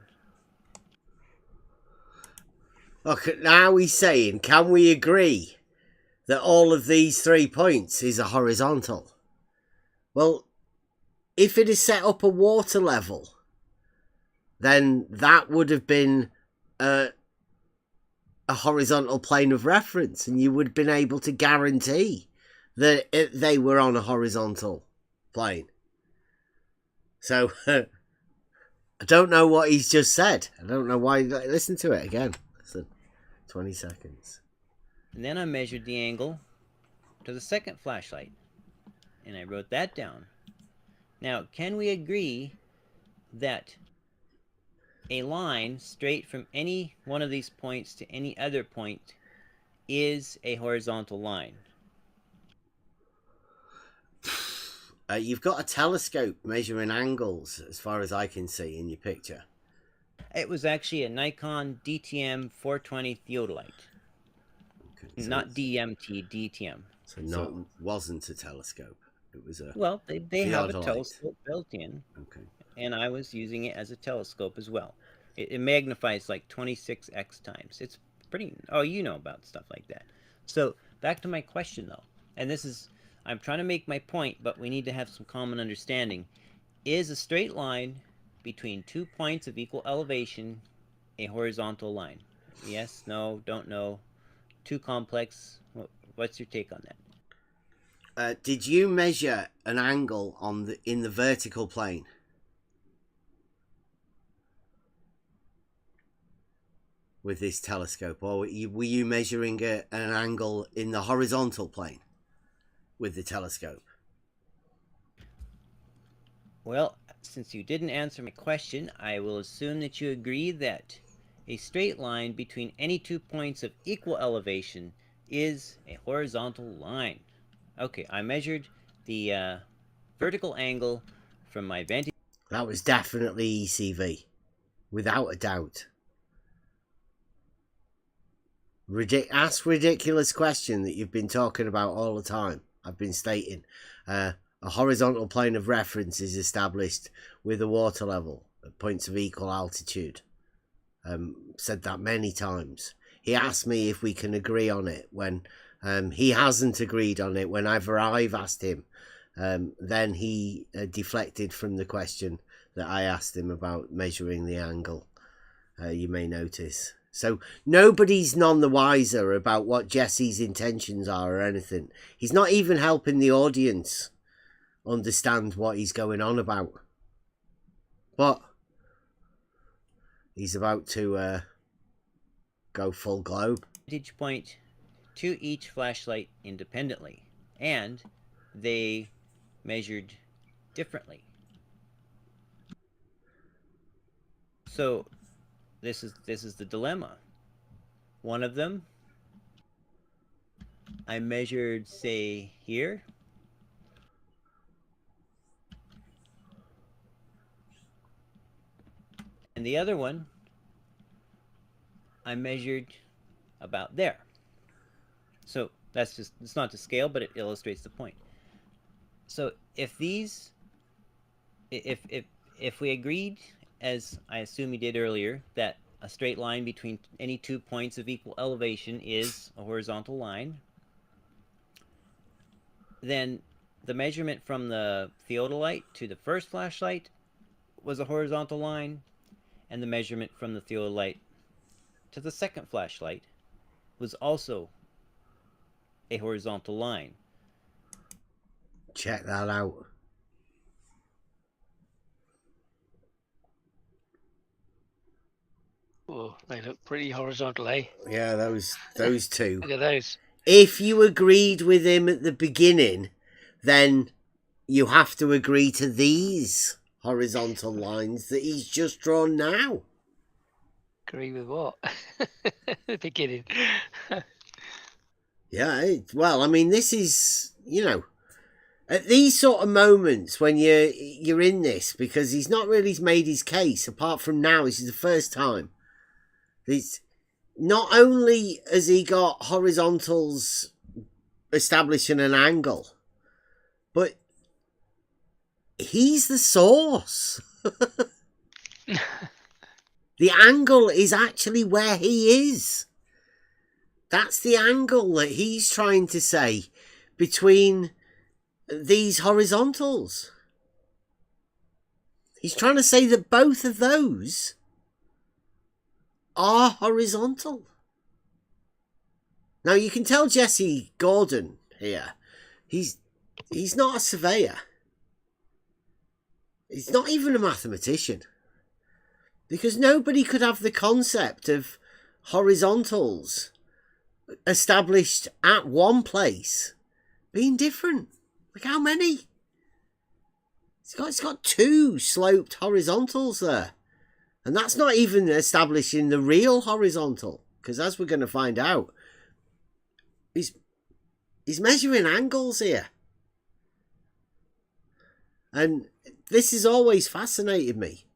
Speaker 2: Look, now he's saying, can we agree that all of these 3 points is a horizontal? Well, if it is set up a water level, then that would have been a horizontal plane of reference, and you would have been able to guarantee that they were on a horizontal plane. So, I don't know what he's just said. I don't know why. Listen to it again. 20 seconds.
Speaker 8: And then I measured the angle to the second flashlight. And I wrote that down. Now, can we agree that a line straight from any one of these points to any other point is a horizontal line?
Speaker 2: You've got a telescope measuring angles, as far as I can see in your picture.
Speaker 8: It was actually a Nikon DTM 420 theodolite. Okay, so not DMT, DTM.
Speaker 2: So wasn't a telescope. It was a
Speaker 8: well, they have a telescope built in. Okay. And I was using it as a telescope as well. It magnifies like 26x times. It's pretty. Oh, you know about stuff like that. So back to my question though, and this is, I'm trying to make my point, but we need to have some common understanding. Is a straight line between 2 points of equal elevation a horizontal line? Yes, no, don't know. Too complex. What's your take on that?
Speaker 2: Did you measure an angle in the vertical plane? With this telescope, or were you measuring an angle in the horizontal plane with the telescope?
Speaker 8: Well, since you didn't answer my question, I will assume that you agree that a straight line between any 2 points of equal elevation is a horizontal line. Okay, I measured the vertical angle from my vantage.
Speaker 2: That was definitely ECV, without a doubt. Ask ridiculous question that you've been talking about all the time. I've been stating a horizontal plane of reference is established with a water level at points of equal altitude. Said that many times. He asked me if we can agree on it when he hasn't agreed on it. Whenever I've asked him, then he deflected from the question that I asked him about measuring the angle. You may notice. So nobody's none the wiser about what Jesse's intentions are or anything. He's not even helping the audience understand what he's going on about. But he's about to go full globe.
Speaker 8: Vantage point to each flashlight independently, and they measured differently. So this is the dilemma. One of them I measured, say, here. And the other one I measured about there. So that's just, it's not to scale, but it illustrates the point. So if these, if we agreed, as I assume you did earlier, that a straight line between any 2 points of equal elevation is a horizontal line, then the measurement from the theodolite to the first flashlight was a horizontal line, and the measurement from the theodolite to the second flashlight was also a horizontal line.
Speaker 2: Check that out.
Speaker 6: Oh, they look pretty horizontal, eh?
Speaker 2: Yeah, those two.
Speaker 6: Look at those.
Speaker 2: If you agreed with him at the beginning, then you have to agree to these horizontal lines that he's just drawn now.
Speaker 6: Agree with what? The beginning.
Speaker 2: Yeah, well, I mean, this is, you know, at these sort of moments when you're in this, because he's not really made his case, apart from now, this is the first time. It's not only has he got horizontals establishing an angle, but he's the source. The angle is actually where he is. That's the angle that he's trying to say between these horizontals. He's trying to say that both of those are horizontal. Now you can tell Jesse Gordon here, he's not a surveyor. He's not even a mathematician. Because nobody could have the concept of horizontals established at one place being different. Look how many. It's got 2 sloped horizontals there. And that's not even establishing the real horizontal, because as we're going to find out, he's measuring angles here. And this has always fascinated me.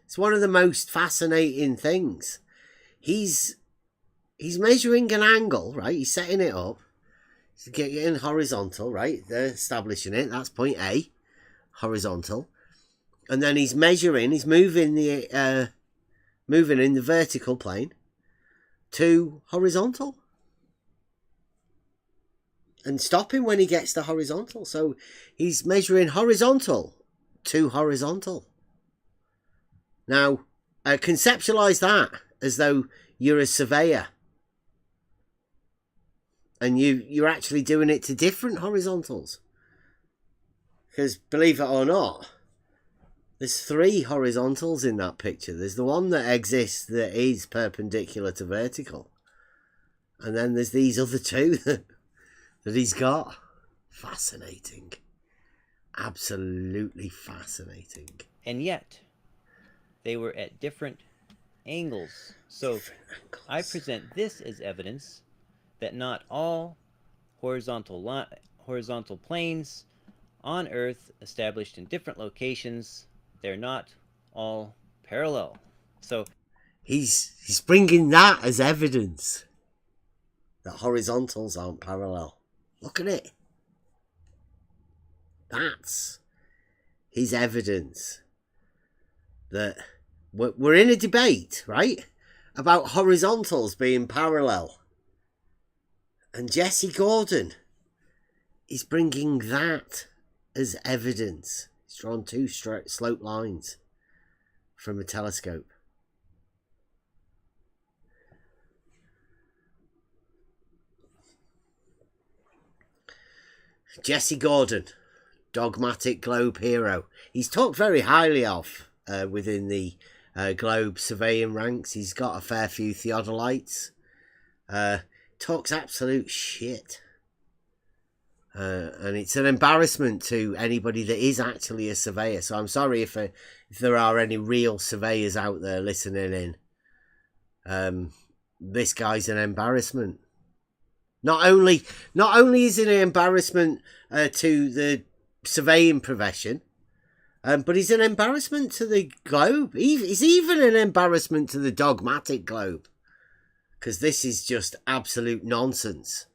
Speaker 2: It's one of the most fascinating things. He's measuring an angle, right? He's setting it up. He's getting horizontal, right? They're establishing it. That's point A, horizontal. And then he's measuring, he's moving in the vertical plane to horizontal. And stopping when he gets to horizontal. So he's measuring horizontal to horizontal. Now, conceptualize that as though you're a surveyor. And you're actually doing it to different horizontals. Because believe it or not, there's 3 horizontals in that picture. There's the one that exists that is perpendicular to vertical. And then there's these other 2 that he's got. Fascinating. Absolutely fascinating.
Speaker 8: And yet, they were at different angles. So I present this as evidence that not all horizontal planes on Earth established in different locations, they're not all parallel. So
Speaker 2: he's bringing that as evidence that horizontals aren't parallel. Look at it. That's his evidence that we're in a debate, right, about horizontals being parallel. And Jesse Gordon is bringing that as evidence. He's drawn 2 straight slope lines from a telescope. Jesse Gordon, dogmatic Globe hero. He's talked very highly of within the Globe surveying ranks. He's got a fair few theodolites. Talks absolute shit. And it's an embarrassment to anybody that is actually a surveyor. So I'm sorry if there are any real surveyors out there listening in. This guy's an embarrassment. Not only is it an embarrassment to the surveying profession, but he's an embarrassment to the Globe. He's even an embarrassment to the dogmatic Globe. Because this is just absolute nonsense.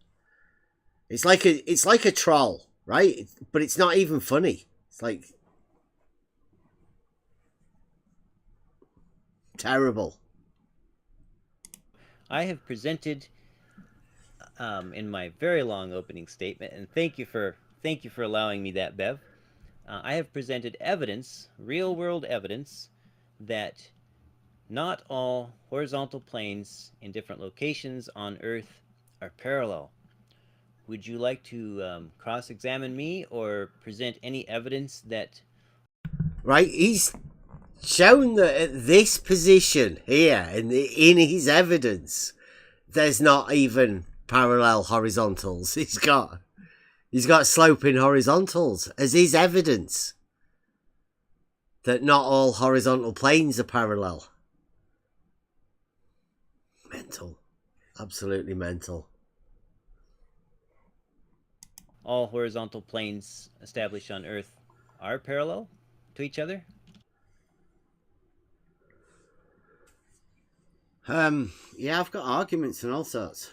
Speaker 2: It's like a troll, right? But it's not even funny. It's like terrible.
Speaker 8: I have presented in my very long opening statement, and thank you for allowing me that, Bev. I have presented evidence, real world evidence, that not all horizontal planes in different locations on Earth are parallel. Would you like to cross-examine me or present any evidence that...
Speaker 2: Right, he's shown that at this position here, in his evidence, there's not even parallel horizontals. He's got sloping horizontals as his evidence that not all horizontal planes are parallel. Mental. Absolutely mental.
Speaker 8: all horizontal planes established on Earth are parallel to each other?
Speaker 2: Yeah, I've got arguments and all sorts.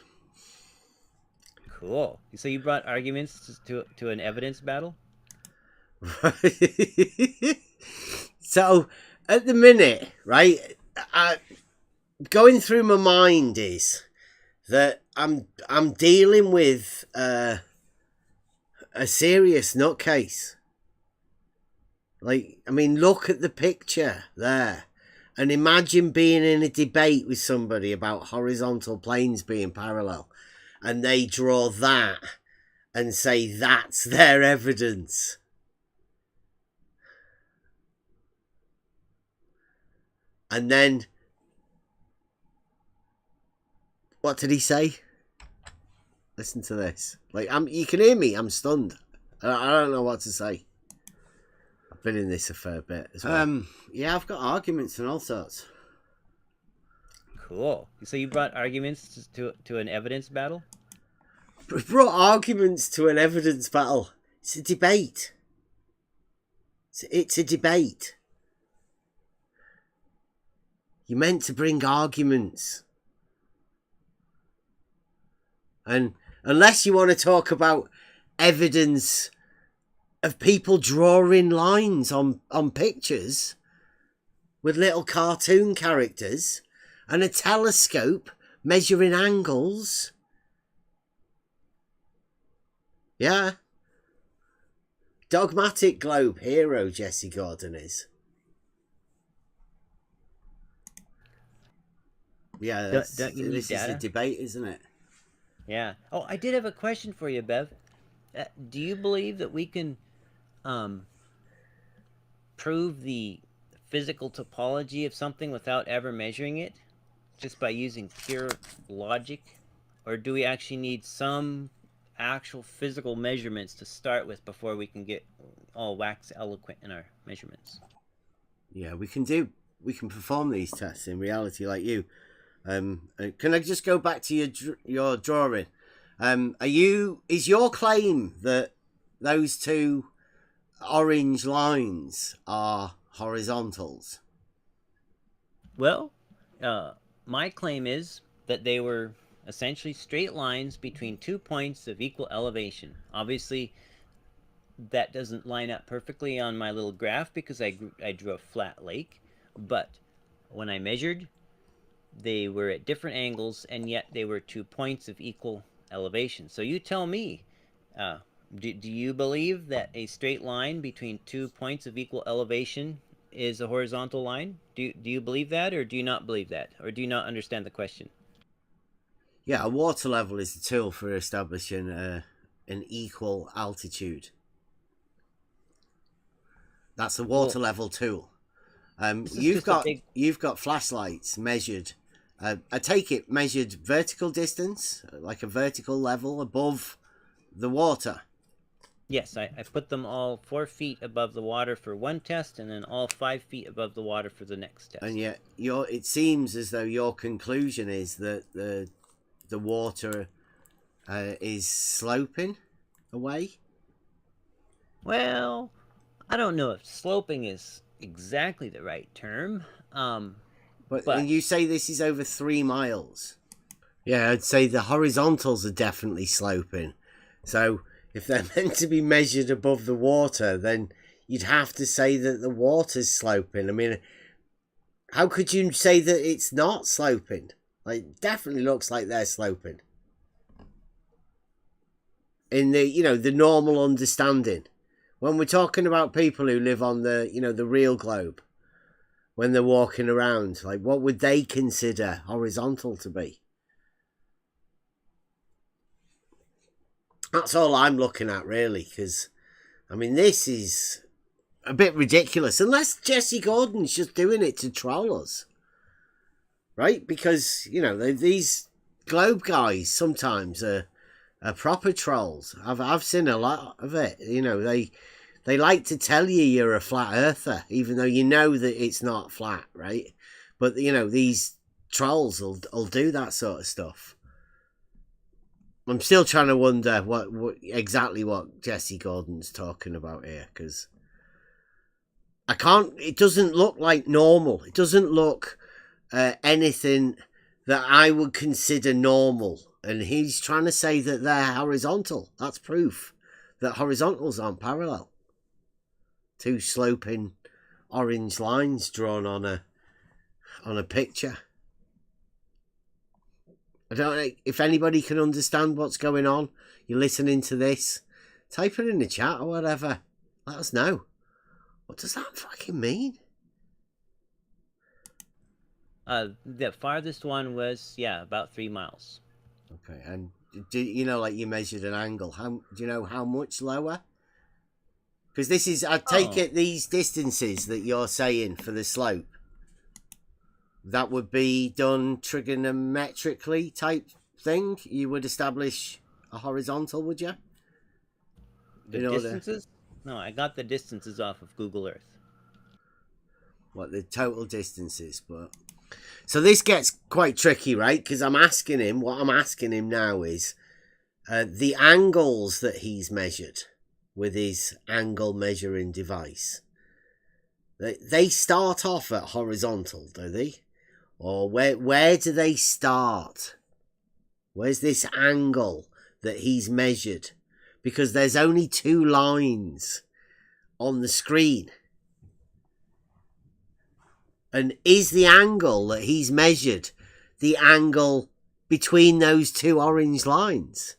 Speaker 8: Cool. So you brought arguments to an evidence battle?
Speaker 2: So, at the minute, right, going through my mind is that I'm dealing with a serious nutcase. Like, I mean, look at the picture there. And imagine being in a debate with somebody about horizontal planes being parallel. And they draw that and say that's their evidence. And then, what did he say? Listen to this. Like, you can hear me. I'm stunned. I don't know what to say. I've been in this a fair bit as well. Yeah, I've got arguments and all sorts.
Speaker 8: Cool. So you brought arguments to an evidence battle?
Speaker 2: We brought arguments to an evidence battle. It's a debate. It's a debate. You're meant to bring arguments. And unless you want to talk about evidence of people drawing lines on pictures with little cartoon characters and a telescope measuring angles. Yeah. Dogmatic globe hero Jesse Gordon is. Yeah,
Speaker 8: don't you need
Speaker 2: this
Speaker 8: data?
Speaker 2: is a debate, isn't it?
Speaker 8: Yeah. Oh, I did have a question for you, Bev. Do you believe that we can prove the physical topology of something without ever measuring it, just by using pure logic? Or do we actually need some actual physical measurements to start with before we can get all wax eloquent in our measurements?
Speaker 2: Yeah, we can perform these tests in reality like you. Can I just go back to your drawing? Is your claim that those two orange lines are horizontals?
Speaker 8: Well, my claim is that they were essentially straight lines between 2 points of equal elevation. Obviously, that doesn't line up perfectly on my little graph because I drew a flat lake, but when I measured, they were at different angles, and yet they were 2 points of equal elevation. So you tell me, do you believe that a straight line between 2 points of equal elevation is a horizontal line? Do you believe that, or do you not believe that, or do you not understand the question?
Speaker 2: Yeah, a water level is the tool for establishing an equal altitude. That's the water level tool. You've got flashlights measured. I take it measured vertical distance, like a vertical level above the water.
Speaker 8: Yes, I put them all 4 feet above the water for one test, and then all 5 feet above the water for the next test.
Speaker 2: And yet, it seems as though your conclusion is that the water is sloping away.
Speaker 8: Well, I don't know if sloping is exactly the right term.
Speaker 2: But and you say this is over 3 miles. Yeah, I'd say the horizontals are definitely sloping. So if they're meant to be measured above the water, then you'd have to say that the water's sloping. I mean, how could you say that it's not sloping? Like, it definitely looks like they're sloping. In the normal understanding. When we're talking about people who live on the real globe, when they're walking around, like, what would they consider horizontal to be? That's all I'm looking at, really, because, I mean, this is a bit ridiculous. Unless Jesse Gordon's just doing it to troll us. Right? Because, these globe guys sometimes are proper trolls. I've seen a lot of it. They like to tell you you're a flat earther, even though you know that it's not flat, right? But, these trolls will do that sort of stuff. I'm still trying to wonder exactly what Jesse Gordon's talking about here, because it doesn't look like normal. It doesn't look anything that I would consider normal. And he's trying to say that they're horizontal. That's proof that horizontals aren't parallel. 2 sloping orange lines drawn on a picture. I don't know if anybody can understand what's going on. You're listening to this. Type it in the chat or whatever. Let us know. What does that fucking mean?
Speaker 8: The farthest one was, about 3 miles.
Speaker 2: Okay, and like you measured an angle. Do you know how much lower? Because this is, I take it, these distances that you're saying for the slope, that would be done trigonometrically type thing. You would establish a horizontal, would you?
Speaker 8: The distances? No, I got the distances off of Google Earth.
Speaker 2: What, the total distances? But So this gets quite tricky, right? Because what I'm asking him now is the angles that he's measured with his angle measuring device. They start off at horizontal, do they? Or where do they start? Where's this angle that he's measured? Because there's only 2 lines on the screen. And is the angle that he's measured the angle between those 2 orange lines?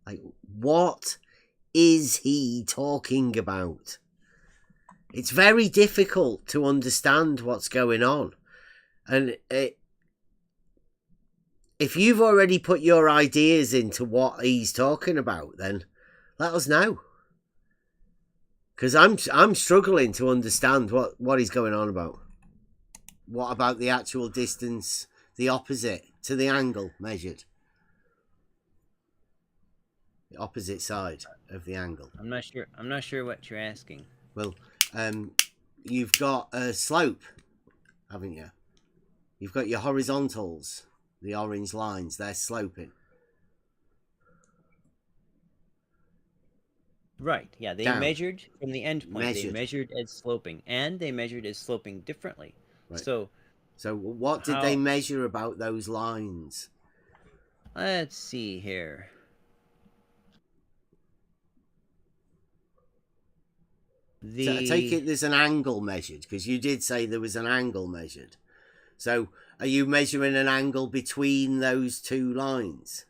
Speaker 2: Like, what is he talking about? It's very difficult to understand what's going on. And if you've already put your ideas into what he's talking about, then let us know. Because I'm struggling to understand what he's going on about. What about the actual distance, the opposite to the angle measured? The opposite side of the angle.
Speaker 8: I'm not sure what you're asking.
Speaker 2: Well, you've got a slope, haven't you? You've got your horizontals, the orange lines, they're sloping.
Speaker 8: Right, yeah, they measured from the end point. They measured as sloping, and they measured as sloping differently. Right. So
Speaker 2: what did they measure about those lines?
Speaker 8: Let's see here.
Speaker 2: So I take it there's an angle measured, because you did say there was an angle measured. So are you measuring an angle between those 2 lines?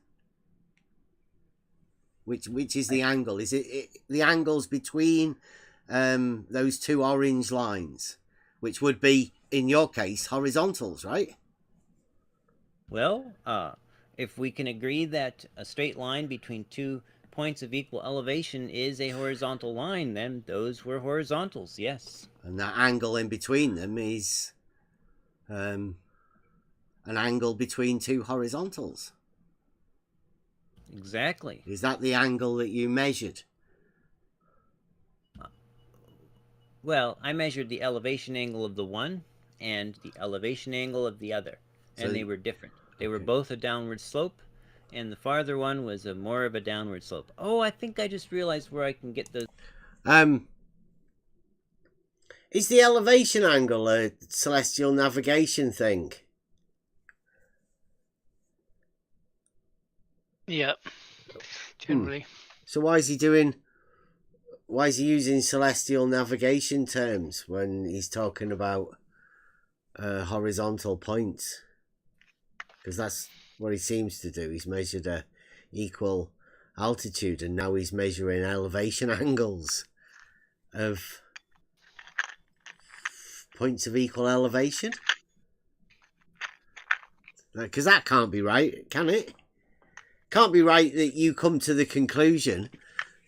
Speaker 2: Which is the angle? Is it the angles between those 2 orange lines, which would be, in your case, horizontals, right?
Speaker 8: Well, if we can agree that a straight line between 2 points of equal elevation is a horizontal line, then those were horizontals, yes.
Speaker 2: And that angle in between them is an angle between 2 horizontals.
Speaker 8: Exactly.
Speaker 2: Is that the angle that you measured?
Speaker 8: Well, I measured the elevation angle of the one and the elevation angle of the other, and they were different. They were both a downward slope, and the farther one was more of a downward slope. Oh, I think I just realized where I can get those.
Speaker 2: Is the elevation angle a celestial navigation thing?
Speaker 6: Yeah, generally.
Speaker 2: So why is he using celestial navigation terms when he's talking about horizontal points? Because that's what he seems to do. He's measured a equal altitude, and now he's measuring elevation angles of points of equal elevation. Because that can't be right, can it? Can't be right that you come to the conclusion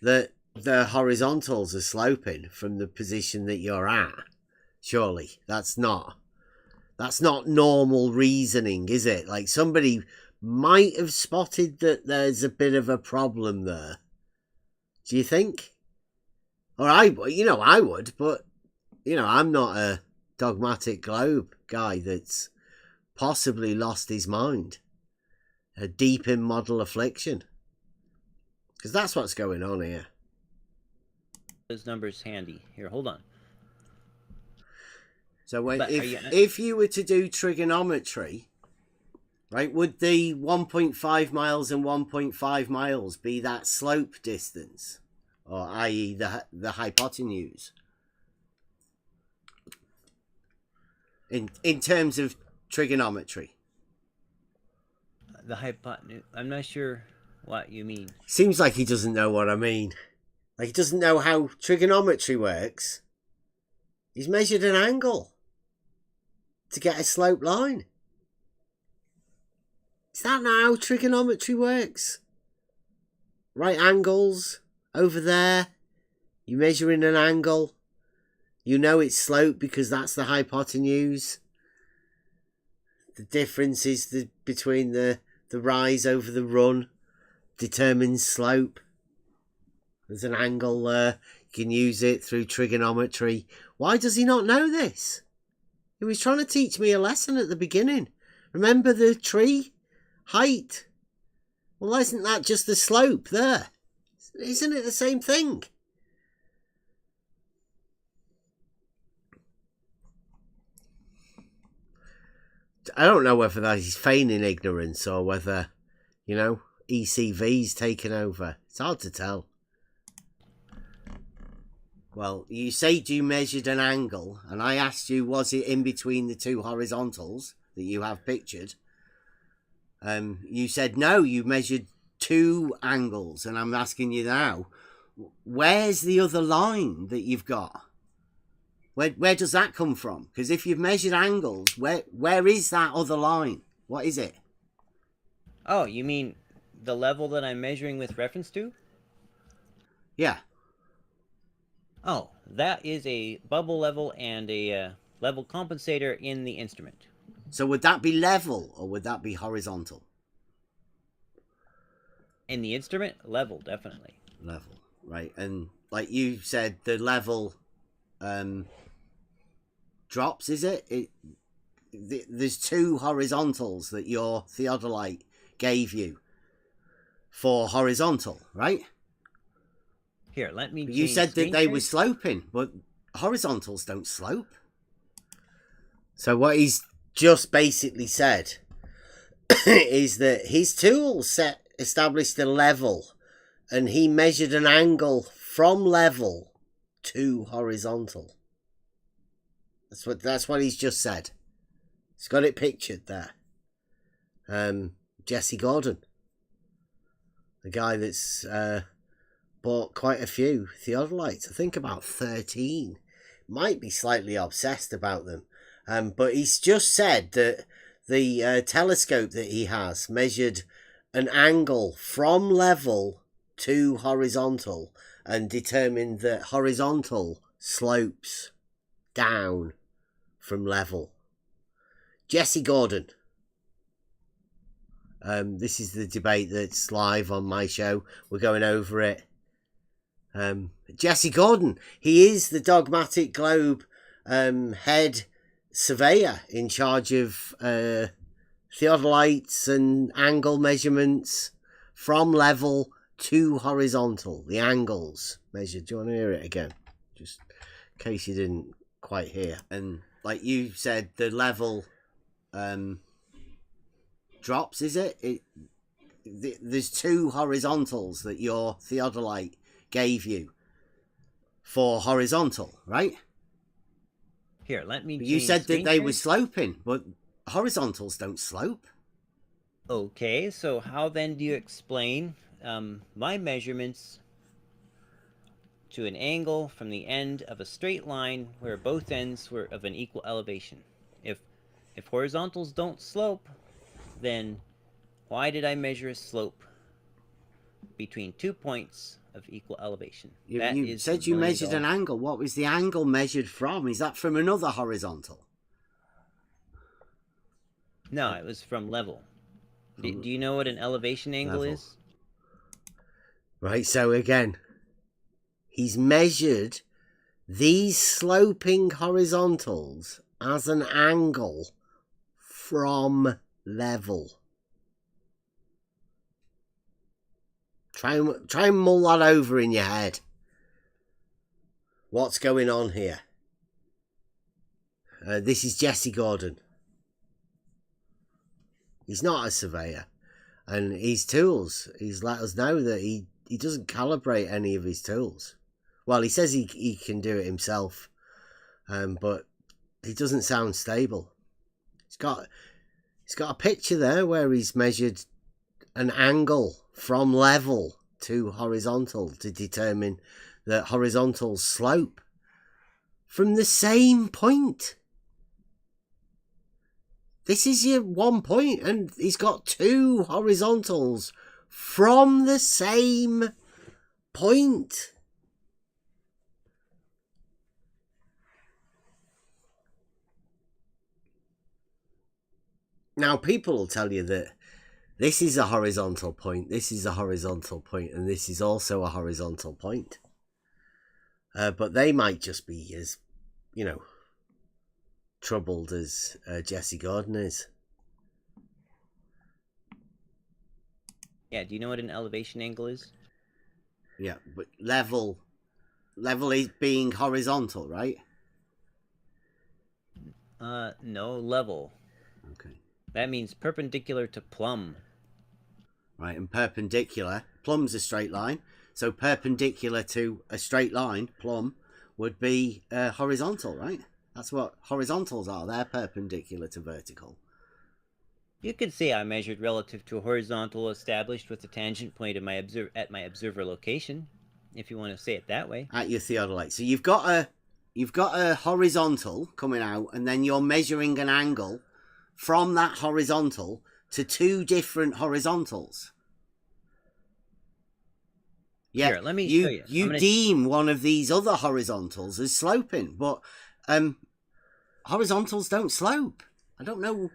Speaker 2: that the horizontals are sloping from the position that you're at. Surely that's not normal reasoning, is it? Like, somebody might have spotted that there's a bit of a problem there. Do you think? Or I would, but I'm not a dogmatic globe guy that's possibly lost his mind. A deep in model affliction. Because that's what's going on here.
Speaker 8: Those numbers handy. Here, hold on.
Speaker 2: So if you were to do trigonometry, right, would the 1.5 miles and 1.5 miles be that slope distance? Or i.e. the hypotenuse? In terms of trigonometry.
Speaker 8: The hypotenuse. I'm not sure what you mean.
Speaker 2: Seems like he doesn't know what I mean. Like, he doesn't know how trigonometry works. He's measured an angle to get a slope line. Is that not how trigonometry works? Right angles over there. You're measuring an angle. You know it's slope because that's the hypotenuse. The difference is between the rise over the run determines slope. There's an angle there. You can use it through trigonometry. Why does he not know this? He was trying to teach me a lesson at the beginning. Remember the tree height? Well, isn't that just the slope there? Isn't it the same thing? I don't know whether that is feigning ignorance or whether, ECV's taken over. It's hard to tell. Well, you said you measured an angle, and I asked you, was it in between the two horizontals that you have pictured? You said no, you measured two angles, and I'm asking you now, where's the other line that you've got? Where does that come from? Because if you've measured angles, where is that other line? What is it?
Speaker 8: Oh, you mean the level that I'm measuring with reference to?
Speaker 2: Yeah.
Speaker 8: Oh, that is a bubble level and a level compensator in the instrument.
Speaker 2: So would that be level or would that be horizontal?
Speaker 8: In the instrument, level, definitely.
Speaker 2: Level, right. And like you said, the level drops, is it? There's two horizontals that your theodolite gave you for horizontal, right?
Speaker 8: Here, let me.
Speaker 2: You said that they were sloping, but horizontals don't slope. So what he's just basically said is that his tool established a level, and he measured an angle from level to horizontal. That's what he's just said. He's got it pictured there. Jesse Gordon, the guy that's bought quite a few theodolites. I think about 13. Might be slightly obsessed about them. But he's just said that the telescope that he has measured an angle from level to horizontal and determined that horizontal slopes down from level. Jesse Gordon. This is the debate that's live on my show. We're going over it. Jesse Gordon, he is the dogmatic Globe head surveyor in charge of theodolites and angle measurements from level to horizontal. The angles measured. Do you want to hear it again? Just in case you didn't quite hear. And like you said, the level drops, is it? There's two horizontals that your theodolite gave you for horizontal, right?
Speaker 8: Here, let me.
Speaker 2: You said that they were sloping, but horizontals don't slope.
Speaker 8: Okay, so how then do you explain my measurements to an angle from the end of a straight line where both ends were of an equal elevation? If horizontals don't slope, then why did I measure a slope between 2 points of equal elevation?
Speaker 2: You said you measured an angle. What was the angle measured from? Is that from another horizontal?
Speaker 8: No, it was from level. Do you know what an elevation angle is?
Speaker 2: Right, so again, he's measured these sloping horizontals as an angle from level. Try and mull that over in your head. What's going on here? This is Jesse Gordon. He's not a surveyor. And his tools, he's let us know that he doesn't calibrate any of his tools. Well, he says he can do it himself. But he doesn't sound stable. He's got a picture there where he's measured an angle from level to horizontal to determine that horizontal slope from the same point. This is your 1 point, and he's got two horizontals from the same point. Now, people will tell you that this is a horizontal point, this is a horizontal point, and this is also a horizontal point. But they might just be as, troubled as Jesse Gordon is.
Speaker 8: Yeah, do you know what an elevation angle is?
Speaker 2: Yeah, but level is being horizontal, right?
Speaker 8: No, level.
Speaker 2: Okay.
Speaker 8: That means perpendicular to plumb.
Speaker 2: Right, and perpendicular, plumb's a straight line, so perpendicular to a straight line, plumb, would be horizontal, right? That's what horizontals are. They're perpendicular to vertical.
Speaker 8: You could say I measured relative to a horizontal established with the tangent point at my observer location, if you want to say it that way.
Speaker 2: At your theodolite. So you've got a horizontal coming out, and then you're measuring an angle from that horizontal to two different horizontals. Yeah,
Speaker 8: here, let me show you.
Speaker 2: You deem one of these other horizontals as sloping, but horizontals don't slope. I don't know.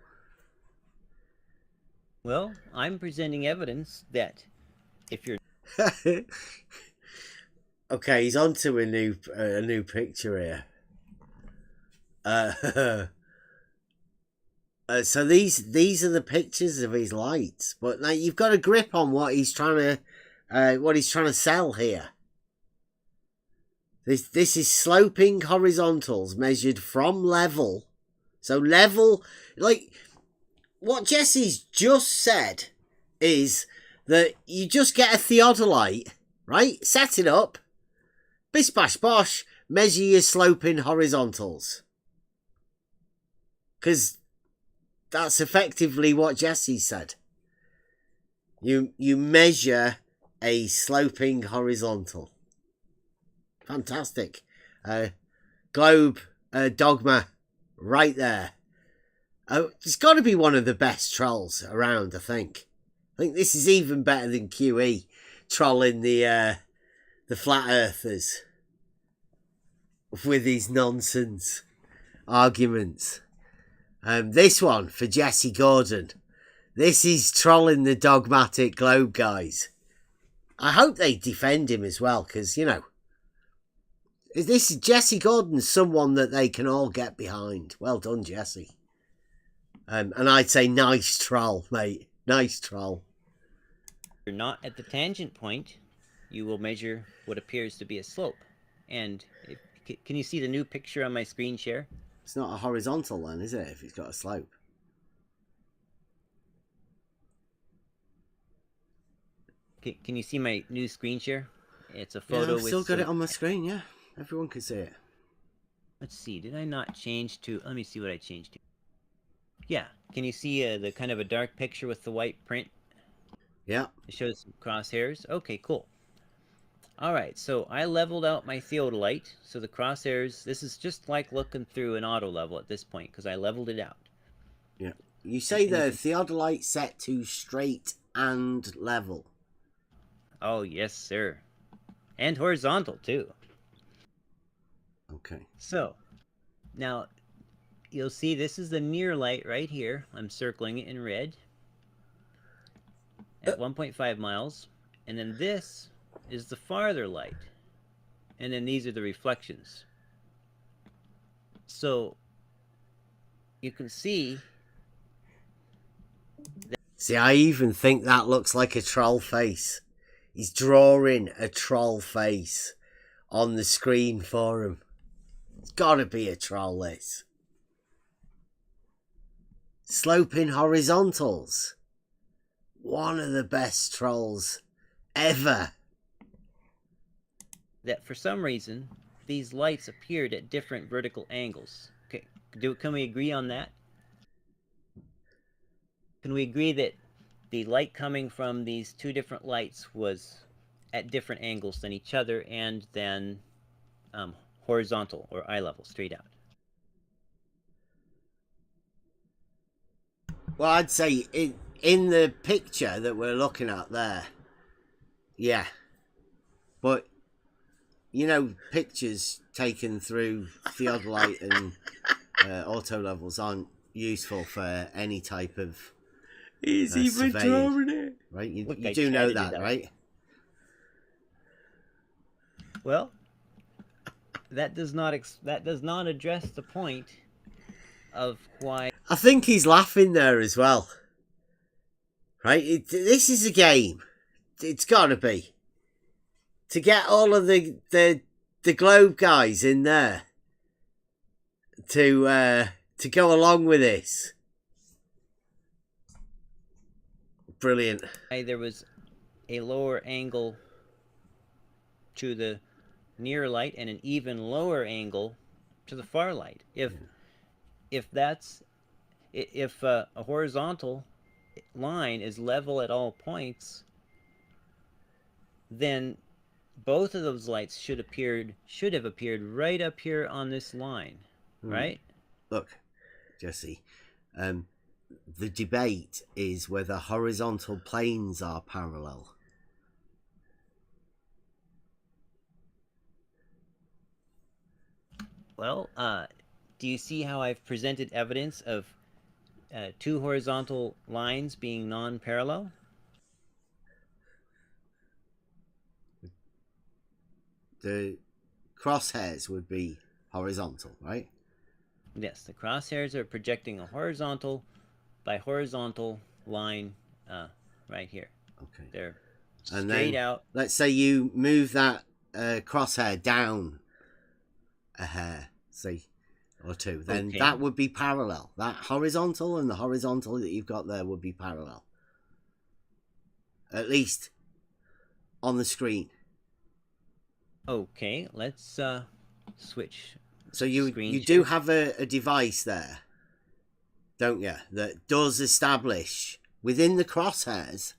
Speaker 8: Well, I'm presenting evidence that if you're
Speaker 2: okay, he's onto a new picture here. So these are the pictures of his lights, but now you've got a grip on what he's trying to sell here. This is sloping horizontals measured from level. So level, like what Jesse's just said is that you just get a theodolite, right? Set it up, bish bash bosh, measure your sloping horizontals. Because that's effectively what Jesse said. You measure a sloping horizontal. Fantastic. Globe dogma right there. It's got to be one of the best trolls around, I think. I think this is even better than QE trolling the flat earthers with his nonsense arguments. This one for Jesse Gordon. This is trolling the dogmatic Globe guys. I hope they defend him as well, because, you know, this is Jesse Gordon's someone that they can all get behind. Well done, Jesse. And I'd say nice troll, mate. Nice troll.
Speaker 8: If you're not at the tangent point, you will measure what appears to be a slope. And can you see the new picture on my screen share?
Speaker 2: It's not a horizontal then, is it, if it's got a slope?
Speaker 8: Can you see my new screen share? It's a photo
Speaker 2: I've still got it on my screen, yeah. Everyone can see it.
Speaker 8: Let's see, did I not change to... Let me see what I changed to. Yeah, can you see the kind of a dark picture with the white print?
Speaker 2: Yeah.
Speaker 8: It shows some crosshairs. Okay, cool. Alright, so I leveled out my theodolite, so the crosshairs, this is just like looking through an auto level at this point, because I leveled it out.
Speaker 2: Yeah. You say the theodolite set to straight and level.
Speaker 8: Oh, yes, sir. And horizontal, too.
Speaker 2: Okay.
Speaker 8: So, now, you'll see this is the near light right here. I'm circling it in red. At 1.5 miles. And then this is the farther light. And then these are the reflections. So, you can see...
Speaker 2: See, I even think that looks like a troll face. He's drawing a troll face on the screen for him. It's got to be a troll, this. Sloping horizontals. One of the best trolls ever.
Speaker 8: That for some reason, these lights appeared at different vertical angles. Okay, can we agree on that? Can we agree that the light coming from these two different lights was at different angles than each other and then horizontal or eye level, straight out?
Speaker 2: Well, I'd say in the picture that we're looking at there, yeah. But, you know, pictures taken through theodolite and auto levels aren't useful for any type of He's even drawing it. Right? You do know that, right?
Speaker 8: Well, that does not address the point of why...
Speaker 2: I think he's laughing there as well. right? This is a game. It's got to be. To get all of the Globe guys in there to go along with this. Brilliant.
Speaker 8: There was a lower angle to the near light and an even lower angle to the far light. If a horizontal line is level at all points, then both of those lights should have appeared right up here on this line, right?
Speaker 2: Look, Jesse, the debate is whether horizontal planes are parallel.
Speaker 8: Well, do you see how I've presented evidence of two horizontal lines being non-parallel?
Speaker 2: The crosshairs would be horizontal, right?
Speaker 8: Yes, the crosshairs are projecting a horizontal by horizontal line right here.
Speaker 2: Okay.
Speaker 8: They're
Speaker 2: and
Speaker 8: straight
Speaker 2: then,
Speaker 8: out.
Speaker 2: Let's say you move that crosshair down a hair, say, or two. Then that would be parallel. That horizontal and the horizontal that you've got there would be parallel. At least on the screen.
Speaker 8: Okay, let's switch.
Speaker 2: So you do have a device there, don't you, that does establish within the crosshairs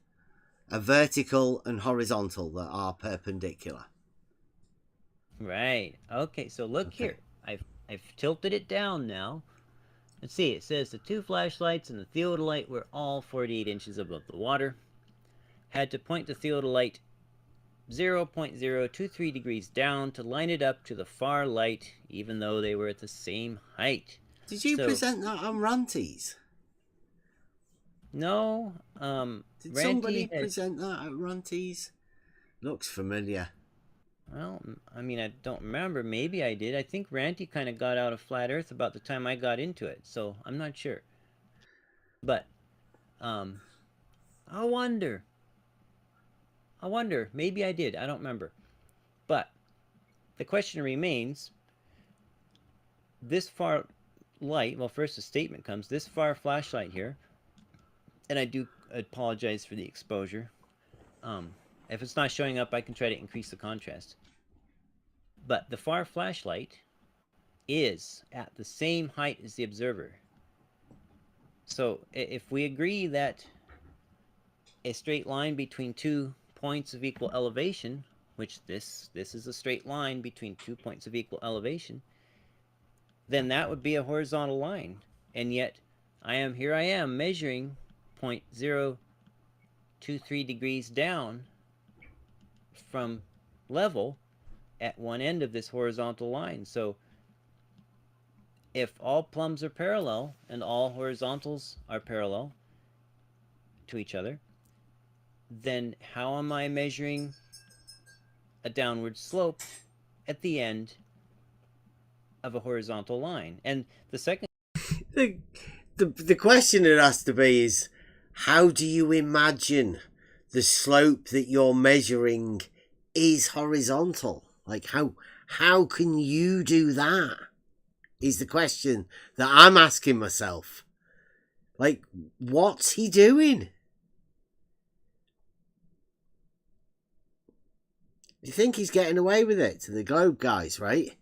Speaker 2: a vertical and horizontal that are perpendicular.
Speaker 8: Right. Okay, so look here. I've tilted it down now. Let's see, it says the two flashlights and the theodolite were all 48 inches above the water. Had to point the theodolite 0.023 degrees down to line it up to the far light, even though they were at the same height.
Speaker 2: Did you present that on Ranties?
Speaker 8: No.
Speaker 2: Did somebody present that at Ranties? Looks familiar.
Speaker 8: Well, I mean, I don't remember. Maybe I did. I think Ranty kind of got out of Flat Earth about the time I got into it, so I'm not sure. But, I wonder. Maybe I did. I don't remember. But the question remains, this far light, well, first the statement comes, this far flashlight here, and I do apologize for the exposure. If it's not showing up, I can try to increase the contrast. But the far flashlight is at the same height as the observer. So if we agree that a straight line between 2 points of equal elevation, which this is a straight line between 2 points of equal elevation, then that would be a horizontal line. And yet here I am measuring 0.023 degrees down from level at one end of this horizontal line. So if all plumbs are parallel and all horizontals are parallel to each other, then how am I measuring a downward slope at the end of a horizontal line? And the second
Speaker 2: the question it has to be is, how do you imagine the slope that you're measuring is horizontal? Like, how can you do that? Is the question that I'm asking myself. Like, what's he doing? You think he's getting away with it to the Globe guys, right?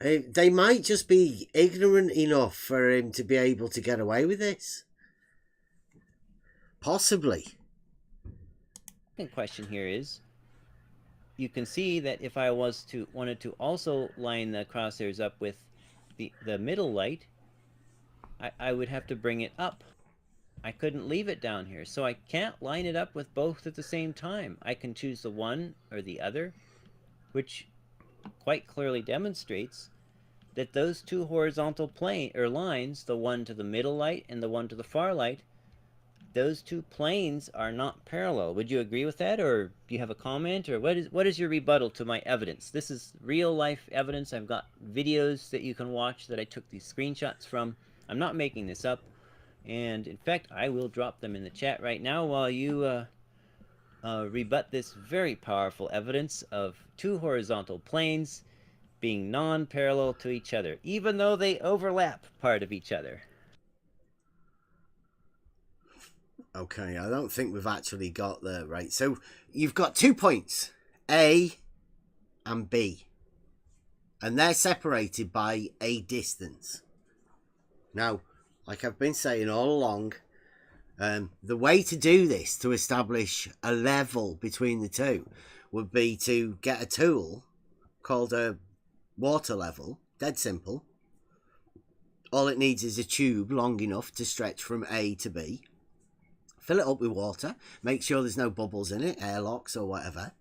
Speaker 2: They might just be ignorant enough for him to be able to get away with this. Possibly.
Speaker 8: The second question here is, you can see that if I wanted to also line the crosshairs up with the middle light, I would have to bring it up. I couldn't leave it down here, so I can't line it up with both at the same time. I can choose the one or the other, which quite clearly demonstrates that those two horizontal lines, the one to the middle light and the one to the far light, those two planes are not parallel. Would you agree with that, or do you have a comment, or what is your rebuttal to my evidence? This is real life evidence. I've got videos that you can watch that I took these screenshots from. I'm not making this up. And in fact, I will drop them in the chat right now while you rebut this very powerful evidence of two horizontal planes being non-parallel to each other, even though they overlap part of each other.
Speaker 2: Okay, I don't think we've actually got there, right? So you've got 2 points, A and B, and they're separated by a distance. Now, like I've been saying all along, the way to do this, to establish a level between the two, would be to get a tool called a water level. Dead simple. All it needs is a tube long enough to stretch from A to B. Fill it up with water. Make sure there's no bubbles in it, airlocks or whatever.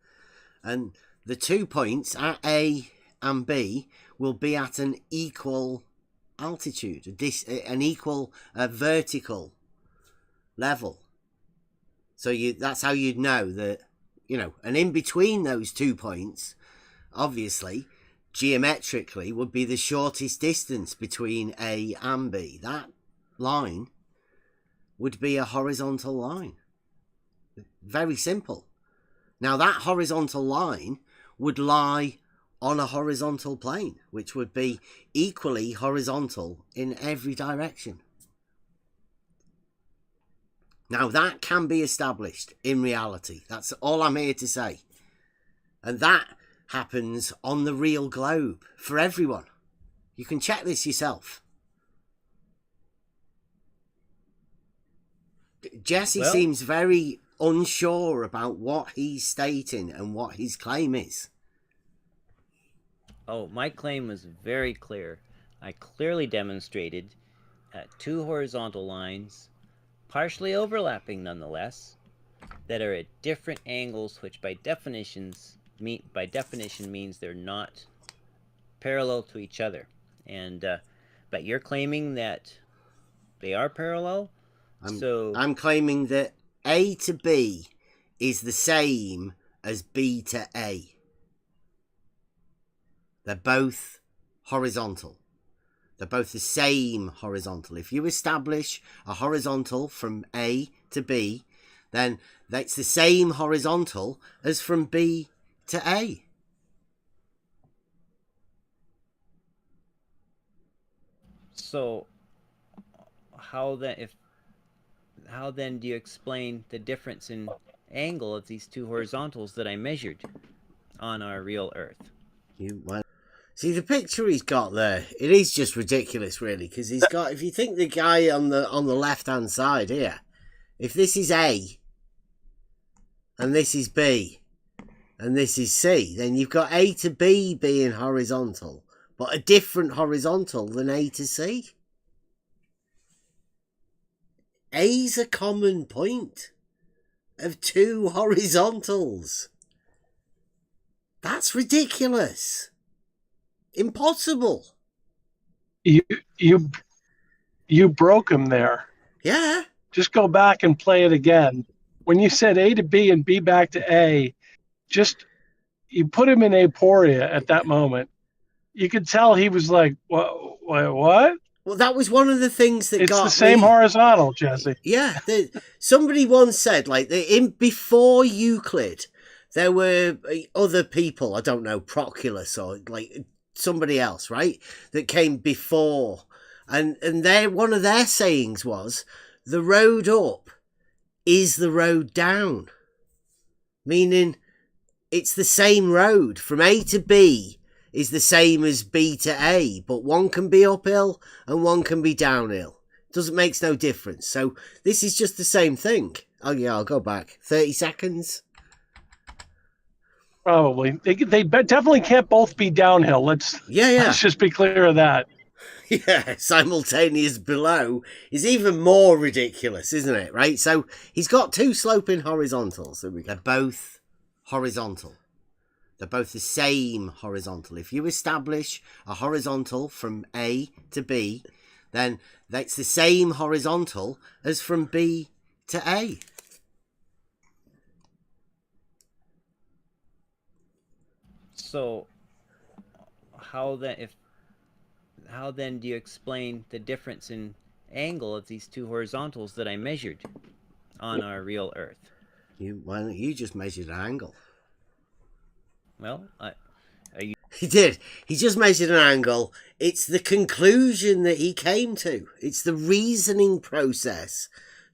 Speaker 2: And the 2 points at A and B will be at an equal altitude, an equal vertical level. So that's how you'd know that, and in between those 2 points, obviously, geometrically, would be the shortest distance between A and B. That line would be a horizontal line. Very simple. Now, that horizontal line would lie on a horizontal plane, which would be equally horizontal in every direction. Now, that can be established in reality. That's all I'm here to say. And that happens on the real globe for everyone. You can check this yourself. Jesse seems very unsure about what he's stating and what his claim is.
Speaker 8: Oh, my claim was very clear. I clearly demonstrated two horizontal lines, partially overlapping nonetheless, that are at different angles, which by definition means they're not parallel to each other. And but you're claiming that they are parallel. I'm
Speaker 2: claiming that A to B is the same as B to A. They're both horizontal. They're both the same horizontal. If you establish a horizontal from A to B, then that's the same horizontal as from B to A.
Speaker 8: So how then do you explain the difference in angle of these two horizontals that I measured on our real Earth?
Speaker 2: See, the picture he's got there, it is just ridiculous, really, because he's got, if you think the guy on the left-hand side here, if this is A, and this is B, and this is C, then you've got A to B being horizontal, but a different horizontal than A to C. A's a common point of two horizontals. That's ridiculous. Impossible.
Speaker 11: You broke him there.
Speaker 2: Yeah.
Speaker 11: Just go back and play it again. When you said A to B and B back to A, you put him in aporia at that moment. You could tell he was like, what?
Speaker 2: Well, that was one of the things that
Speaker 11: it's the same horizontal, Jesse.
Speaker 2: Yeah. Somebody once said, before Euclid, there were other people, I don't know, Proculus or somebody else, right, that came before. And one of their sayings was, the road up is the road down. Meaning, it's the same road. From A to B is the same as B to A, but one can be uphill and one can be downhill. Makes no difference. So this is just the same thing. Oh yeah, I'll go back 30 seconds.
Speaker 11: Probably. They definitely can't both be downhill. Let's just be clear of that.
Speaker 2: Yeah, simultaneous below is even more ridiculous, isn't it? Right? So he's got two sloping horizontals. They're both horizontal. They're both the same horizontal. If you establish a horizontal from A to B, then that's the same horizontal as from B to A.
Speaker 8: So how then do you explain the difference in angle of these two horizontals that I measured on our real Earth.
Speaker 2: Why don't you just measure the angle?
Speaker 8: Well,
Speaker 2: He did. He just measured an angle. It's the conclusion that he came to. It's the reasoning process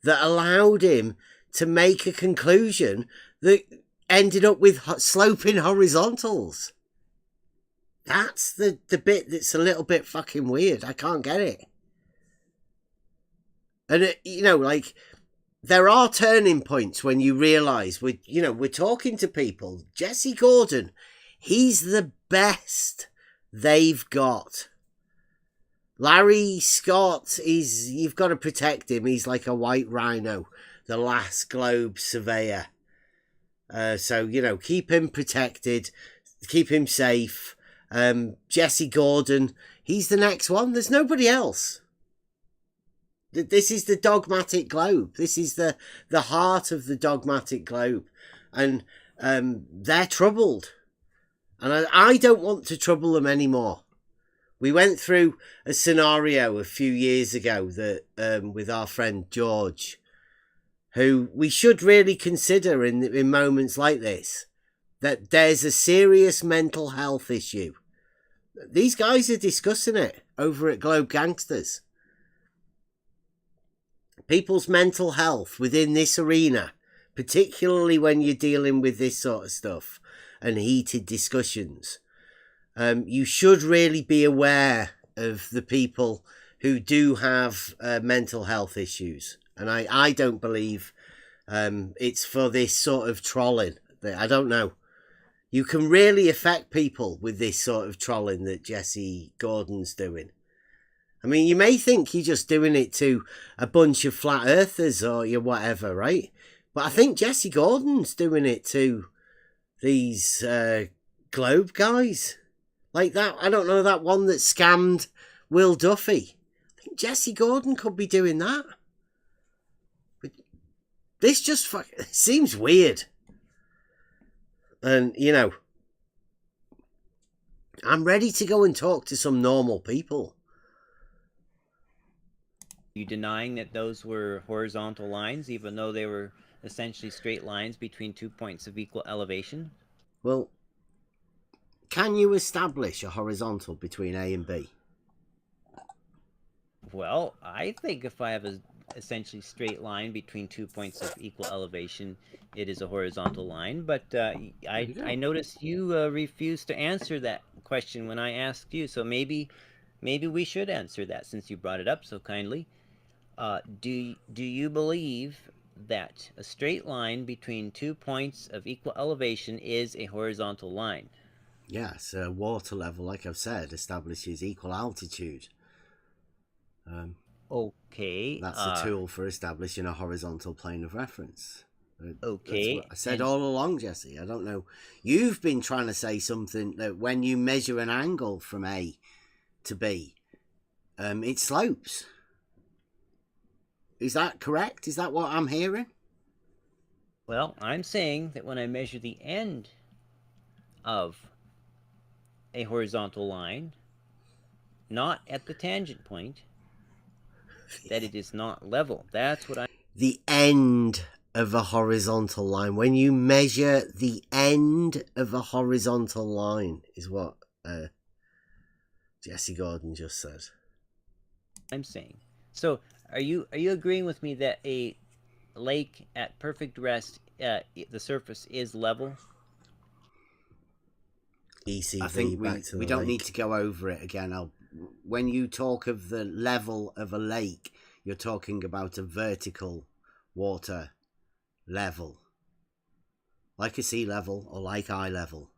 Speaker 2: that allowed him to make a conclusion that ended up with sloping horizontals. That's the bit that's a little bit fucking weird. I can't get it. And, like, there are turning points when you realise we're talking to people. Jesse Gordon, he's the best they've got. Larry Scott, you've got to protect him. He's like a white rhino, the last globe surveyor. So, keep him protected, keep him safe. Jesse Gordon, he's the next one. There's nobody else. This is the dogmatic globe. This is the heart of the dogmatic globe. And they're troubled. And I don't want to trouble them anymore. We went through a scenario a few years ago that with our friend George, who we should really consider in moments like this, that there's a serious mental health issue. These guys are discussing it over at Globe Gangsters. People's mental health within this arena, particularly when you're dealing with this sort of stuff and heated discussions. You should really be aware of the people who do have mental health issues. And I don't believe it's for this sort of trolling. I don't know. You can really affect people with this sort of trolling that Jesse Gordon's doing. I mean, you may think you're just doing it to a bunch of flat earthers or whatever, right? But I think Jesse Gordon's doing it to these Globe guys. Like that, I don't know, that one that scammed Will Duffy. I think Jesse Gordon could be doing that. But this just seems weird. And, I'm ready to go and talk to some normal people.
Speaker 8: You denying that those were horizontal lines, even though they were essentially straight lines between 2 points of equal elevation?
Speaker 2: Well, can you establish a horizontal between A and B?
Speaker 8: Well, I think if I have a essentially straight line between 2 points of equal elevation, it is a horizontal line. But I noticed you refused to answer that question when I asked you. So maybe we should answer that since you brought it up so kindly. Do you believe that a straight line between 2 points of equal elevation is a horizontal line?
Speaker 2: Yes, water level, like I've said, establishes equal altitude.
Speaker 8: Okay.
Speaker 2: That's a tool for establishing a horizontal plane of reference.
Speaker 8: Okay.
Speaker 2: That's what I said all along, Jesse. I don't know. You've been trying to say something that when you measure an angle from A to B, it slopes. Is that correct? Is that what I'm hearing?
Speaker 8: Well, I'm saying that when I measure the end of a horizontal line, not at the tangent point, that it is not level. That's what I...
Speaker 2: The end of a horizontal line. When you measure the end of a horizontal line is what Jesse Gordon just said.
Speaker 8: I'm saying. So, are you agreeing with me that a lake at perfect rest, the surface is level?
Speaker 2: ECV, I think we don't need to go over it again. When you talk of the level of a lake, you're talking about a vertical water level. Like a sea level or like eye level.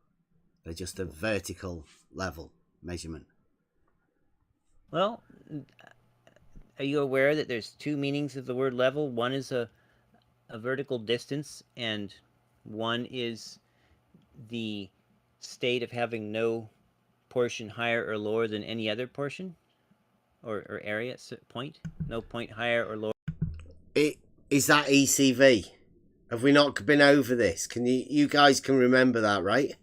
Speaker 2: They're just a vertical level measurement.
Speaker 8: Well, are you aware that there's two meanings of the word level? One is a vertical distance, and one is the state of having no portion higher or lower than any other portion or area point. No point higher or lower.
Speaker 2: Is that ECV? Have we not been over this? Can you guys can remember that, right?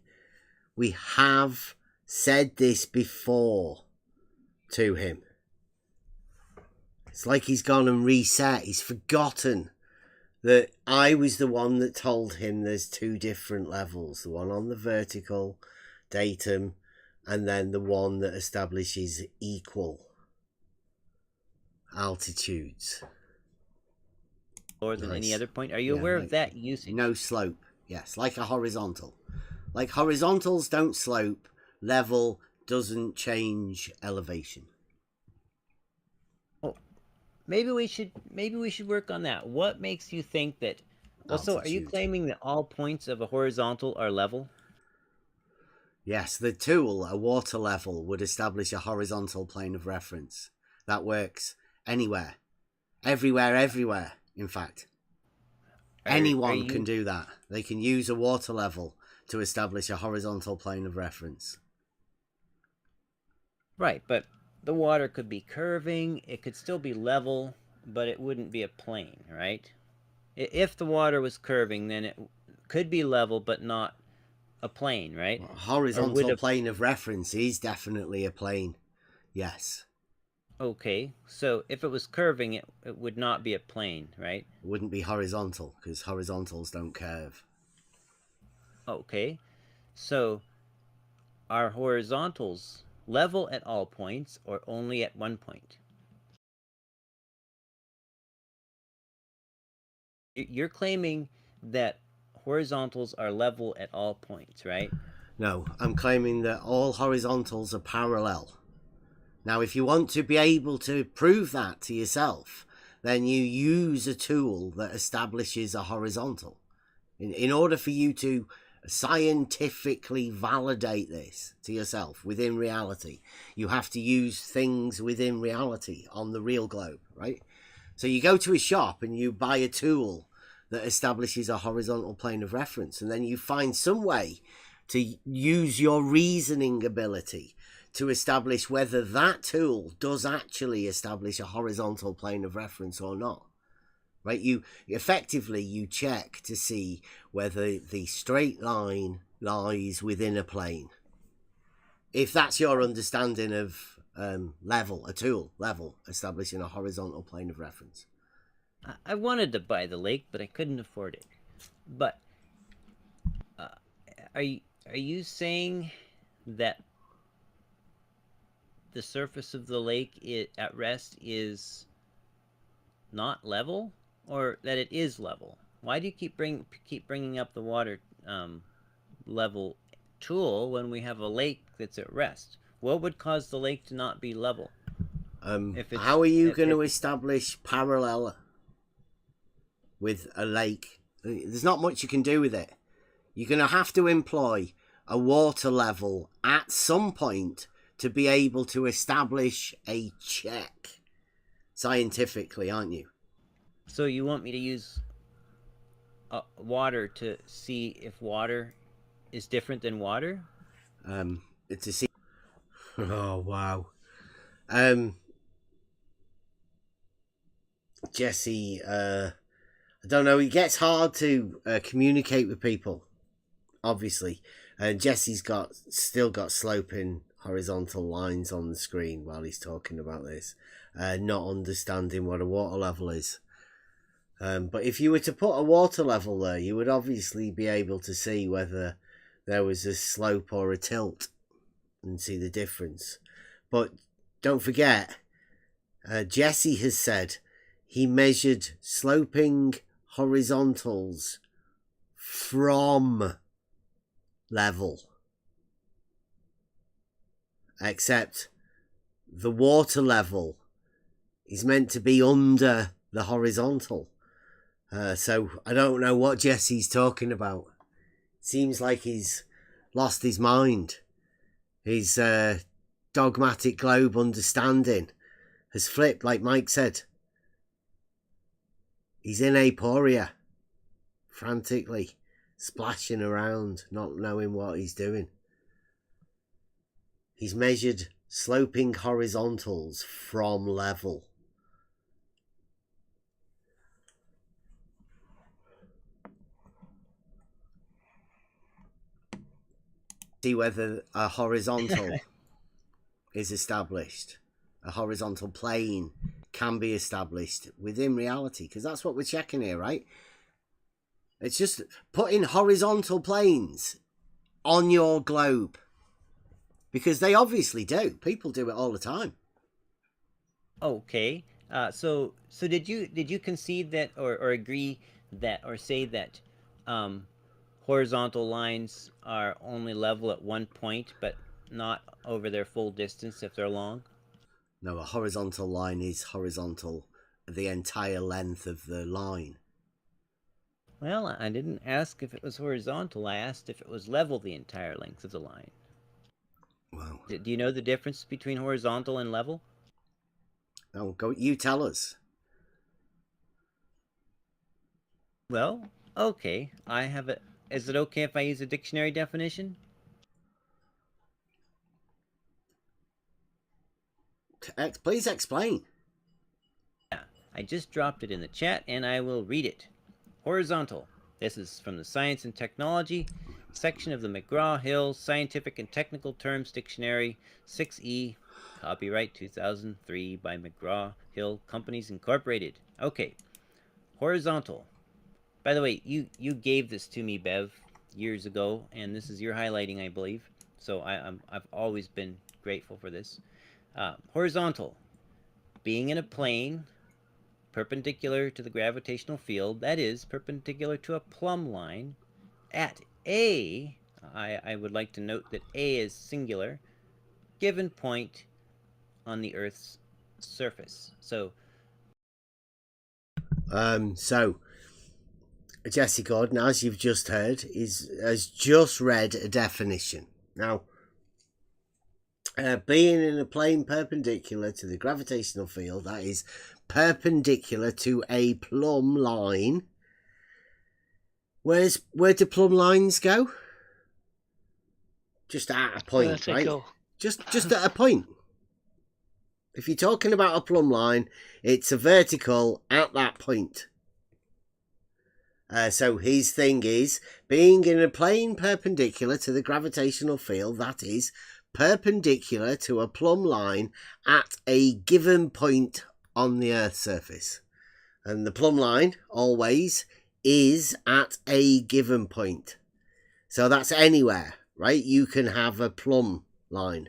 Speaker 2: We have said this before to him. It's like he's gone and reset. He's forgotten that I was the one that told him there's two different levels. The one on the vertical datum and then the one that establishes equal altitudes.
Speaker 8: Lower than any other point. Are you aware of that usage?
Speaker 2: No slope. Yes, like a horizontal. Like horizontals don't slope, level doesn't change elevation.
Speaker 8: Oh, maybe we should work on that. What makes you think that? Also, are you claiming that all points of a horizontal are level?
Speaker 2: Yes, the tool, a water level, would establish a horizontal plane of reference. That works anywhere. Everywhere, in fact. Anyone can do that. They can use a water level to establish a horizontal plane of reference.
Speaker 8: Right, but the water could be curving, it could still be level, but it wouldn't be a plane, right? If the water was curving, then it could be level, but not a plane, right?
Speaker 2: Well, horizontal plane of reference is definitely a plane. Yes.
Speaker 8: Okay, so if it was curving, it would not be a plane, right?
Speaker 2: It wouldn't be horizontal, because horizontals don't curve.
Speaker 8: Okay, so are horizontals level at all points or only at one point? You're claiming that horizontals are level at all points, right?
Speaker 2: No, I'm claiming that all horizontals are parallel. Now, if you want to be able to prove that to yourself, then you use a tool that establishes a horizontal. In order for you to scientifically validate this to yourself within reality, you have to use things within reality on the real globe, right? So you go to a shop and you buy a tool that establishes a horizontal plane of reference, and then you find some way to use your reasoning ability to establish whether that tool does actually establish a horizontal plane of reference or not. Right? You check to see whether the straight line lies within a plane. If that's your understanding of level, a tool level establishing a horizontal plane of reference.
Speaker 8: I wanted to buy the lake, but I couldn't afford it. But are you saying that the surface of the lake at rest is not level, or that it is level? Why do you keep bringing up the water level tool when we have a lake that's at rest? What would cause the lake to not be level?
Speaker 2: How are you going to establish parallel with a lake? There's not much you can do with it. You're going to have to employ a water level at some point to be able to establish a check scientifically, aren't you?
Speaker 8: So you want me to use water to see if water is different than water?
Speaker 2: To see. Oh wow. Jesse, I don't know. It gets hard to communicate with people, obviously. Jesse's still got sloping horizontal lines on the screen while he's talking about this, not understanding what a water level is. But if you were to put a water level there, you would obviously be able to see whether there was a slope or a tilt and see the difference. But don't forget, Jesse has said he measured sloping horizontals from level. Except the water level is meant to be under the horizontal. So I don't know what Jesse's talking about. Seems like he's lost his mind. His dogmatic globe understanding has flipped, like Mike said. He's in aporia, frantically splashing around, not knowing what he's doing. He's measured sloping horizontals from level. See whether a horizontal is established. A horizontal plane can be established within reality, because that's what we're checking here, right? It's just putting horizontal planes on your globe, because they obviously do. People do it all the time.
Speaker 8: Okay. So did you concede that, or agree that, or say that horizontal lines are only level at one point, but not over their full distance if they're long?
Speaker 2: No, a horizontal line is horizontal the entire length of the line.
Speaker 8: Well, I didn't ask if it was horizontal. I asked if it was level the entire length of the line.
Speaker 2: Wow.
Speaker 8: Do you know the difference between horizontal and level?
Speaker 2: No, go. You tell us.
Speaker 8: Well, okay. I have it. Is it okay if I use a dictionary definition?
Speaker 2: Please explain.
Speaker 8: Yeah, I just dropped it in the chat and I will read it. Horizontal. This is from the Science and Technology section of the McGraw-Hill Scientific and Technical Terms Dictionary, 6E, copyright 2003 by McGraw-Hill Companies Incorporated. Okay, horizontal. By the way, you gave this to me, Bev, years ago, and this is your highlighting, I believe. So I've always been grateful for this. Horizontal, being in a plane perpendicular to the gravitational field, that is, perpendicular to a plumb line, at a, I would like to note that a is singular, given point on the Earth's surface. So
Speaker 2: Jesse Gordon, as you've just heard, has just read a definition. Now, being in a plane perpendicular to the gravitational field, that is perpendicular to a plumb line. Where do plumb lines go? Just at a point,
Speaker 6: Vertical.
Speaker 2: right? Just at a point. If you're talking about a plumb line, it's a vertical at that point. So his thing is being in a plane perpendicular to the gravitational field, that is perpendicular to a plumb line at a given point on the Earth's surface. And the plumb line always is at a given point. So that's anywhere, right? You can have a plumb line.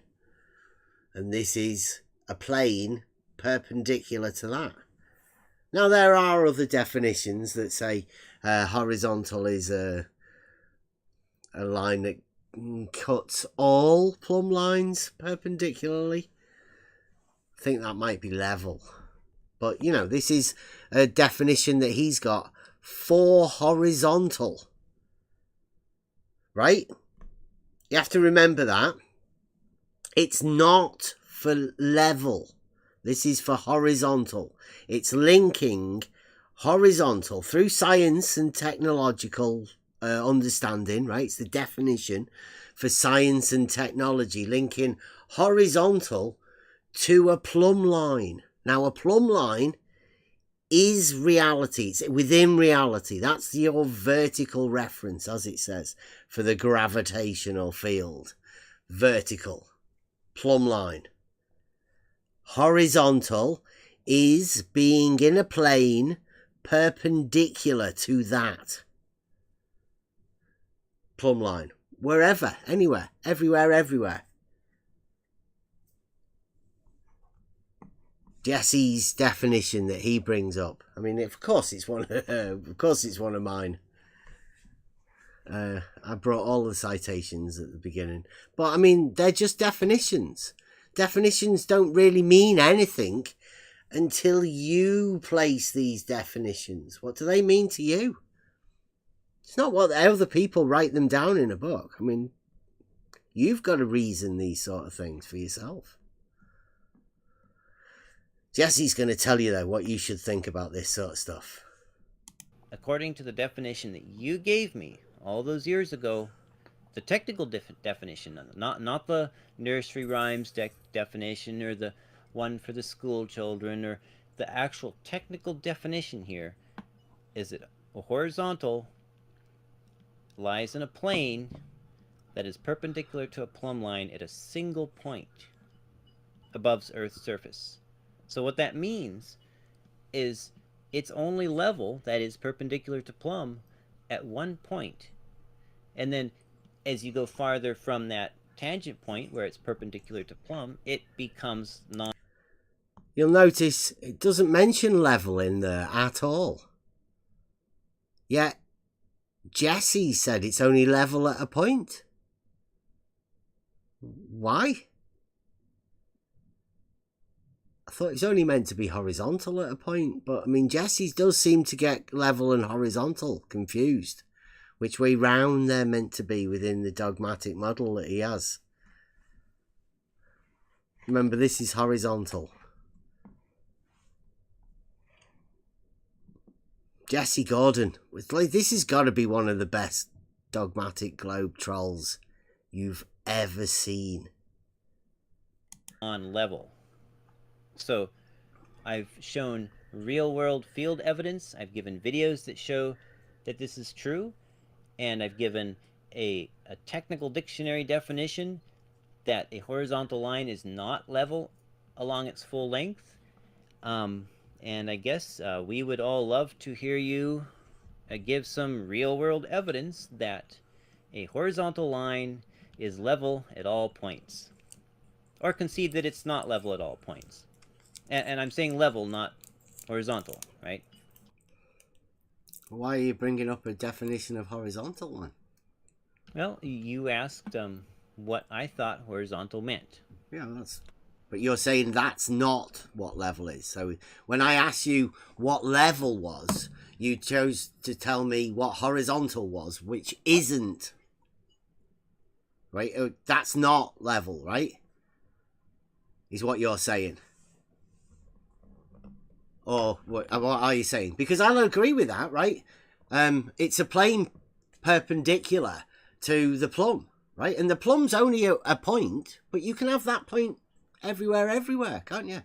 Speaker 2: And this is a plane perpendicular to that. Now, there are other definitions that say horizontal is a line that cuts all plumb lines perpendicularly. I think that might be level. But, you know, this is a definition that he's got for horizontal. Right? You have to remember that. It's not for level. This is for horizontal. It's linking horizontal through science and technological understanding, right? It's the definition for science and technology, linking horizontal to a plumb line. Now, a plumb line is reality. It's within reality. That's your vertical reference, as it says, for the gravitational field. Vertical. Plumb line. Horizontal is being in a plane perpendicular to that plumb line. Wherever, anywhere, everywhere, everywhere. Jesse's definition that he brings up. I mean, of course it's one of mine. I brought all the citations at the beginning, but I mean, they're just definitions. Definitions don't really mean anything until you place these definitions. What do they mean to you? It's not what other people write them down in a book. I mean, you've got to reason these sort of things for yourself. Jesse's going to tell you, though, what you should think about this sort of stuff.
Speaker 8: According to the definition that you gave me all those years ago, the technical definition, not the nursery rhymes definition or the one for the school children, or the actual technical definition here, is that a horizontal lies in a plane that is perpendicular to a plumb line at a single point above Earth's surface. So what that means is it's only level that is perpendicular to plumb at one point. And then as you go farther from that tangent point where it's perpendicular to plumb, it becomes non.
Speaker 2: You'll notice it doesn't mention level in there at all. Yet Jesse said it's only level at a point. Why? I thought it's only meant to be horizontal at a point, but I mean, Jesse's does seem to get level and horizontal confused. Which way round they're meant to be within the dogmatic model that he has. Remember, this is horizontal. Jesse Gordon. This has got to be one of the best dogmatic globe trolls you've ever seen.
Speaker 8: On level. So I've shown real world field evidence. I've given videos that show that this is true. And I've given a technical dictionary definition that a horizontal line is not level along its full length. And I guess we would all love to hear you give some real-world evidence that a horizontal line is level at all points. Or concede that it's not level at all points. And I'm saying level, not horizontal, right?
Speaker 2: Why are you bringing up a definition of horizontal one?
Speaker 8: Well, you asked what I thought horizontal meant.
Speaker 2: Yeah, but you're saying that's not what level is. So when I asked you what level was, you chose to tell me what horizontal was, which isn't. Right? That's not level, right? Is what you're saying. Or what are you saying? Because I'll agree with that, right? It's a plane perpendicular to the plumb, right? And the plumb's only a point, but you can have that point everywhere, can't you?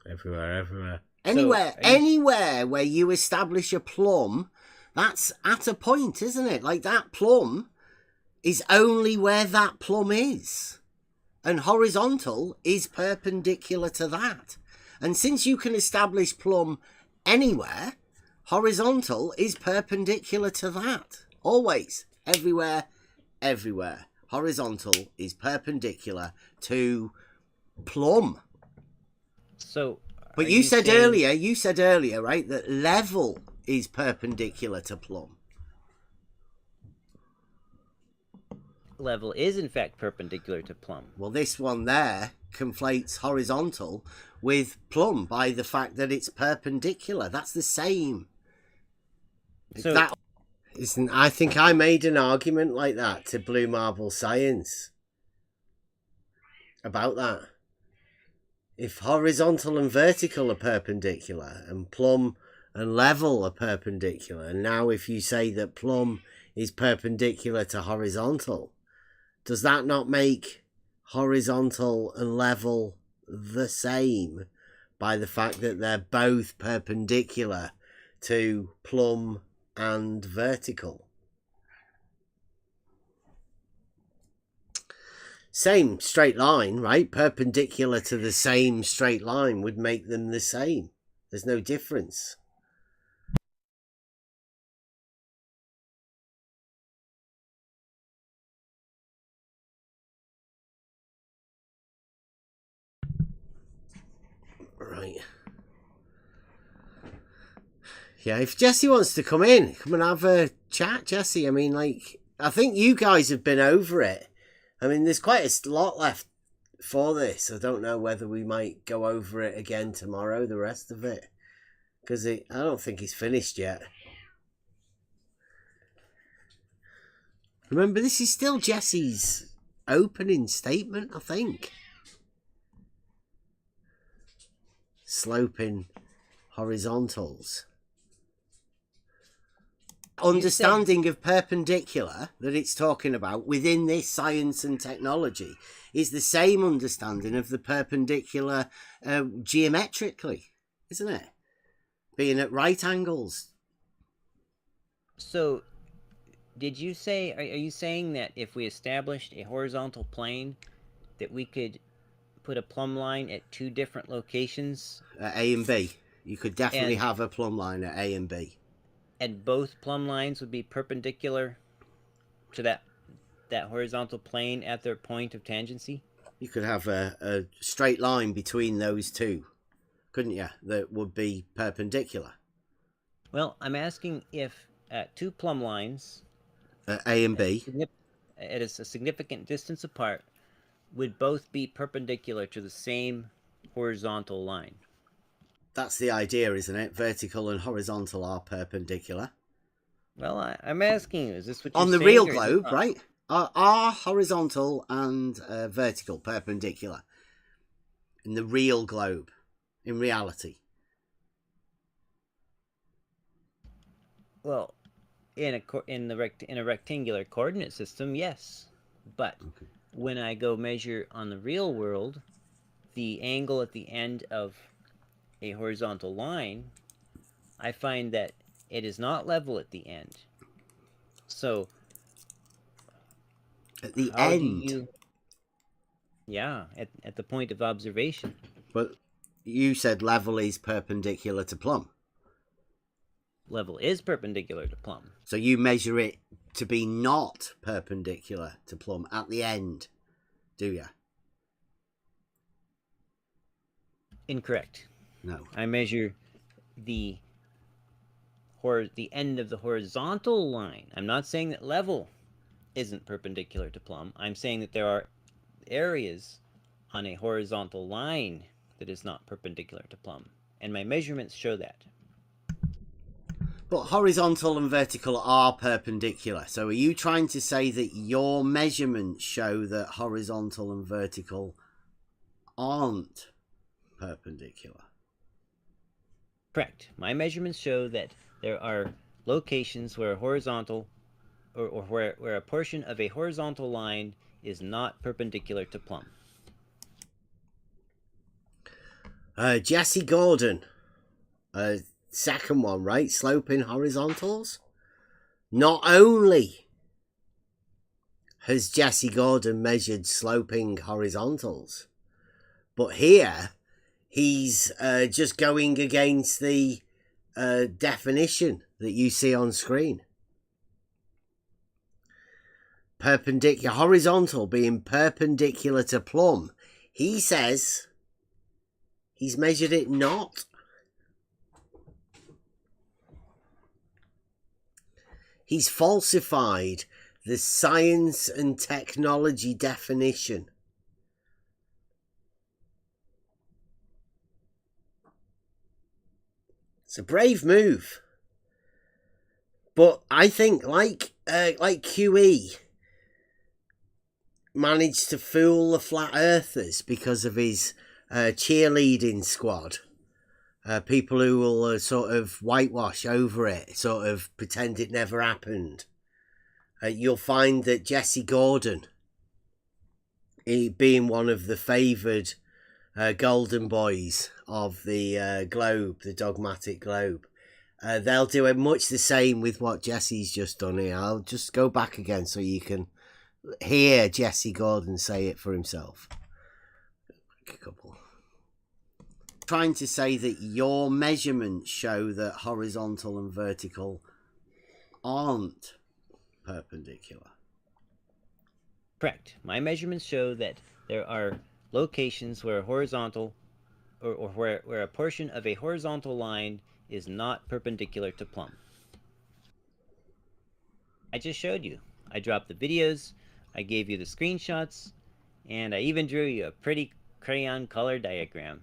Speaker 2: Everywhere. Anywhere where you establish a plumb, that's at a point, isn't it? Like that plumb is only where that plumb is. And horizontal is perpendicular to that. And since you can establish plumb anywhere, horizontal is perpendicular to that. Always. Everywhere. Horizontal is perpendicular to plumb.
Speaker 8: So,
Speaker 2: but you said earlier, right, that level is perpendicular to plumb.
Speaker 8: Level is in fact perpendicular to plumb.
Speaker 2: Well, this one there conflates horizontal with plumb by the fact that it's perpendicular. That's the same. So that isn't. I think I made an argument like that to Blue Marble Science about that. If horizontal and vertical are perpendicular and plumb and level are perpendicular, and now if you say that plumb is perpendicular to horizontal, does that not make horizontal and level the same by the fact that they're both perpendicular to plumb and vertical? Same straight line, right? Perpendicular to the same straight line would make them the same. There's no difference. Right. Yeah, if Jesse wants to come in, come and have a chat, Jesse. I mean, like, I think you guys have been over it. I mean, there's quite a lot left for this. I don't know whether we might go over it again tomorrow, the rest of it. Because I don't think it's finished yet. Remember, this is still Jesse's opening statement, I think. Sloping horizontals. Understanding of perpendicular that it's talking about within this science and technology is the same understanding of the perpendicular geometrically, isn't it? Being at right angles.
Speaker 8: So, did you say, are you saying that if we established a horizontal plane, that we could put a plumb line at two different locations?
Speaker 2: At A and B. You could definitely have a plumb line at A and B.
Speaker 8: And both plumb lines would be perpendicular to that horizontal plane at their point of tangency?
Speaker 2: You could have a straight line between those two, couldn't you? That would be perpendicular.
Speaker 8: Well, I'm asking if two plumb lines
Speaker 2: at A and B
Speaker 8: at a significant distance apart would both be perpendicular to the same horizontal line.
Speaker 2: That's the idea, isn't it? Vertical and horizontal are perpendicular.
Speaker 8: Well, I'm asking you, is this what you're
Speaker 2: on the
Speaker 8: saying,
Speaker 2: real globe, right? Are horizontal and vertical perpendicular in the real globe, in reality?
Speaker 8: Well, in a rectangular coordinate system, yes. But when I go measure on the real world, the angle at the end of a horizontal line, I find that it is not level at the end. So
Speaker 2: at the end,
Speaker 8: yeah, at the point of observation.
Speaker 2: But you said level is perpendicular to plumb.
Speaker 8: Level is perpendicular to plumb.
Speaker 2: So you measure it to be not perpendicular to plumb at the end, do you?
Speaker 8: Incorrect.
Speaker 2: No.
Speaker 8: I measure the end of the horizontal line. I'm not saying that level isn't perpendicular to plumb. I'm saying that there are areas on a horizontal line that is not perpendicular to plumb. And my measurements show that.
Speaker 2: But horizontal and vertical are perpendicular. So are you trying to say that your measurements show that horizontal and vertical aren't perpendicular?
Speaker 8: Correct. My measurements show that there are locations where a horizontal or where a portion of a horizontal line is not perpendicular to plumb.
Speaker 2: Jesse Gordon, second one, right? Sloping horizontals. Not only has Jesse Gordon measured sloping horizontals, but here he's just going against the definition that you see on screen. Perpendicular, horizontal being perpendicular to plumb. He says he's measured it not. He's falsified the science and technology definition. It's a brave move. But I think like QE managed to fool the flat earthers because of his cheerleading squad. People who will sort of whitewash over it, sort of pretend it never happened. You'll find that Jesse Gordon, he being one of the favoured golden boys of the globe, the dogmatic globe, they'll do much the same with what Jesse's just done here. I'll just go back again so you can hear Jesse Gordon say it for himself. A couple. Trying to say that your measurements show that horizontal and vertical aren't perpendicular.
Speaker 8: Correct. My measurements show that there are locations where a horizontal or where a portion of a horizontal line is not perpendicular to plumb. I just showed you. I dropped the videos, I gave you the screenshots, and I even drew you a pretty crayon color diagram.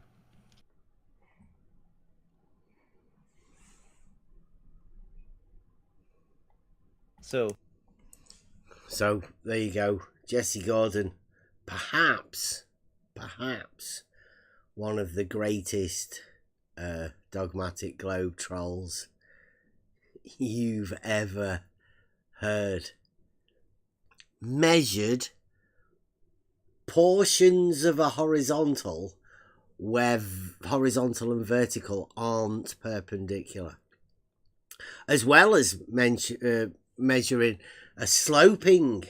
Speaker 8: So there you go.
Speaker 2: Jesse Gordon, perhaps one of the greatest dogmatic globe trolls you've ever heard. Measured portions of a horizontal where horizontal and vertical aren't perpendicular, as well as measuring a sloping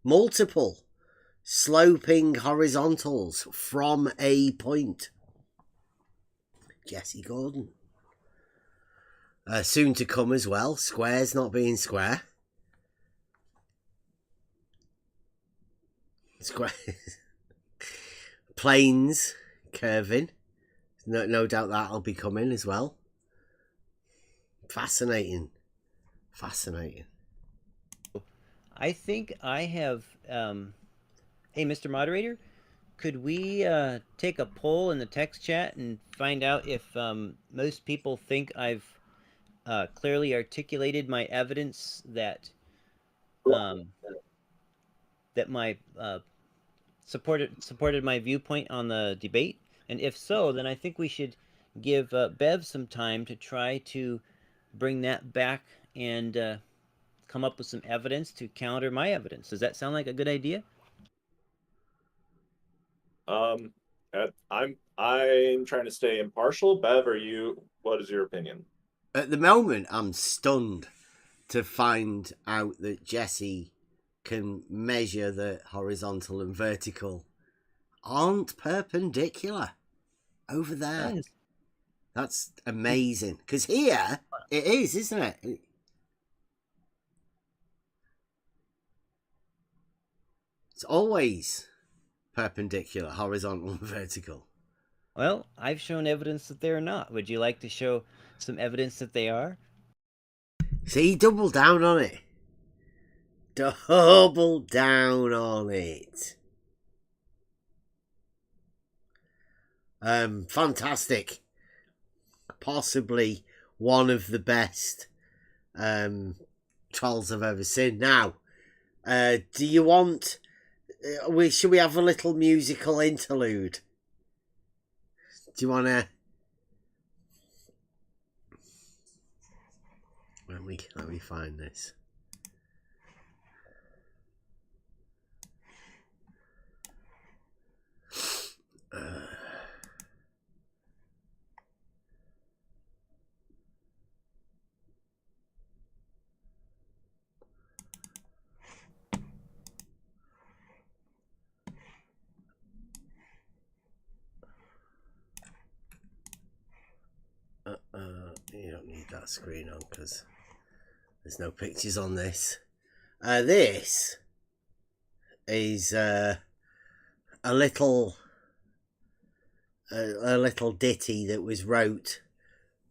Speaker 2: multiple sloping horizontals from a point. Jesse Gordon. Soon to come as well, squares not being square. Square. Planes curving. No doubt that'll be coming as well. Fascinating.
Speaker 8: I think I have... hey, Mr. Moderator, could we take a poll in the text chat and find out if most people think I've clearly articulated my evidence that my supported my viewpoint on the debate? And if so, then I think we should give Bev some time to try to bring that back and come up with some evidence to counter my evidence. Does that sound like a good idea?
Speaker 9: I'm trying to stay impartial. Bev, what is your opinion?
Speaker 2: At the moment, I'm stunned to find out that Jesse can measure the horizontal and vertical aren't perpendicular over there.
Speaker 8: Nice.
Speaker 2: That's amazing. Because here, it is, isn't it? It's always perpendicular, horizontal and vertical.
Speaker 8: Well, I've shown evidence that they're not. Would you like to show some evidence that they are?
Speaker 2: See, double down on it. Double down on it. Fantastic. Possibly one of the best trolls I've ever seen. Now, do you want... should we have a little musical interlude? Do you want to... Let me find this. You don't need that screen on because there's no pictures on this. This is a little ditty that was wrote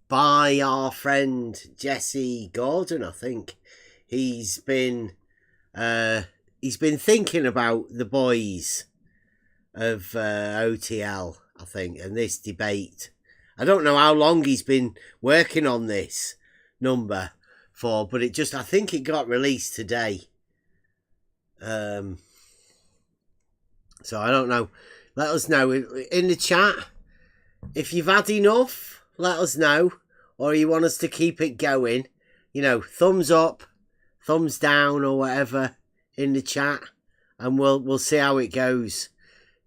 Speaker 2: by our friend Jesse Gordon. I think he's been thinking about the boys of OTL, I think, and this debate. I don't know how long he's been working on this number for, but I think it got released today. So I don't know. Let us know in the chat if you've had enough. Let us know, or you want us to keep it going. You know, thumbs up, thumbs down, or whatever in the chat, and we'll see how it goes.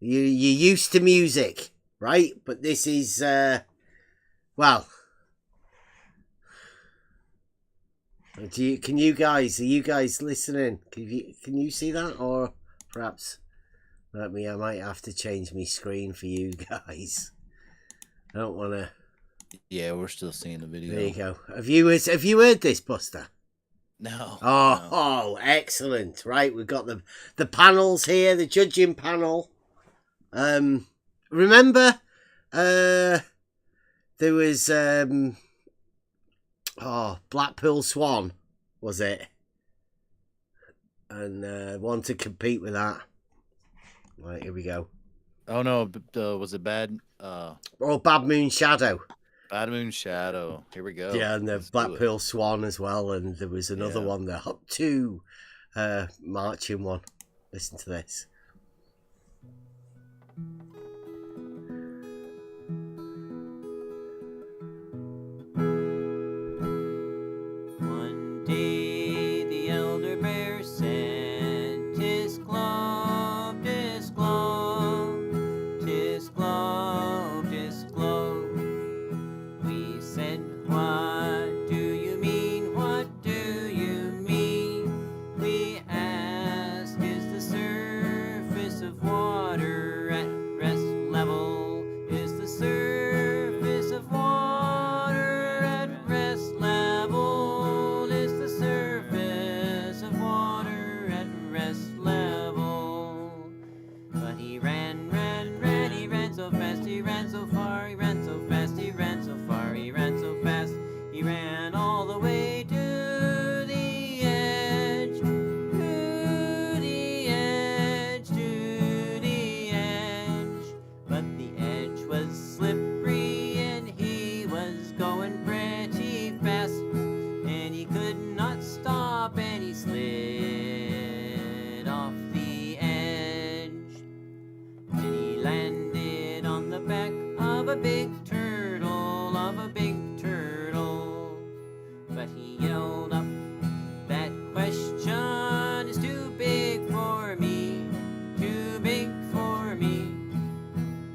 Speaker 2: You're used to music, right? But this is well. Are you guys listening? Can you see that, or perhaps I might have to change my screen for you guys. I don't want to.
Speaker 12: Yeah, we're still seeing the video.
Speaker 2: There you go. Have you heard this, Buster?
Speaker 12: No.
Speaker 2: Oh, excellent! Right, we've got the panels here, the judging panel. Remember, there was Blackpool Swan, was it? And want to compete with that. Right, here we go.
Speaker 12: Oh no, was it Bad?
Speaker 2: Bad Moon Shadow.
Speaker 12: Bad Moon Shadow. Here we go.
Speaker 2: Yeah, and the Blackpool Swan as well, and there was another one, the Hop 2 marching one. Listen to this.
Speaker 8: One day the elder bear said, "'Tis Globe, 'tis Globe, 'tis Globe, 'tis Globe." We said, "What do you mean? What do you mean?" We asked, "Is the top and he slid off the edge. And he landed on the back of a big turtle, But he yelled up, that question is too big for me, too big for me.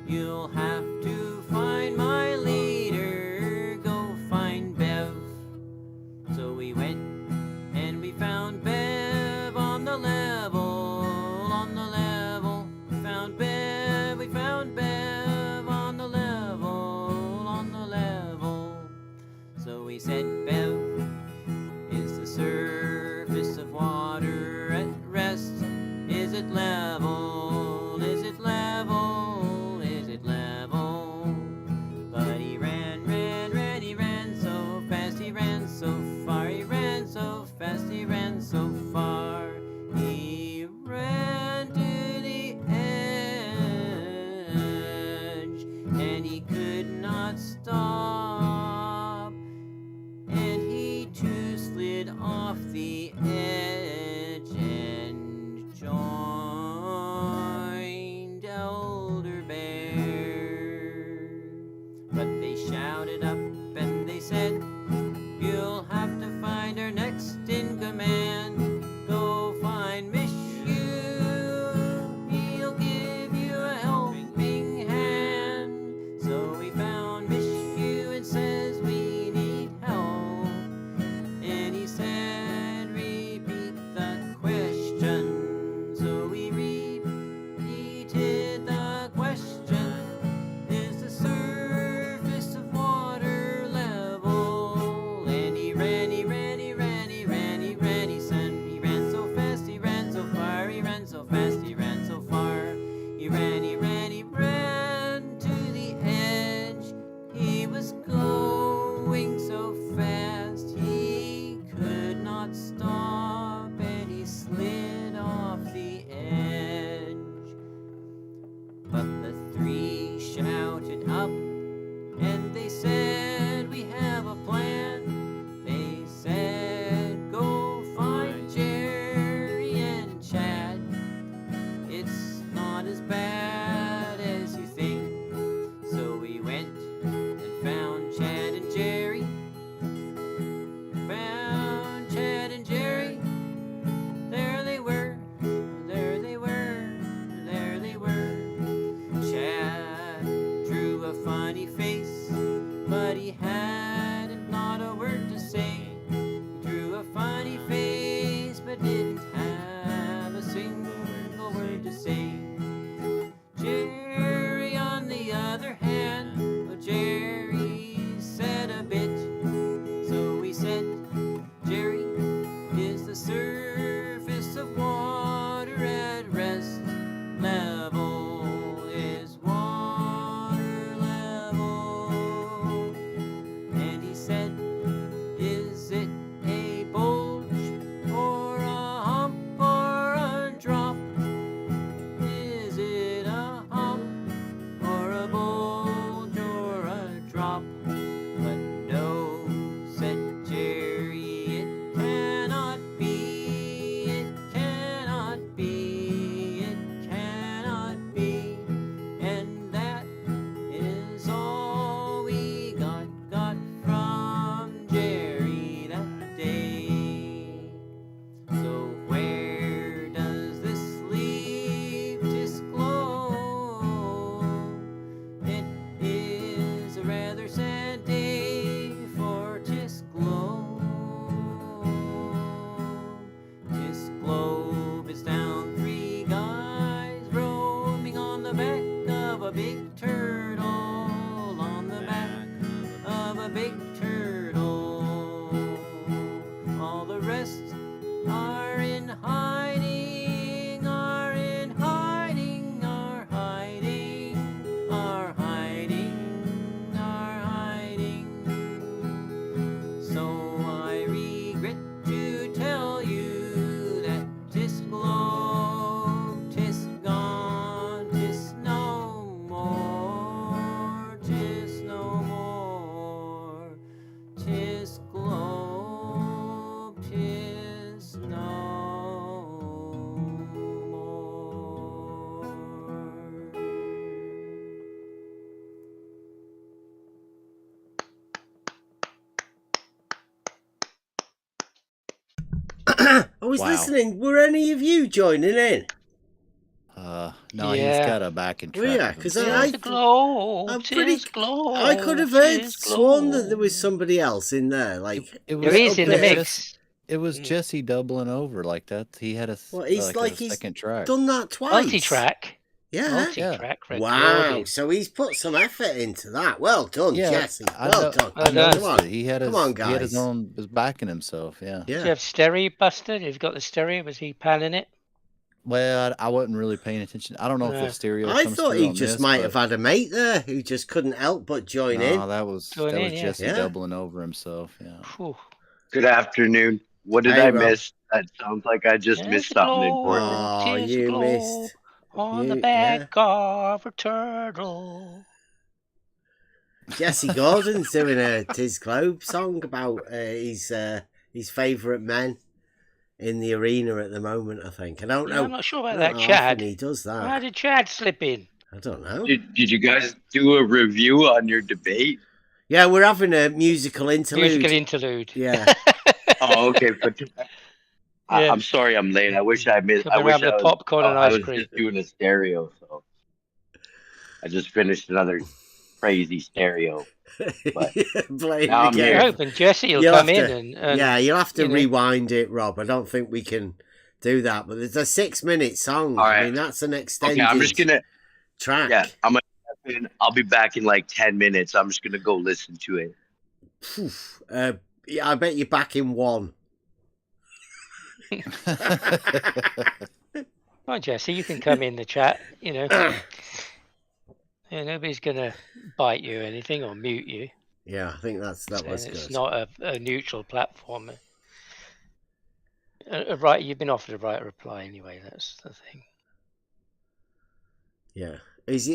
Speaker 8: You'll have to find my leader, go find Bev. So we went and we found Bev on the level, We found Bev on the level, So we said, Bev, is the surface of water at rest? Is it level? Is it level? Is it level? But he ran, he ran so fast, he ran so far, he ran so fast, he ran so far. He ran to the edge, and he could not stop. And he too slid off the edge and joined Elder Bear. But they shouted up and they said, you'll have to find our next in command. Go find Miss Hugh, he'll give you a helping hand. So we found Miss Hugh and says we need help. And he said,
Speaker 2: I was listening. Were any of you joining in?
Speaker 12: No, he's got a backing track.
Speaker 2: Well, yeah, because
Speaker 12: I'm
Speaker 2: pretty. I could have sworn that there was somebody else in there. Like
Speaker 8: it was
Speaker 6: in the mix.
Speaker 12: It was Jesse doubling over like that. He had a
Speaker 2: he's
Speaker 12: a second track.
Speaker 2: Done that twice.
Speaker 6: Multi-track.
Speaker 2: Yeah.
Speaker 6: Multi-track.
Speaker 2: Wow.
Speaker 6: Recorded.
Speaker 2: So he's put some effort into that. Well done, Jesse. Well done.
Speaker 12: I noticed
Speaker 2: Come on.
Speaker 12: He had his,
Speaker 2: Come on, guys.
Speaker 12: He had his own, was backing himself. Yeah.
Speaker 6: Did you have stereo busted? Have you got the stereo? Was he panning it?
Speaker 12: Well, I wasn't really paying attention. I don't know if the stereo.
Speaker 2: I thought he just might have had a mate there who just couldn't help but join in.
Speaker 12: No, that was Jesse doubling over himself. Yeah.
Speaker 6: Whew.
Speaker 13: Good afternoon. What did I miss? That sounds like I just missed something important.
Speaker 2: Oh, you missed.
Speaker 6: On the back of a turtle.
Speaker 2: Jesse Gordon's doing a Tis Globe song about his favourite men in the arena at the moment, I think. I don't know.
Speaker 6: I'm not sure about that, Chad.
Speaker 2: He does that.
Speaker 6: How did Chad slip in?
Speaker 2: I don't know.
Speaker 13: Did you guys do a review on your debate?
Speaker 2: Yeah, we're having a musical interlude. Yeah.
Speaker 13: Oh, okay. But I'm sorry I'm late. I wish I missed. I wish I was,
Speaker 6: popcorn and ice
Speaker 13: I was
Speaker 6: cream.
Speaker 13: just doing a stereo, so I just finished another crazy stereo. But now I'm here.
Speaker 6: You're hoping Jesse will come in and
Speaker 2: yeah, you'll have to rewind it, Rob. I don't think we can do that. But it's a 6-minute song.
Speaker 13: All right.
Speaker 2: I mean, that's an extended
Speaker 13: I'm just gonna
Speaker 2: track.
Speaker 13: Yeah, I'll be back in like 10 minutes. I'm just gonna go listen to it.
Speaker 2: Yeah, I bet you're back in 1.
Speaker 6: Come on, Jesse, you can come in the chat. Yeah, nobody's gonna bite you or anything or mute you.
Speaker 2: Yeah, I think that was good.
Speaker 6: It's not a neutral platform. Right, you've been offered a right reply anyway. That's the thing.
Speaker 2: Yeah, he's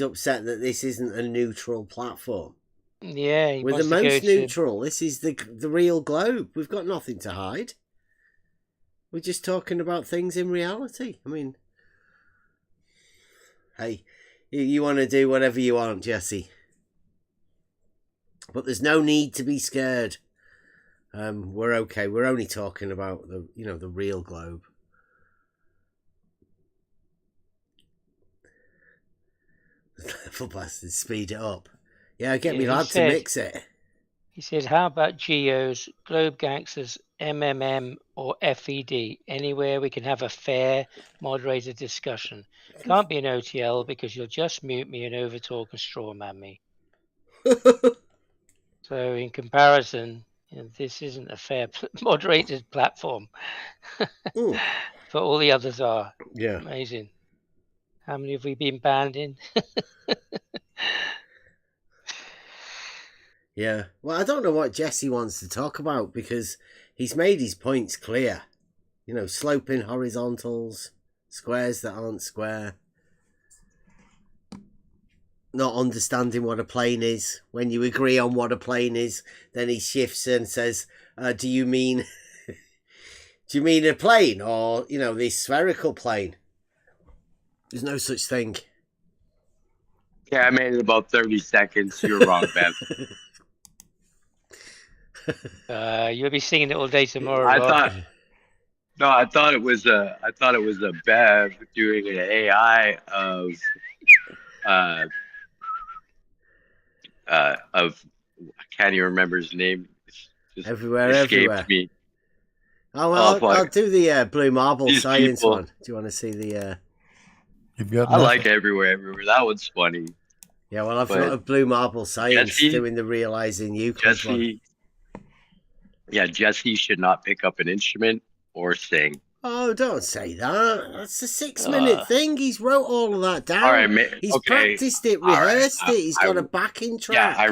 Speaker 2: upset that this isn't a neutral platform.
Speaker 6: Yeah,
Speaker 2: we're the most neutral. This is the real globe. We've got nothing to hide. We're just talking about things in reality. I mean, hey, you want to do whatever you want, Jesse, but there's no need to be scared. We're okay. We're only talking about the real globe. Level bastards, speed it up. Yeah, get me lad to mix it.
Speaker 6: He said, how about Geos, Globe Gangsters, MMM, or FED? Anywhere we can have a fair, moderated discussion. Can't be an OTL because you'll just mute me and overtalk and strawman me. So in comparison, this isn't a fair moderated platform. But all the others are.
Speaker 2: Yeah.
Speaker 6: Amazing. How many have we been banned in?
Speaker 2: Yeah. Well, I don't know what Jesse wants to talk about because he's made his points clear. Sloping horizontals, squares that aren't square. Not understanding what a plane is. When you agree on what a plane is, then he shifts and says, do you mean a plane or, this spherical plane? There's no such thing.
Speaker 13: Yeah, I made it about 30 seconds. You're wrong, Ben.
Speaker 6: You'll be singing it all day tomorrow.
Speaker 13: I thought it was a Bev doing an AI of I can't even remember his name. Just
Speaker 2: everywhere.
Speaker 13: Me.
Speaker 2: Oh well, I'll do the Blue Marble Science one. Do you want to see the?
Speaker 13: I like everywhere. That one's funny.
Speaker 2: Yeah, well, I've got a Blue Marble Science doing the Realising Euclid one.
Speaker 13: Yeah, Jesse should not pick up an instrument or sing.
Speaker 2: Oh, don't say that. That's a 6-minute thing. He's wrote all of that down.
Speaker 13: All right,
Speaker 2: he's practiced it, rehearsed it. He's got a backing track.
Speaker 13: Yeah,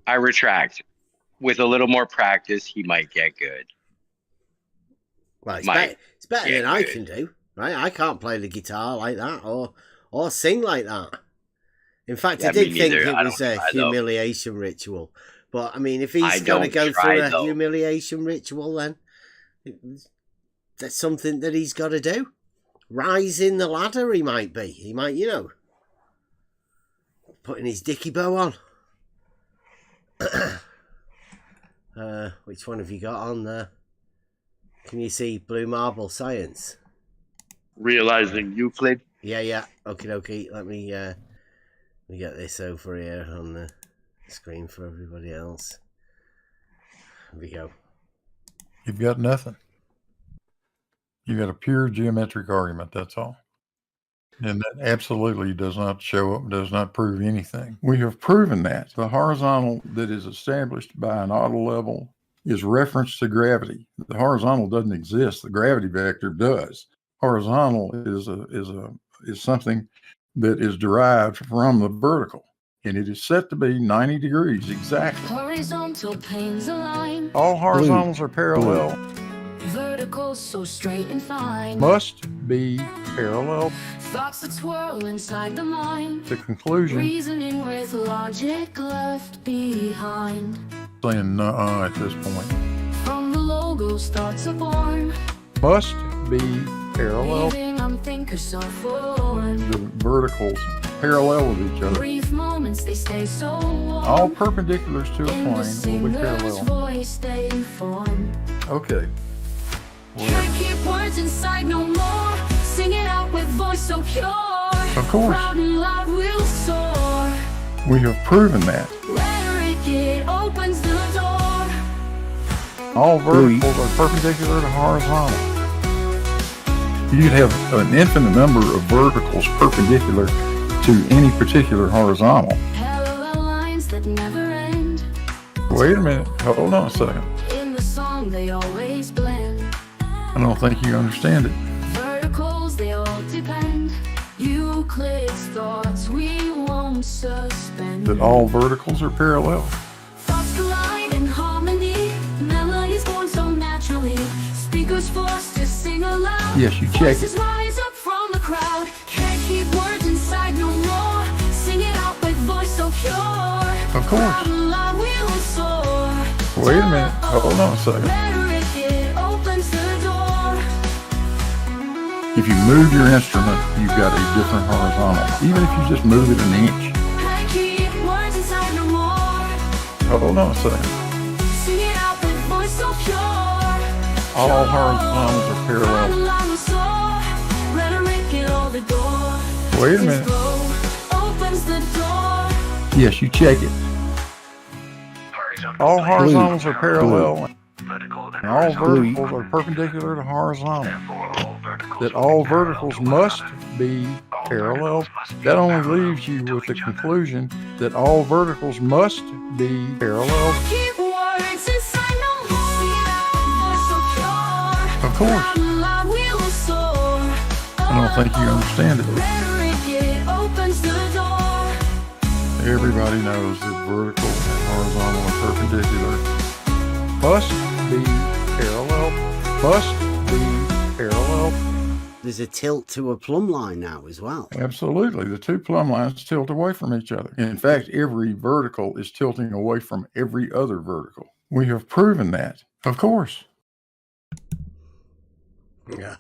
Speaker 13: I retract. With a little more practice, he might get good.
Speaker 2: Well, it's better than I can do. Right? I can't play the guitar like that or sing like that. In fact, I did think it was a humiliation ritual. But, I mean, if he's got to go through a humiliation ritual, then that's something that he's got to do. Rising the ladder, he might be. He might, putting his dicky bow on. Which one have you got on there? Can you see Blue Marble Science?
Speaker 13: Realizing Euclid.
Speaker 2: Yeah. Okay. Let me get this over here on the screen for everybody else. There we go.
Speaker 4: You've got nothing. You've got a pure geometric argument, that's all. And that absolutely does not show up, does not prove anything. We have proven that. The horizontal that is established by an auto level is reference to gravity. The horizontal doesn't exist. The gravity vector does. Horizontal is something that is derived from the vertical, and it is set to be 90 degrees exactly.
Speaker 5: Horizontal planes align.
Speaker 4: All horizontals are parallel.
Speaker 5: Vertical so straight and fine.
Speaker 4: Must be parallel.
Speaker 5: Thoughts that swirl inside the mind.
Speaker 4: The conclusion.
Speaker 5: Reasoning with logic left behind.
Speaker 4: Saying nuh-uh at this point.
Speaker 5: From the logos thoughts are born.
Speaker 4: Must be parallel.
Speaker 5: Leaving unthinkers so forlorn.
Speaker 4: The verticals parallel with each other.
Speaker 5: Brief moments they stay so warm.
Speaker 4: All perpendiculars to a
Speaker 5: In the
Speaker 4: plane will be
Speaker 5: singer's
Speaker 4: parallel.
Speaker 5: voice they inform.
Speaker 4: Okay.
Speaker 5: Can't keep words inside no more. Sing it out with voice so pure.
Speaker 4: Of course.
Speaker 5: Proud and loud we'll soar.
Speaker 4: We have proven that.
Speaker 5: Rhetoric, it opens the door.
Speaker 4: All verticals are perpendicular to horizontal. You could have an infinite number of verticals perpendicular to any particular horizontal.
Speaker 5: Parallel lines that never end.
Speaker 4: Wait a minute. Hold on a second.
Speaker 5: In the song they always blend.
Speaker 4: I don't think you understand it.
Speaker 5: Verticals they all depend. Euclid's thoughts we won't suspend.
Speaker 4: That all verticals are parallel.
Speaker 5: Thoughts collide in harmony. Melodies born so naturally. Speakers forced to sing aloud.
Speaker 4: Yes, you check
Speaker 5: Voices
Speaker 4: it.
Speaker 5: rise up from the crowd. Can't keep words inside no more. Sing it out with voice so pure.
Speaker 4: Of course.
Speaker 5: Proud and loud we'll soar.
Speaker 4: Wait a minute. Hold on a second.
Speaker 5: Rhetoric, it opens the door.
Speaker 4: If you move your instrument, you've got a different horizontal. Even if you just move it an inch.
Speaker 5: Can't keep words inside no more.
Speaker 4: Hold on a second.
Speaker 5: Sing it out with voice so pure.
Speaker 4: All horizontals are parallel.
Speaker 5: Proud and loud we'll soar. Rhetoric, it all the door.
Speaker 4: Wait a minute.
Speaker 5: Opens the door.
Speaker 4: Yes, you check it. All horizontals are parallel. And all verticals are perpendicular to horizontal. That all verticals must be parallel. That only leaves you with the conclusion that all verticals must be parallel.
Speaker 5: Keep words inside no more. So pure.
Speaker 4: Of course.
Speaker 5: Proud and loud we'll soar.
Speaker 4: I don't think you understand it.
Speaker 5: Rhetoric, it opens the door.
Speaker 4: Everybody knows that vertical and horizontal are perpendicular. Must be parallel. Must be parallel.
Speaker 2: There's a tilt to a plumb line now as well.
Speaker 4: Absolutely. The two plumb lines tilt away from each other. In fact, every vertical is tilting away from every other vertical. We have proven that. Of course.
Speaker 13: Okay,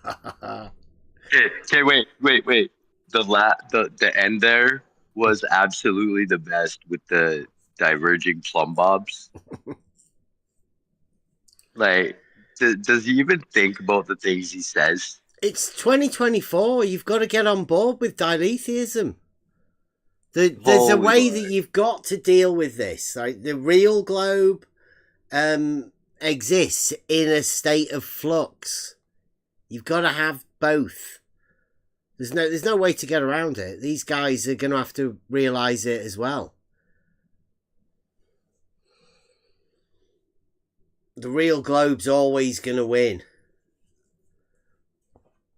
Speaker 13: wait. The end there was absolutely the best with the diverging plumb bobs. Like, does he even think about the things he says?
Speaker 2: It's 2024. You've got to get on board with diletheism. There's a way that you've got to deal with this. Like the real globe exists in a state of flux. You've got to have both. There's no way to get around it. These guys are going to have to realize it as well. The real globe's always going to win.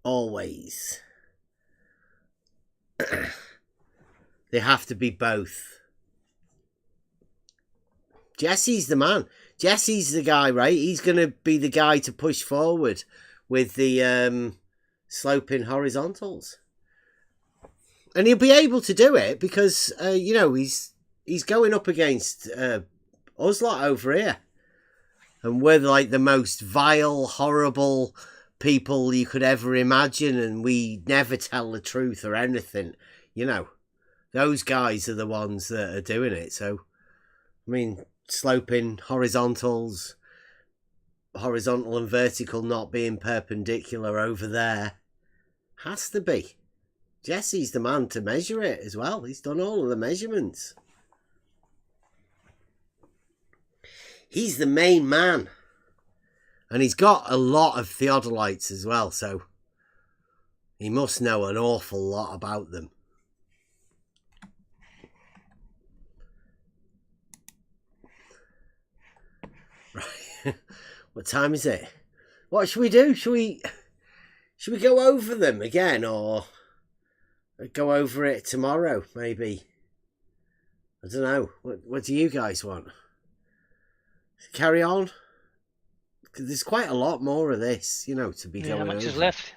Speaker 2: Always. They have to be both. Jesse's the man. Jesse's the guy, right? He's going to be the guy to push forward with the sloping horizontals. And he'll be able to do it because, he's going up against us lot over here. And we're like the most vile, horrible people you could ever imagine, and we never tell the truth or anything. Those guys are the ones that are doing it. So, sloping horizontals, horizontal and vertical not being perpendicular over there. Has to be. Jesse's the man to measure it as well. He's done all of the measurements. He's the main man. And he's got a lot of theodolites as well, so he must know an awful lot about them. Right. What time is it? What should we do? Should we go over them again, or go over it tomorrow, maybe? I don't know. What do you guys want? Carry on? Because there's quite a lot more of this, you know, to be going over.
Speaker 6: How much is left?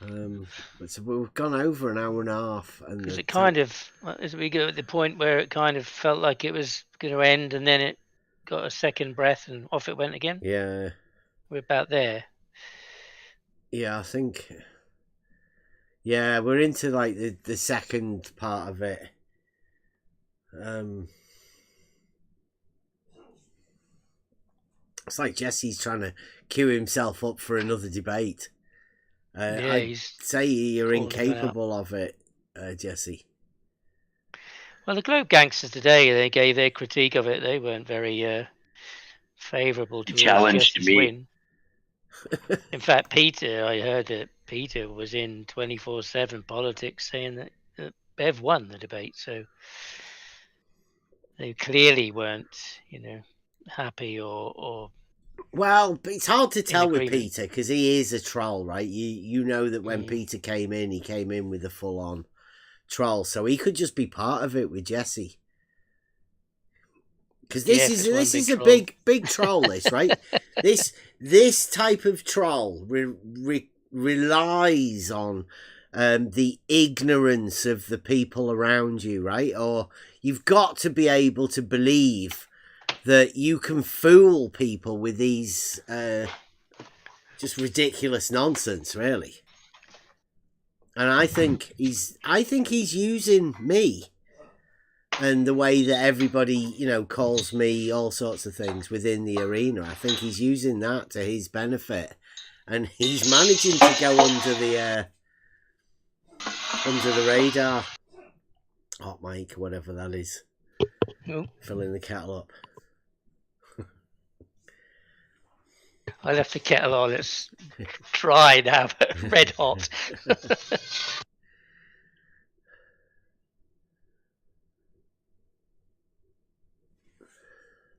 Speaker 2: But so we've gone over an hour and a half.
Speaker 6: Because it kind of, as we go at the point where it kind of felt like it was going to end, and then it got a second breath and off it went again.
Speaker 2: Yeah.
Speaker 6: We're about there.
Speaker 2: Yeah, I think. Yeah, we're into like the second part of it. It's like Jesse's trying to queue himself up for another debate. I'd say you're incapable of it, Jesse.
Speaker 6: Well, the Globe Gangsters today, they gave their critique of it. They weren't very favourable to Jesse's win. In fact, Peter, I heard that Peter was in 24/7 politics saying that Bev won the debate. So they clearly weren't, happy or
Speaker 2: well, it's hard to tell with Peter because he is a troll, right? You know that when Peter came in, he came in with a full-on troll, so he could just be part of it with Jesse. Because this is a big troll, this, right? this type of troll relies on the ignorance of the people around you, right? Or you've got to be able to believe that you can fool people with these just ridiculous nonsense, really. And I think he's using me and the way that everybody, calls me all sorts of things within the arena. I think he's using that to his benefit, and he's managing to go under the radar. Hot mic, whatever that is. Filling the kettle up.
Speaker 6: I left the kettle on. It's dry now, but red hot.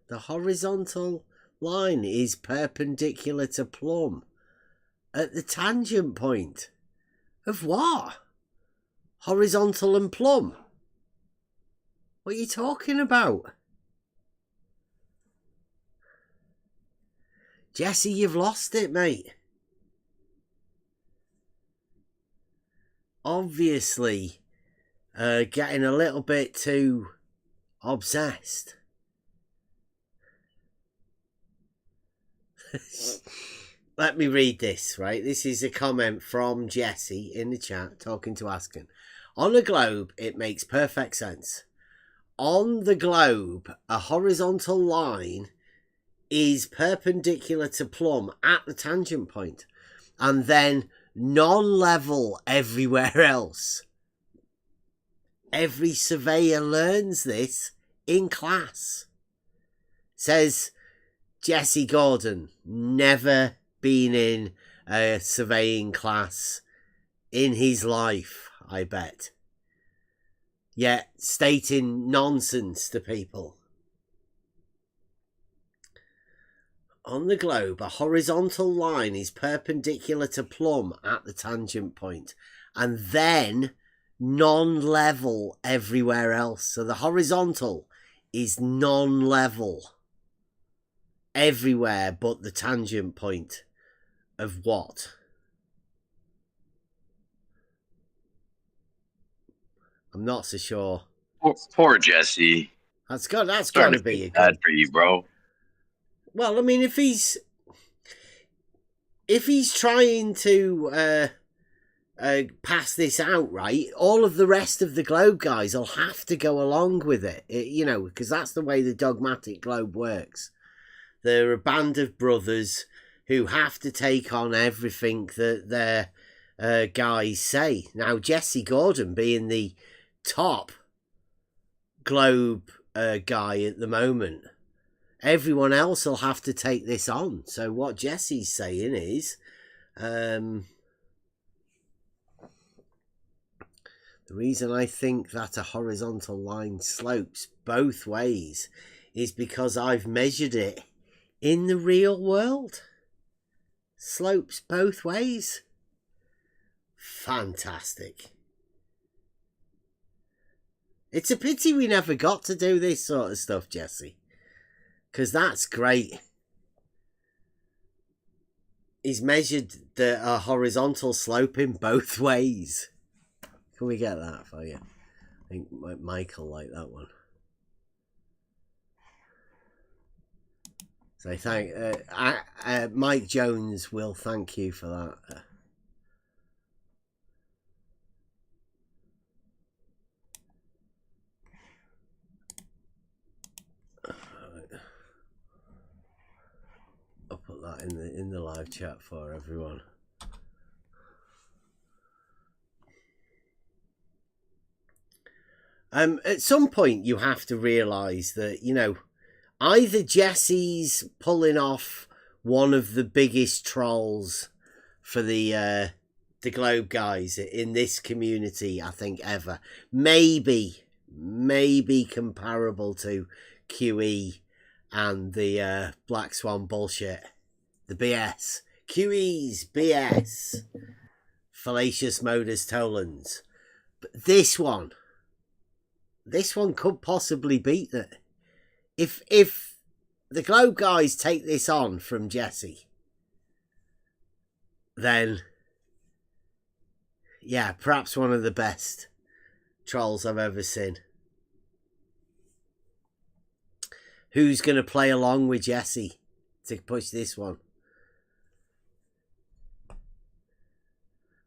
Speaker 2: The horizontal line is perpendicular to plumb at the tangent point of what? Horizontal and plumb? What are you talking about? Jesse, you've lost it, mate. Obviously, getting a little bit too obsessed. Let me read this, right? This is a comment from Jesse in the chat, talking to Askin. On a globe, it makes perfect sense. On the globe, a horizontal line is perpendicular to plumb at the tangent point, and then non-level everywhere else. Every surveyor learns this in class. Says Jesse Gordon, never been in a surveying class in his life, I bet. Yet stating nonsense to people. On the globe, a horizontal line is perpendicular to plumb at the tangent point, and then non-level everywhere else. So the horizontal is non-level everywhere but the tangent point of what? I'm not so sure.
Speaker 13: Poor Jesse.
Speaker 2: That's got to be a
Speaker 13: bad for you, bro.
Speaker 2: Well, I mean, if he's trying to pass this out, right, all of the rest of the Globe guys will have to go along with it, because that's the way the dogmatic Globe works. They're a band of brothers who have to take on everything that their guys say. Now, Jesse Gordon being the top Globe guy at the moment, everyone else will have to take this on. So what Jesse's saying is, the reason I think that a horizontal line slopes both ways is because I've measured it in the real world. Slopes both ways. Fantastic. It's a pity we never got to do this sort of stuff, Jesse. Because that's great. He's measured the horizontal slope in both ways. Can we get that for you? I think Michael liked that one. So thank Mike Jones will thank you for that. I'll put that in the live chat for everyone. At some point you have to realise that, you know, either Jesse's pulling off one of the biggest trolls for the Globe guys in this community, I think, ever. Maybe comparable to QE and the Black Swan bullshit. The BS. QE's BS. Fallacious modus tollens. But this one could possibly beat that. If the Globe guys take this on from Jesse, then yeah, perhaps one of the best trolls I've ever seen. Who's going to play along with Jesse to push this one?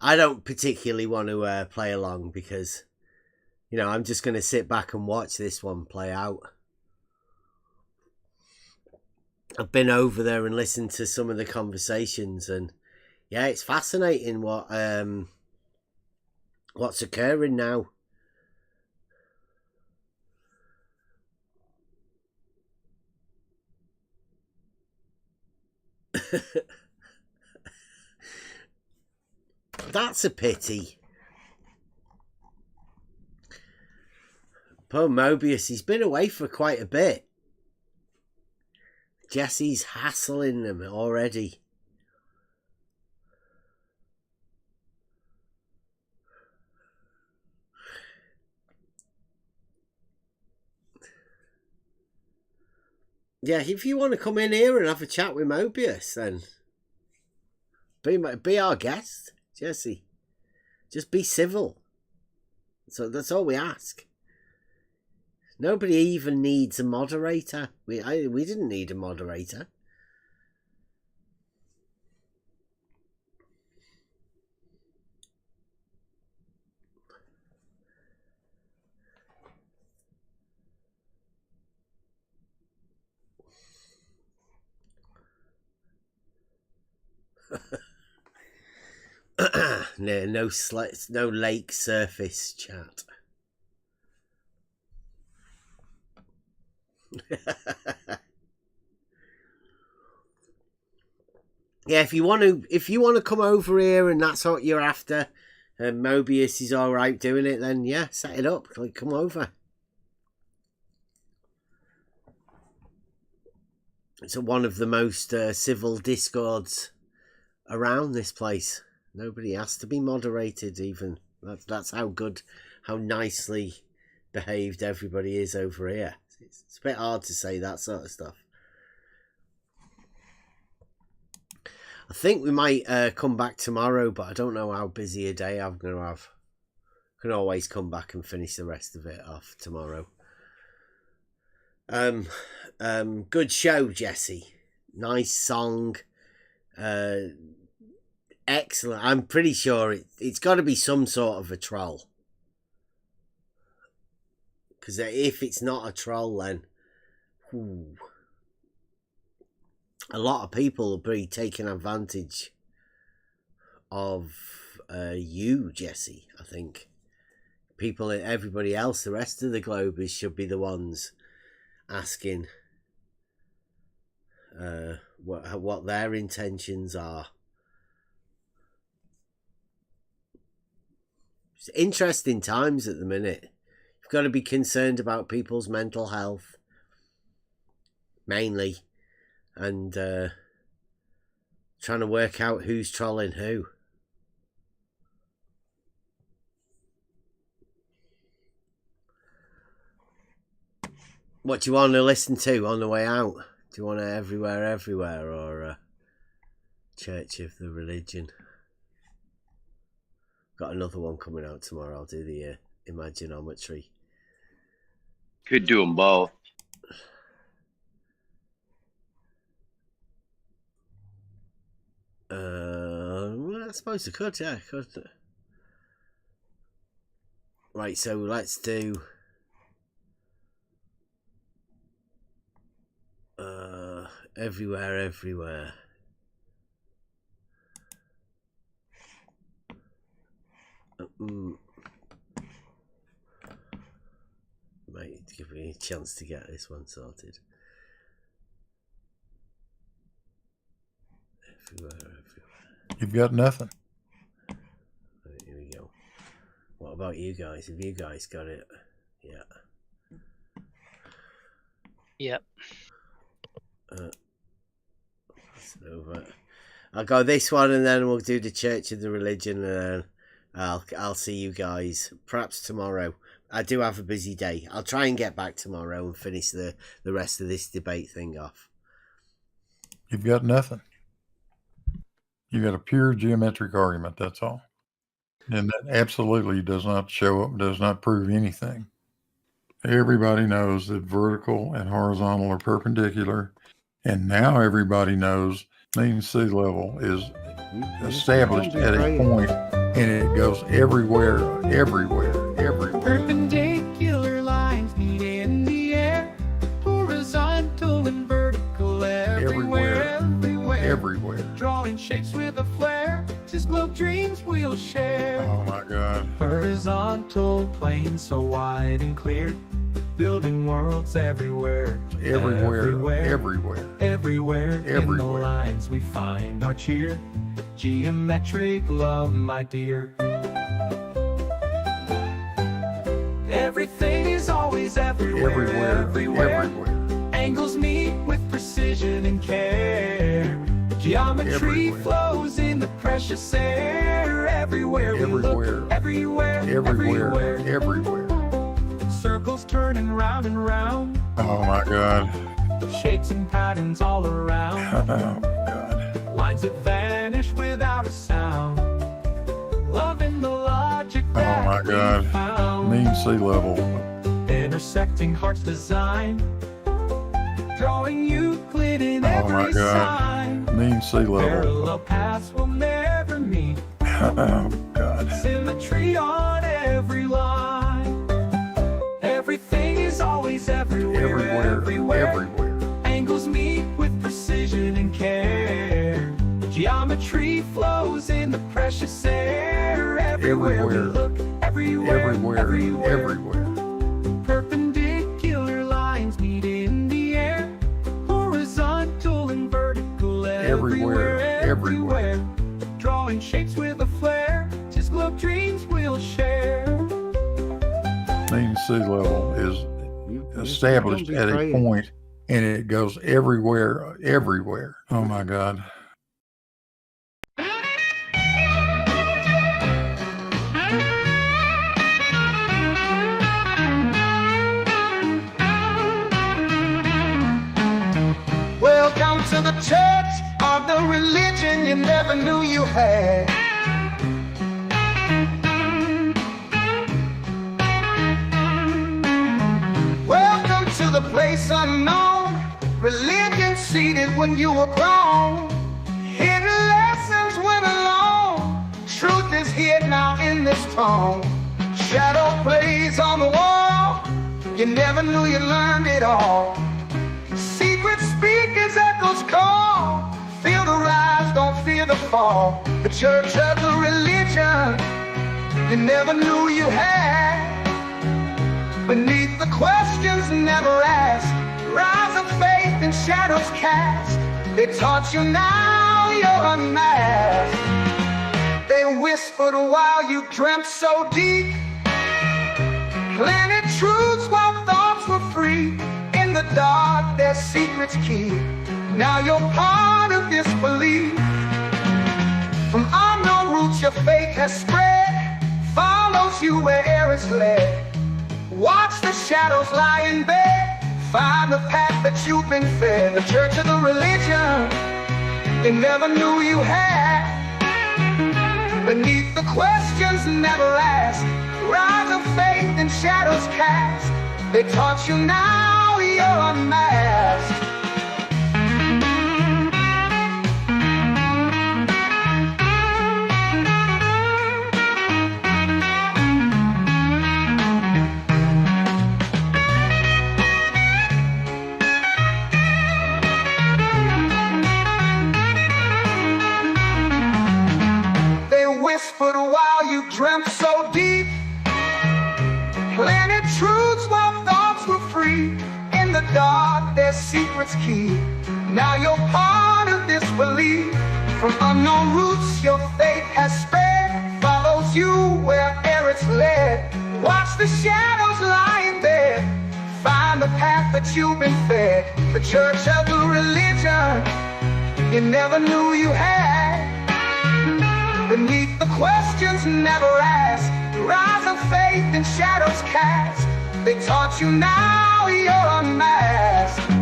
Speaker 2: I don't particularly want to play along because, you know, I'm just going to sit back and watch this one play out. I've been over there and listened to some of the conversations, and yeah, it's fascinating what's occurring now. That's a pity. Poor Mobius, he's been away for quite a bit. Jesse's hassling them already. Yeah, if you want to come in here and have a chat with Mobius, then be our guest, Jesse. Just be civil. So that's all we ask. Nobody even needs a moderator. We didn't need a moderator. No lake surface chat. Yeah, if you want to come over here and that's what you're after, and Mobius is all right doing it, then yeah, set it up. Like, come over. It's one of the most civil discords around this place. Nobody has to be moderated even. That's how good, how nicely behaved everybody is over here. It's a bit hard to say that sort of stuff. I think we might come back tomorrow, but I don't know how busy a day I'm going to have. Can always come back and finish the rest of it off tomorrow. Good show, Jesse. Nice song. Excellent. I'm pretty sure it's got to be some sort of a troll. Because if it's not a troll, then... Ooh. a lot of people will be taking advantage of you, Jesse. I think people, everybody else, the rest of the Globers should be the ones asking what their intentions are. It's interesting times at the minute. You've got to be concerned about people's mental health, mainly, and trying to work out who's trolling who. What do you want to listen to on the way out? Do you want to Everywhere, or Church of the Religion? Got another one coming out tomorrow. I'll do the Imaginometry.
Speaker 13: Could do them both.
Speaker 2: Well, I suppose I could, yeah, I could. Right, so let's do Everywhere. Might give me a chance to get this one sorted. Everywhere.
Speaker 4: You've got nothing.
Speaker 2: Right, here we go. What about you guys? Have you guys got it? Yeah.
Speaker 6: Yep.
Speaker 2: So I'll go this one, and then we'll do the Church of the Religion, and then I'll see you guys perhaps tomorrow. I do have a busy day. I'll try and get back tomorrow and finish the rest of this debate thing off.
Speaker 4: You've got nothing. You got a pure geometric argument, that's all. And that absolutely does not show up, does not prove anything. Everybody knows that vertical and horizontal are perpendicular, and now everybody knows mean sea level is established at a point, and it goes everywhere.
Speaker 1: Perpendicular lines meet in the air, horizontal and vertical everywhere. Drawing shapes with a flare, just globe dreams we'll share.
Speaker 4: Oh my God.
Speaker 1: Horizontal planes so wide and clear, building worlds everywhere.
Speaker 4: Everywhere.
Speaker 1: In the lines we find our cheer. Geometric love, my dear. Everything is always everywhere. Angles meet with precision and care. Geometry flows in the precious air. Everywhere we look, everywhere. Circles turning round and round.
Speaker 4: Oh my God.
Speaker 1: Shapes and patterns all around.
Speaker 4: Oh God.
Speaker 1: Lines that vanish without a sound. Loving the logic that
Speaker 4: oh my God.
Speaker 1: we found.
Speaker 4: Mean sea level.
Speaker 1: Intersecting heart's design. Drawing Euclid in
Speaker 4: oh
Speaker 1: every
Speaker 4: my God.
Speaker 1: sign.
Speaker 4: Mean sea level.
Speaker 1: Parallel paths will never meet.
Speaker 4: Oh God.
Speaker 1: Symmetry on every line. Everything is always everywhere. Angles meet with precision and care. Geometry flows in the precious air. Everywhere we look, everywhere. Perpendicular lines meet in the air. Horizontal and vertical everywhere. Drawing shapes with a flare. Just globe dreams we'll share.
Speaker 4: Mean sea level is established at a point, and it goes everywhere. Oh my God.
Speaker 1: Welcome to the church of the religion you never knew you had. Welcome to the place unknown. Religion seated when you were grown. Hidden lessons went along. Truth is here now in this tone. Shadow plays on the wall. You never knew you learned it all. Secret speak as echoes call. fall. The church of the religion you never knew you had. Beneath the questions never asked, rise of faith and shadows cast. They taught you, now you're unmasked. They whispered while you dreamt so deep, planted truths while thoughts were free. In the dark their secrets keep. Now you're part of this belief. From unknown roots your faith has spread, follows you where'er it's led. Watch the shadows lie in bed, find the path that you've been fed. The church of the religion you never knew you had. Beneath the questions never asked, rise of faith and shadows cast. They taught you, now you're unmasked. Whispered while you dreamt so deep, planted truths while thoughts were free. In the dark their secrets keep. Now you're part of this belief. From unknown roots your faith has spread, follows you where'er it's led. Watch the shadows lie in bed, find the path that you've been fed. The church of the religion you never knew you had. Beneath the questions never asked, rise of faith and shadows cast. They taught you, now you're unmasked.